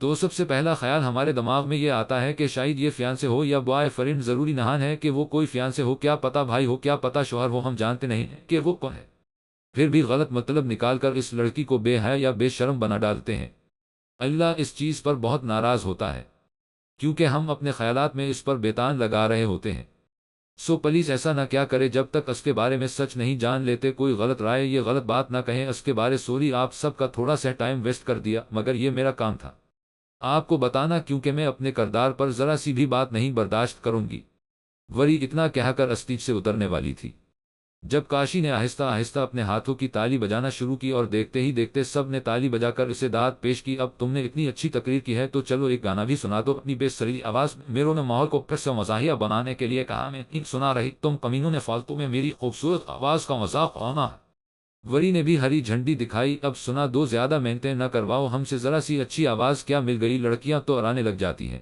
تو سب سے پہلا خیال ہمارے دماغ میں یہ آتا ہے کہ شاید یہ فیانسے ہو یا بوائے فرینڈ، ضروری نہیں ہے کہ وہ کوئی فیانسے ہو، کیا پتا بھائی ہو، کیا پتا شوہر ہو، ہم جانتے نہیں ہیں کہ وہ کون ہے، پھر بھی غلط مطلب نکال کر اس لڑکی کو بے حیا یا بے شرم بنا ڈالتے ہیں۔ اللہ اس چیز پر بہت ناراض ہوتا ہے کیونکہ ہم اپنے خیالات میں اس پر بیتان لگا رہے ہوتے ہیں۔ سو پلیز ایسا نہ کیا کرے جب تک اس کے بارے میں سچ نہیں جان لیتے، کوئی غلط رائے یہ غلط بات نہ کہیں اس کے بارے۔ سوری آپ سب کا تھوڑا سا ٹائم ویسٹ کر دیا، مگر یہ میرا کام تھا آپ کو بتانا، کیونکہ میں اپنے کردار پر ذرا سی بھی بات نہیں برداشت کروں گی۔ وری اتنا کہہ کر اسٹیج سے اترنے والی تھی جب کاشی نے آہستہ آہستہ اپنے ہاتھوں کی تالی بجانا شروع کی اور دیکھتے ہی دیکھتے سب نے تالی بجا کر اسے داد پیش کی، اب تم نے اتنی اچھی تقریر کی ہے تو چلو ایک گانا بھی سنا دو اپنی بے سریلی آواز میں۔ میروں نے ماحول کو پھر سے مزاحیہ بنانے کے لیے کہا، میں نہیں سنا رہی، تم کمینوں نے فالتو میں میری خوبصورت آواز کا مذاق اڑانا ہے۔ وری نے بھی ہری جھنڈی دکھائی، اب سنا دو، زیادہ محنتیں نہ کرواؤ ہم سے، ذرا سی اچھی آواز کیا مل گئی، لڑکیاں تو اڑانے لگ جاتی ہیں۔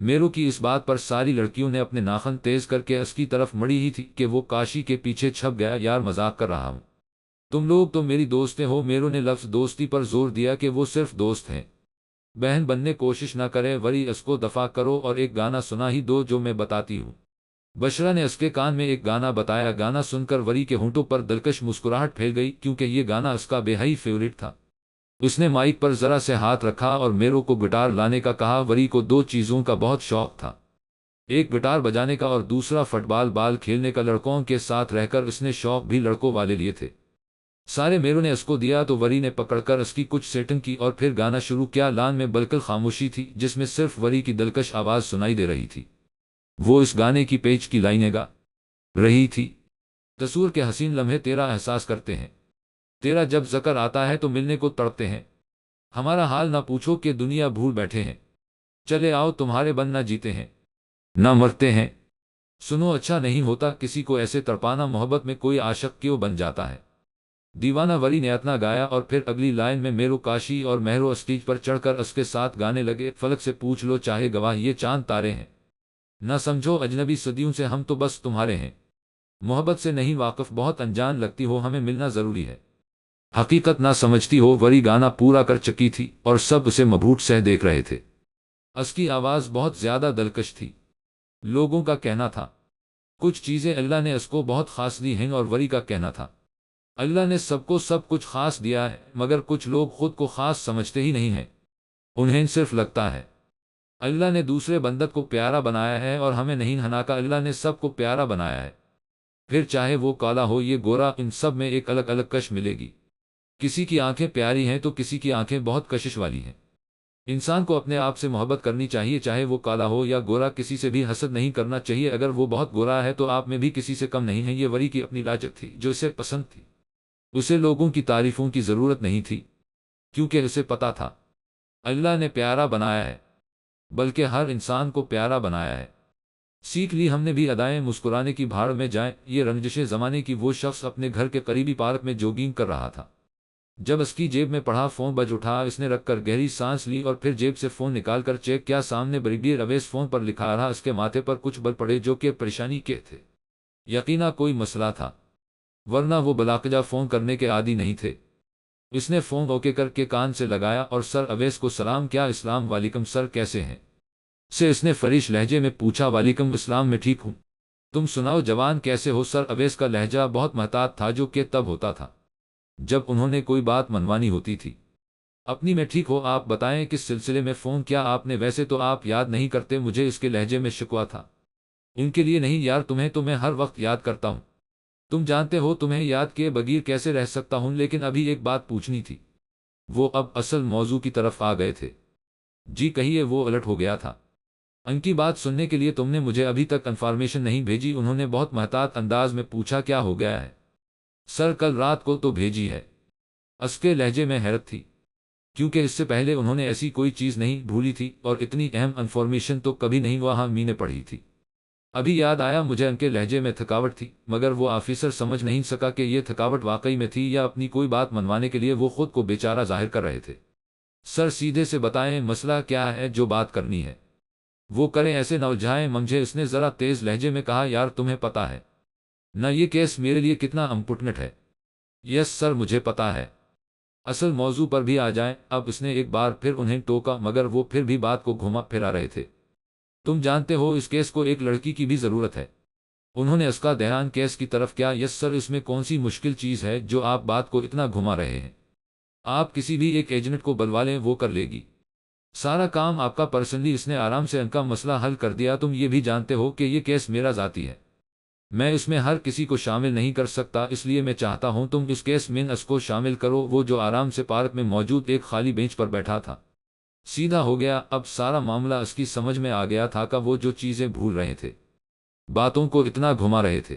میرو کی اس بات پر ساری لڑکیوں نے اپنے ناخن تیز کر کے اس کی طرف مڑی ہی تھی کہ وہ کاشی کے پیچھے چھپ گیا۔ یار مذاق کر رہا ہوں، تم لوگ تو میری دوستیں ہو۔ میرو نے لفظ دوستی پر زور دیا کہ وہ صرف دوست ہیں، بہن بننے کوشش نہ کریں۔ وری اس کو دفاع کرو اور ایک گانا سنا ہی دو جو میں بتاتی ہوں۔ بشرا نے اس کے کان میں ایک گانا بتایا۔ گانا سن کر وری کے ہونٹوں پر دلکش مسکراہٹ پھیل گئی کیونکہ یہ گانا اس کا بے حی فیورٹ تھا۔ اس نے مائک پر ذرا سے ہاتھ رکھا اور میرو کو گٹار لانے کا کہا۔ وری کو دو چیزوں کا بہت شوق تھا، ایک گٹار بجانے کا اور دوسرا فٹ بال کھیلنے کا۔ لڑکوں کے ساتھ رہ کر اس نے شوق بھی لڑکوں والے لیے تھے سارے۔ میرو نے اس کو دیا تو وری نے پکڑ کر اس کی کچھ سیٹنگ کی اور پھر گانا شروع کیا۔ لان میں بالکل خاموشی تھی جس میں صرف وری کی دلکش آواز سنائی دے رہی تھی۔ وہ اس گانے کی پیچ کی لائنیں گا رہی تھی۔ تصور کے حسین لمحے تیرا احساس کرتے ہیں، تیرا جب ذکر آتا ہے تو ملنے کو تڑپتے ہیں، ہمارا حال نہ پوچھو کہ دنیا بھول بیٹھے ہیں، چلے آؤ تمہارے بن نہ جیتے ہیں نہ مرتے ہیں۔ سنو اچھا نہیں ہوتا کسی کو ایسے تڑپانا، محبت میں کوئی عاشق کیوں بن جاتا ہے دیوانہ۔ وری نے اتنا گایا اور پھر اگلی لائن میں میرو، کاشی اور مہرو اسٹیج پر چڑھ کر اس کے ساتھ گانے لگے۔ فلک سے پوچھ لو چاہے گواہ یہ چاند تارے ہیں، نہ سمجھو اجنبی صدیوں سے ہم تو بس تمہارے ہیں، محبت سے نہیں واقف بہت انجان لگتی ہو، ہمیں ملنا ضروری ہے، حقیقت نہ سمجھتی ہو۔ وری گانا پورا کر چکی تھی اور سب اسے مبہوت سہ دیکھ رہے تھے۔ اس کی آواز بہت زیادہ دلکش تھی، لوگوں کا کہنا تھا کچھ چیزیں اللہ نے اس کو بہت خاص دی ہیں، اور وری کا کہنا تھا اللہ نے سب کو سب کچھ خاص دیا ہے، مگر کچھ لوگ خود کو خاص سمجھتے ہی نہیں ہیں، انہیں صرف لگتا ہے اللہ نے دوسرے بندر کو پیارا بنایا ہے اور ہمیں نہیں۔ ہناکا اللہ نے سب کو پیارا بنایا ہے، پھر چاہے وہ کالا ہو یہ گورا، ان سب میں ایک الگ الگ کش ملے گی۔ کسی کی آنکھیں پیاری ہیں تو کسی کی آنکھیں بہت کشش والی ہیں۔ انسان کو اپنے آپ سے محبت کرنی چاہیے، چاہے وہ کالا ہو یا گورا، کسی سے بھی حسد نہیں کرنا چاہیے، اگر وہ بہت گورا ہے تو آپ میں بھی کسی سے کم نہیں ہے۔ یہ وری کی اپنی لاجک تھی جو اسے پسند تھی، اسے لوگوں کی تعریفوں کی ضرورت نہیں تھی کیونکہ اسے پتا تھا اللہ نے پیارا بنایا ہے، بلکہ ہر انسان کو پیارا بنایا ہے۔ سیکھ لی ہم نے بھی ادائیں، مسکرانے کی بھاڑ میں جائیں یہ رنجشیں زمانے کی۔ وہ شخص اپنے گھر کے قریبی پارک میں جوگنگ کر رہا تھا، جب اس کی جیب میں پڑا فون بج اٹھا۔ اس نے رکھ کر گہری سانس لی اور پھر جیب سے فون نکال کر چیک کیا، سامنے بریگیڈیئر اویس فون پر لکھا رہا۔ اس کے ماتھے پر کچھ بل پڑے جو کہ پریشانی کے تھے، یقینا کوئی مسئلہ تھا، ورنہ وہ بلاقجا فون کرنے کے عادی نہیں تھے۔ اس نے فون اوکے کر کے کان سے لگایا اور سر اویس کو سلام کیا۔ اسلام وعلیکم سر، کیسے ہیں سے اس نے فریش لہجے میں پوچھا۔ وعلیکم السلام، میں ٹھیک ہوں، تم سناؤ جوان کیسے ہو؟ سر اویس کا لہجہ بہت محتاط تھا جو کہ تب ہوتا تھا جب انہوں نے کوئی بات منوانی ہوتی تھی۔ اپنی میں ٹھیک ہو، آپ بتائیں کس سلسلے میں فون کیا آپ نے؟ ویسے تو آپ یاد نہیں کرتے مجھے، اس کے لہجے میں شکوہ تھا۔ ان کے لیے نہیں یار، تمہیں تو میں ہر وقت یاد کرتا ہوں، تم جانتے ہو تمہیں یاد کیے بغیر کیسے رہ سکتا ہوں، لیکن ابھی ایک بات پوچھنی تھی۔ وہ اب اصل موضوع کی طرف آ گئے تھے۔ جی کہیے، وہ الرٹ ہو گیا تھا۔ ان کی بات سننے کے لیے تم نے مجھے ابھی تک انفارمیشن نہیں بھیجی؟ انہوں نے بہت محتاط انداز میں پوچھا۔ کیا ہو گیا ہے؟ سر کل رات کو تو بھیجی ہے۔ اس کے لہجے میں حیرت تھی کیونکہ اس سے پہلے انہوں نے ایسی کوئی چیز نہیں بھولی تھی اور اتنی اہم انفارمیشن تو کبھی نہیں وہاں می نے پڑھی تھی۔ ابھی یاد آیا مجھے، ان کے لہجے میں تھکاوٹ تھی، مگر وہ آفیسر سمجھ نہیں سکا کہ یہ تھکاوٹ واقعی میں تھی یا اپنی کوئی بات منوانے کے لیے وہ خود کو بیچارہ ظاہر کر رہے تھے۔ سر سیدھے سے بتائیں مسئلہ کیا ہے، جو بات کرنی ہے وہ کریں، ایسے نہ الجھائیں مجھے، اس نے ذرا تیز لہجے میں کہا۔ یار تمہیں پتا ہے نہ یہ کیس میرے لیے کتنا امپورٹنٹ ہے؟ یس سر مجھے پتا ہے، اصل موضوع پر بھی آ جائیں۔ اب اس نے ایک بار پھر انہیں ٹوکا مگر وہ پھر بھی بات کو گھما پھرا رہے تھے۔ تم جانتے ہو اس کیس کو ایک لڑکی کی بھی ضرورت ہے۔ انہوں نے اس کا دھیان کیس کی طرف کیا۔ یس سر، اس میں کون سی مشکل چیز ہے جو آپ بات کو اتنا گھما رہے ہیں؟ آپ کسی بھی ایک ایجنٹ کو بلوا لیں، وہ کر لے گی سارا کام آپ کا پرسنلی۔ اس نے آرام سے ان کا مسئلہ حل کر دیا۔ تم یہ بھی جانتے ہو کہ یہ کیس میرا ذاتی ہے، میں اس میں ہر کسی کو شامل نہیں کر سکتا، اس لیے میں چاہتا ہوں تم اس کیس میں اس کو شامل کرو، وہ جو آرام سے پارک میں موجود ایک خالی بینچ پر بیٹھا تھا۔ سیدھا ہو گیا، اب سارا معاملہ اس کی سمجھ میں آ گیا تھا کہ وہ جو چیزیں بھول رہے تھے، باتوں کو اتنا گھما رہے تھے۔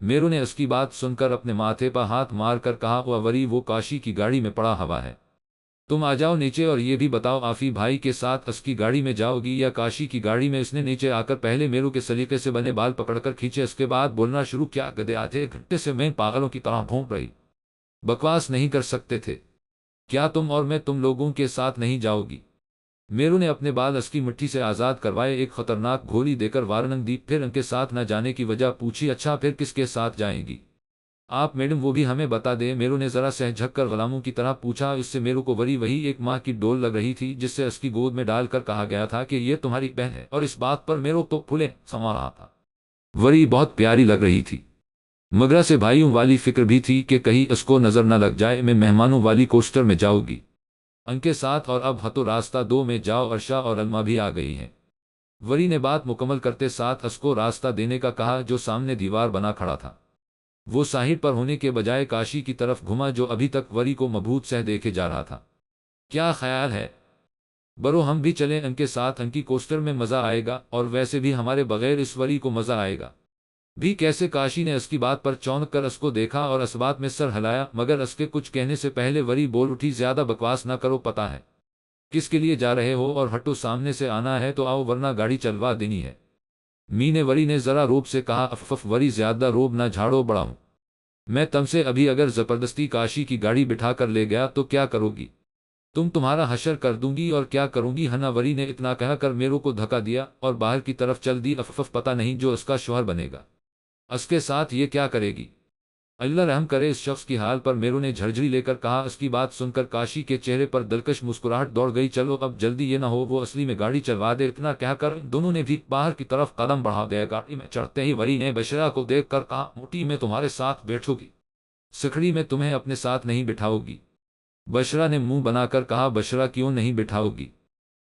میرو نے اس کی بات سن کر اپنے ماتھے پر ہاتھ مار کر کہا، وری وہ کاشی کی گاڑی میں پڑا ہوا ہے، تم آ جاؤ نیچے اور یہ بھی بتاؤ آفی بھائی کے ساتھ اس کی گاڑی میں جاؤ گی یا کاشی کی گاڑی میں؟ اس نے نیچے آ کر پہلے میرو کے سلیقے سے بنے بال پکڑ کر کھینچے، اس کے بعد بولنا شروع کیا، گدے آدھے گھنٹے سے میں پاگلوں کی طرح بھونک رہی، بکواس نہیں کر سکتے تھے کیا تم، اور میں تم لوگوں کے ساتھ نہیں جاؤ گی؟ میرو نے اپنے بال اس کی مٹھی سے آزاد کروائے، ایک خطرناک گھولی دے کر وارننگ دی، پھر ان کے ساتھ نہ جانے کی وجہ پوچھی، اچھا پھر کس کے ساتھ جائیں گی آپ میڈم؟ وہ بھی ہمیں بتا دیں۔ میرو نے ذرا سہ جھک کر غلاموں کی طرح پوچھا، اس سے میرو کو وہی 1 ماہ کی ڈول لگ رہی تھی جس سے اس کی گود میں ڈال کر کہا گیا تھا کہ یہ تمہاری بہن ہے، اور اس بات پر میرو تو پھولے سما رہا تھا۔ وری بہت پیاری لگ رہی تھی، مگر سے بھائیوں والی فکر بھی تھی کہ کہیں اس کو نظر نہ لگ جائے میں مہمانوں والی کوسٹر میں جاؤ گی ان کے ساتھ، اور اب ہتو راستہ 2 میں جاؤ، عرشا اور علما بھی آ گئی ہیں۔ وری نے بات مکمل کرتے ساتھ اس کو راستہ دینے کا کہا جو سامنے دیوار بنا کھڑا تھا۔ وہ ساحل پر ہونے کے بجائے کاشی کی طرف گھما جو ابھی تک وری کو مبہوت سہ دیکھے جا رہا تھا۔ کیا خیال ہے برو، ہم بھی چلیں ان کے ساتھ؟ ان کی کوسٹر میں مزہ آئے گا، اور ویسے بھی ہمارے بغیر اس وری کو مزہ آئے گا بھی کیسے؟ کاشی نے اس کی بات پر چونک کر اس کو دیکھا اور اس بات میں سر ہلایا، مگر اس کے کچھ کہنے سے پہلے وری بول اٹھی، زیادہ بکواس نہ کرو، پتا ہے کس کے لیے جا رہے ہو، اور ہٹو، سامنے سے آنا ہے تو آؤ ورنہ گاڑی چلوا دینی ہے۔ مینے وری نے ذرا روب سے کہا، اف وری، زیادہ روب نہ جھاڑو، بڑا ہوں میں تم سے، ابھی اگر زبردستی کاشی کی گاڑی بٹھا کر لے گیا تو کیا کرو گی تمہارا حشر کر دوں گی، اور کیا کروں گی ہنا؟ وری نے اتنا کہہ کر میرو کو دھکا دیا اور باہر کی طرف چل دی۔ اف پتہ نہیں جو اس کا شوہر بنے گا اس کے ساتھ یہ کیا کرے گی، اللہ رحم کرے اس شخص کی حال پر۔ میرو نے جھرجھری لے کر کہا۔ اس کی بات سن کر کاشی کے چہرے پر دلکش مسکراہٹ دوڑ گئی، چلو اب جلدی یہ نہ ہو وہ اصلی میں گاڑی چلوا دے۔ اتنا کہہ کر دونوں نے بھی باہر کی طرف قدم بڑھا دیا۔ گاڑی میں چڑھتے ہی وری نے بشرا کو دیکھ کر کہا، موٹی میں تمہارے ساتھ بیٹھوں گی، سکھڑی میں تمہیں اپنے ساتھ نہیں بٹھاؤ گی؟ بشرا نے منہ بنا کر کہا، بشرا کیوں نہیں بٹھاؤ گی؟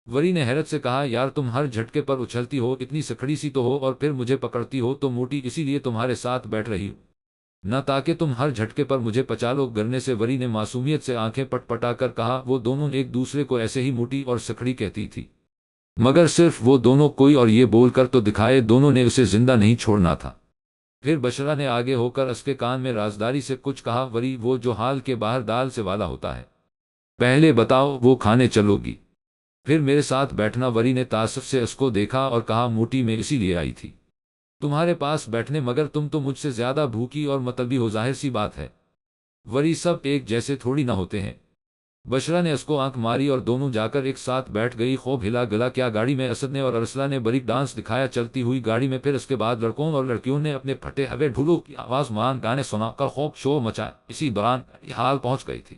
وری نے حیرت سے کہا، یار تم ہر جھٹکے پر اچھلتی ہو، اتنی سکھڑی سی تو ہو، اور پھر مجھے پکڑتی ہو تو موٹی، اسی لیے تمہارے ساتھ بیٹھ رہی ہوں نہ تاکہ تم ہر جھٹکے پر مجھے پچالو۔ گرنے سے وری نے معصومیت سے آنکھیں پٹ پٹا کر کہا، وہ دونوں ایک دوسرے کو ایسے ہی موٹی اور سکھڑی کہتی تھی، مگر صرف وہ دونوں، کوئی اور یہ بول کر تو دکھائے، دونوں نے اسے زندہ نہیں چھوڑنا تھا۔ پھر بشرا نے آگے ہو کر اس کے کان میں رازداری سے کچھ کہا، وری، وہ جو حال کے باہر دال سے والا ہوتا ہے، پہلے بتاؤ وہ کھانے چلو گی پھر میرے ساتھ بیٹھنا؟ وری نے تعصب سے اس کو دیکھا اور کہا، موٹی میں اسی لیے آئی تھی تمہارے پاس بیٹھنے، مگر تم تو مجھ سے زیادہ بھوکی اور مطلبی ہو، ظاہر سی بات ہے وری، سب ایک جیسے تھوڑی نہ ہوتے ہیں۔ بشرا نے اس کو آنکھ ماری اور دونوں جا کر ایک ساتھ بیٹھ گئی، خوب ہلا گلا کیا گاڑی میں اسد نے اور ارسلہ نے بریک ڈانس دکھایا چلتی ہوئی گاڑی میں۔ پھر اس کے بعد لڑکوں اور لڑکیوں نے اپنے پھٹے ہوئے ڈھولوں کی آواز مان گانے سنا کر خوب شور مچایا۔ اسی دوران یہ حال پہنچ گئی تھی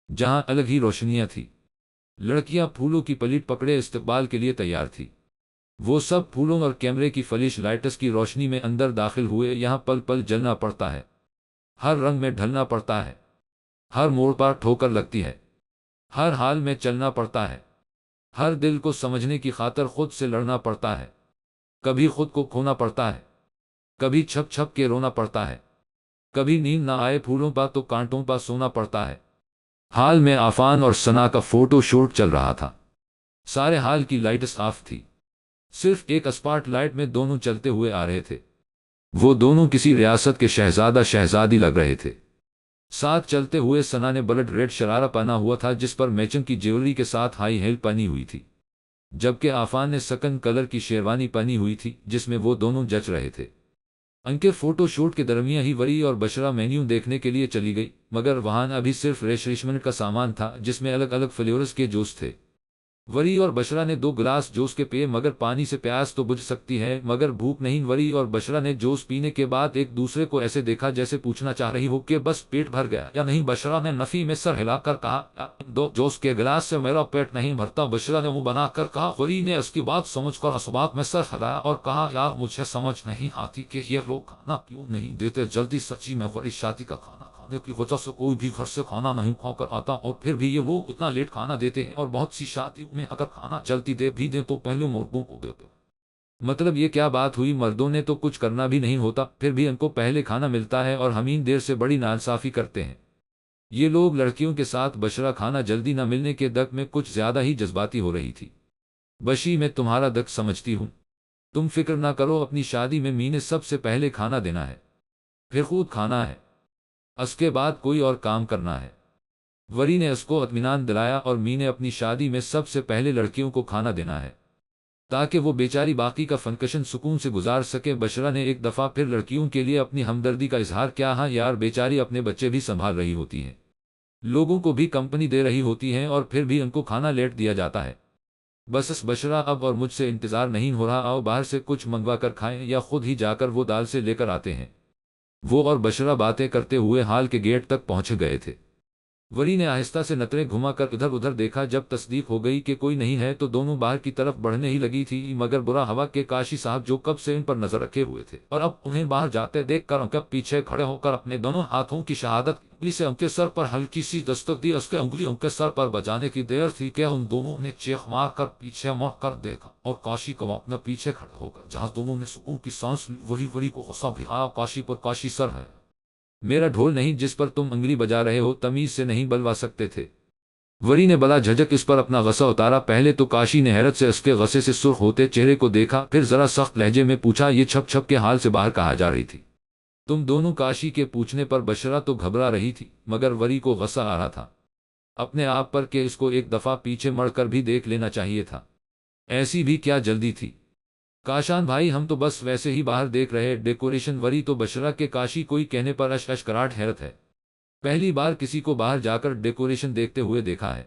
جہاں الگ ہی روشنیاں تھیں، لڑکیاں پھولوں کی پلیٹ پکڑے استقبال کے لیے تیار تھی۔ وہ سب پھولوں اور کیمرے کی فلیش لائٹس کی روشنی میں اندر داخل ہوئے۔ یہاں پل پل جلنا پڑتا ہے، ہر رنگ میں ڈھلنا پڑتا ہے، ہر موڑ پر ٹھوکر لگتی ہے، ہر حال میں چلنا پڑتا ہے، ہر دل کو سمجھنے کی خاطر خود سے لڑنا پڑتا ہے، کبھی خود کو کھونا پڑتا ہے، کبھی چھپ چھپ کے رونا پڑتا ہے، کبھی نیند نہ آئے پھولوں پر تو کانٹوں پر سونا پڑتا ہے۔ حال میں عفان اور ثنا کا فوٹو شوٹ چل رہا تھا، سارے حال کی لائٹس آف تھی، صرف ایک اسپاٹ لائٹ میں دونوں چلتے ہوئے آ رہے تھے۔ وہ دونوں کسی ریاست کے شہزادہ شہزادی لگ رہے تھے۔ ساتھ چلتے ہوئے ثنا نے بلڈ ریڈ شرارہ پہنا ہوا تھا جس پر میچنگ کی جیولری کے ساتھ ہائی ہیل پہنی ہوئی تھی، جبکہ عفان نے سکن کلر کی شیروانی پہنی ہوئی تھی جس میں وہ دونوں جچ رہے تھے۔ ان کے فوٹو شوٹ کے درمیان ہی وری اور بشرا مینیو دیکھنے کے لیے چلی گئی، مگر وہاں ابھی صرف ریفریشمنٹ کا سامان تھا جس میں الگ الگ فلیورز کے جوس تھے۔ وری اور بشرا نے 2 گلاس جوس کے پیے، مگر پانی سے پیاس تو بجھ سکتی ہے مگر بھوک نہیں۔ وری اور بشرا نے جوس پینے کے بعد ایک دوسرے کو ایسے دیکھا جیسے پوچھنا چاہ رہی ہو کہ بس پیٹ بھر گیا یا نہیں۔ بشرا نے نفی میں سر ہلا کر کہا، 2 جوس کے گلاس سے میرا پیٹ نہیں بھرتا۔ بشرا نے منہ بنا کر کہا۔ وری نے اس کی بات سمجھ کر اس بات میں سر ہلایا اور کہا، یار مجھے سمجھ نہیں آتی کہ یہ لوگ کھانا کیوں نہیں دیتے جلدی، سچی میں وری شادی کا کھانا کی وجہ سے کوئی بھی گھر سے کھانا نہیں کھا کر آتا، اور پھر بھی یہ وہ اتنا لیٹ کھانا دیتے ہیں، اور بہت سی شادیوں میں اگر کھانا جلدی دے بھی دیں تو پہلے مردوں کو دیتے۔ مطلب یہ کیا بات ہوئی، مردوں نے تو کچھ کرنا بھی نہیں ہوتا پھر بھی ان کو پہلے کھانا ملتا ہے اور ہمیں دیر سے بڑی ناانصافی کرتے ہیں یہ لوگ لڑکیوں کے ساتھ۔ بشرا کھانا جلدی نہ ملنے کے دک میں کچھ زیادہ ہی جذباتی ہو رہی تھی۔ بشی میں تمہارا دک سمجھتی ہوں، تم فکر نہ کرو، اپنی شادی میں مینے سب سے پہلے کھانا دینا ہے۔ پھر خود کھانا ہے، اس کے بعد کوئی اور کام کرنا ہے۔ وری نے اس کو اطمینان دلایا اور می نے اپنی شادی میں سب سے پہلے لڑکیوں کو کھانا دینا ہے تاکہ وہ بیچاری باقی کا فنکشن سکون سے گزار سکے۔ بشرا نے ایک دفعہ پھر لڑکیوں کے لیے اپنی ہمدردی کا اظہار کیا، ہاں یار، بیچاری اپنے بچے بھی سنبھال رہی ہوتی ہیں، لوگوں کو بھی کمپنی دے رہی ہوتی ہیں اور پھر بھی ان کو کھانا لیٹ دیا جاتا ہے۔ بس بشرا، اب اور مجھ سے انتظار نہیں ہو رہا، آؤ باہر سے کچھ منگوا کر کھائیں یا خود ہی جا کر وہ دال سے لے کر آتے ہیں۔ وہ اور بشرا باتیں کرتے ہوئے ہال کے گیٹ تک پہنچ گئے تھے۔ وری نے آہستہ سے نظریں گھما کر ادھر ادھر دیکھا، جب تصدیق ہو گئی کہ کوئی نہیں ہے تو دونوں باہر کی طرف بڑھنے ہی لگی تھی، مگر برا ہوا کے کاشی صاحب جو کب سے ان پر نظر رکھے ہوئے تھے اور اب انہیں باہر جاتے دیکھ کر ان کے پیچھے کھڑے ہو کر اپنے دونوں ہاتھوں کی شہادت انگلی سے ان کے سر پر ہلکی سی دستک دی۔ اس کے انگلی ان کے سر پر بجانے کی دیر تھی کہ ان دونوں نے چیخ مار کر پیچھے مڑ کر دیکھا اور کاشی کو اپنے پیچھے کھڑے ہو کر جہاں دونوں نے سکون کی سانس لی، وری کو غصہ بھی آیا، کاشی پر، کاشی سر ہے میرا ڈھول نہیں جس پر تم انگلی بجا رہے ہو، تمیز سے نہیں بلوا سکتے تھے؟ وری نے بلا جھجک اس پر اپنا غصہ اتارا۔ پہلے تو کاشی نے حیرت سے اس کے غصے سے سرخ ہوتے چہرے کو دیکھا، پھر ذرا سخت لہجے میں پوچھا، یہ چھپ چھپ کے حال سے باہر کہا جا رہی تھی تم دونوں؟ کاشی کے پوچھنے پر بشرا تو گھبرا رہی تھی، مگر وری کو غصہ آ رہا تھا اپنے آپ پر کہ اس کو ایک دفعہ پیچھے مڑ کر بھی دیکھ لینا چاہیے تھا، ایسی بھی کیا جلدی تھی؟ کاشان بھائی، ہم تو بس ویسے ہی باہر دیکھ رہے ڈیکوریشن۔ وری تو بشرا کے کاشی کوئی کہنے پر اش اش کراہٹ، حیرت ہے، پہلی بار کسی کو باہر جا کر ڈیکوریشن دیکھتے ہوئے دیکھا ہے۔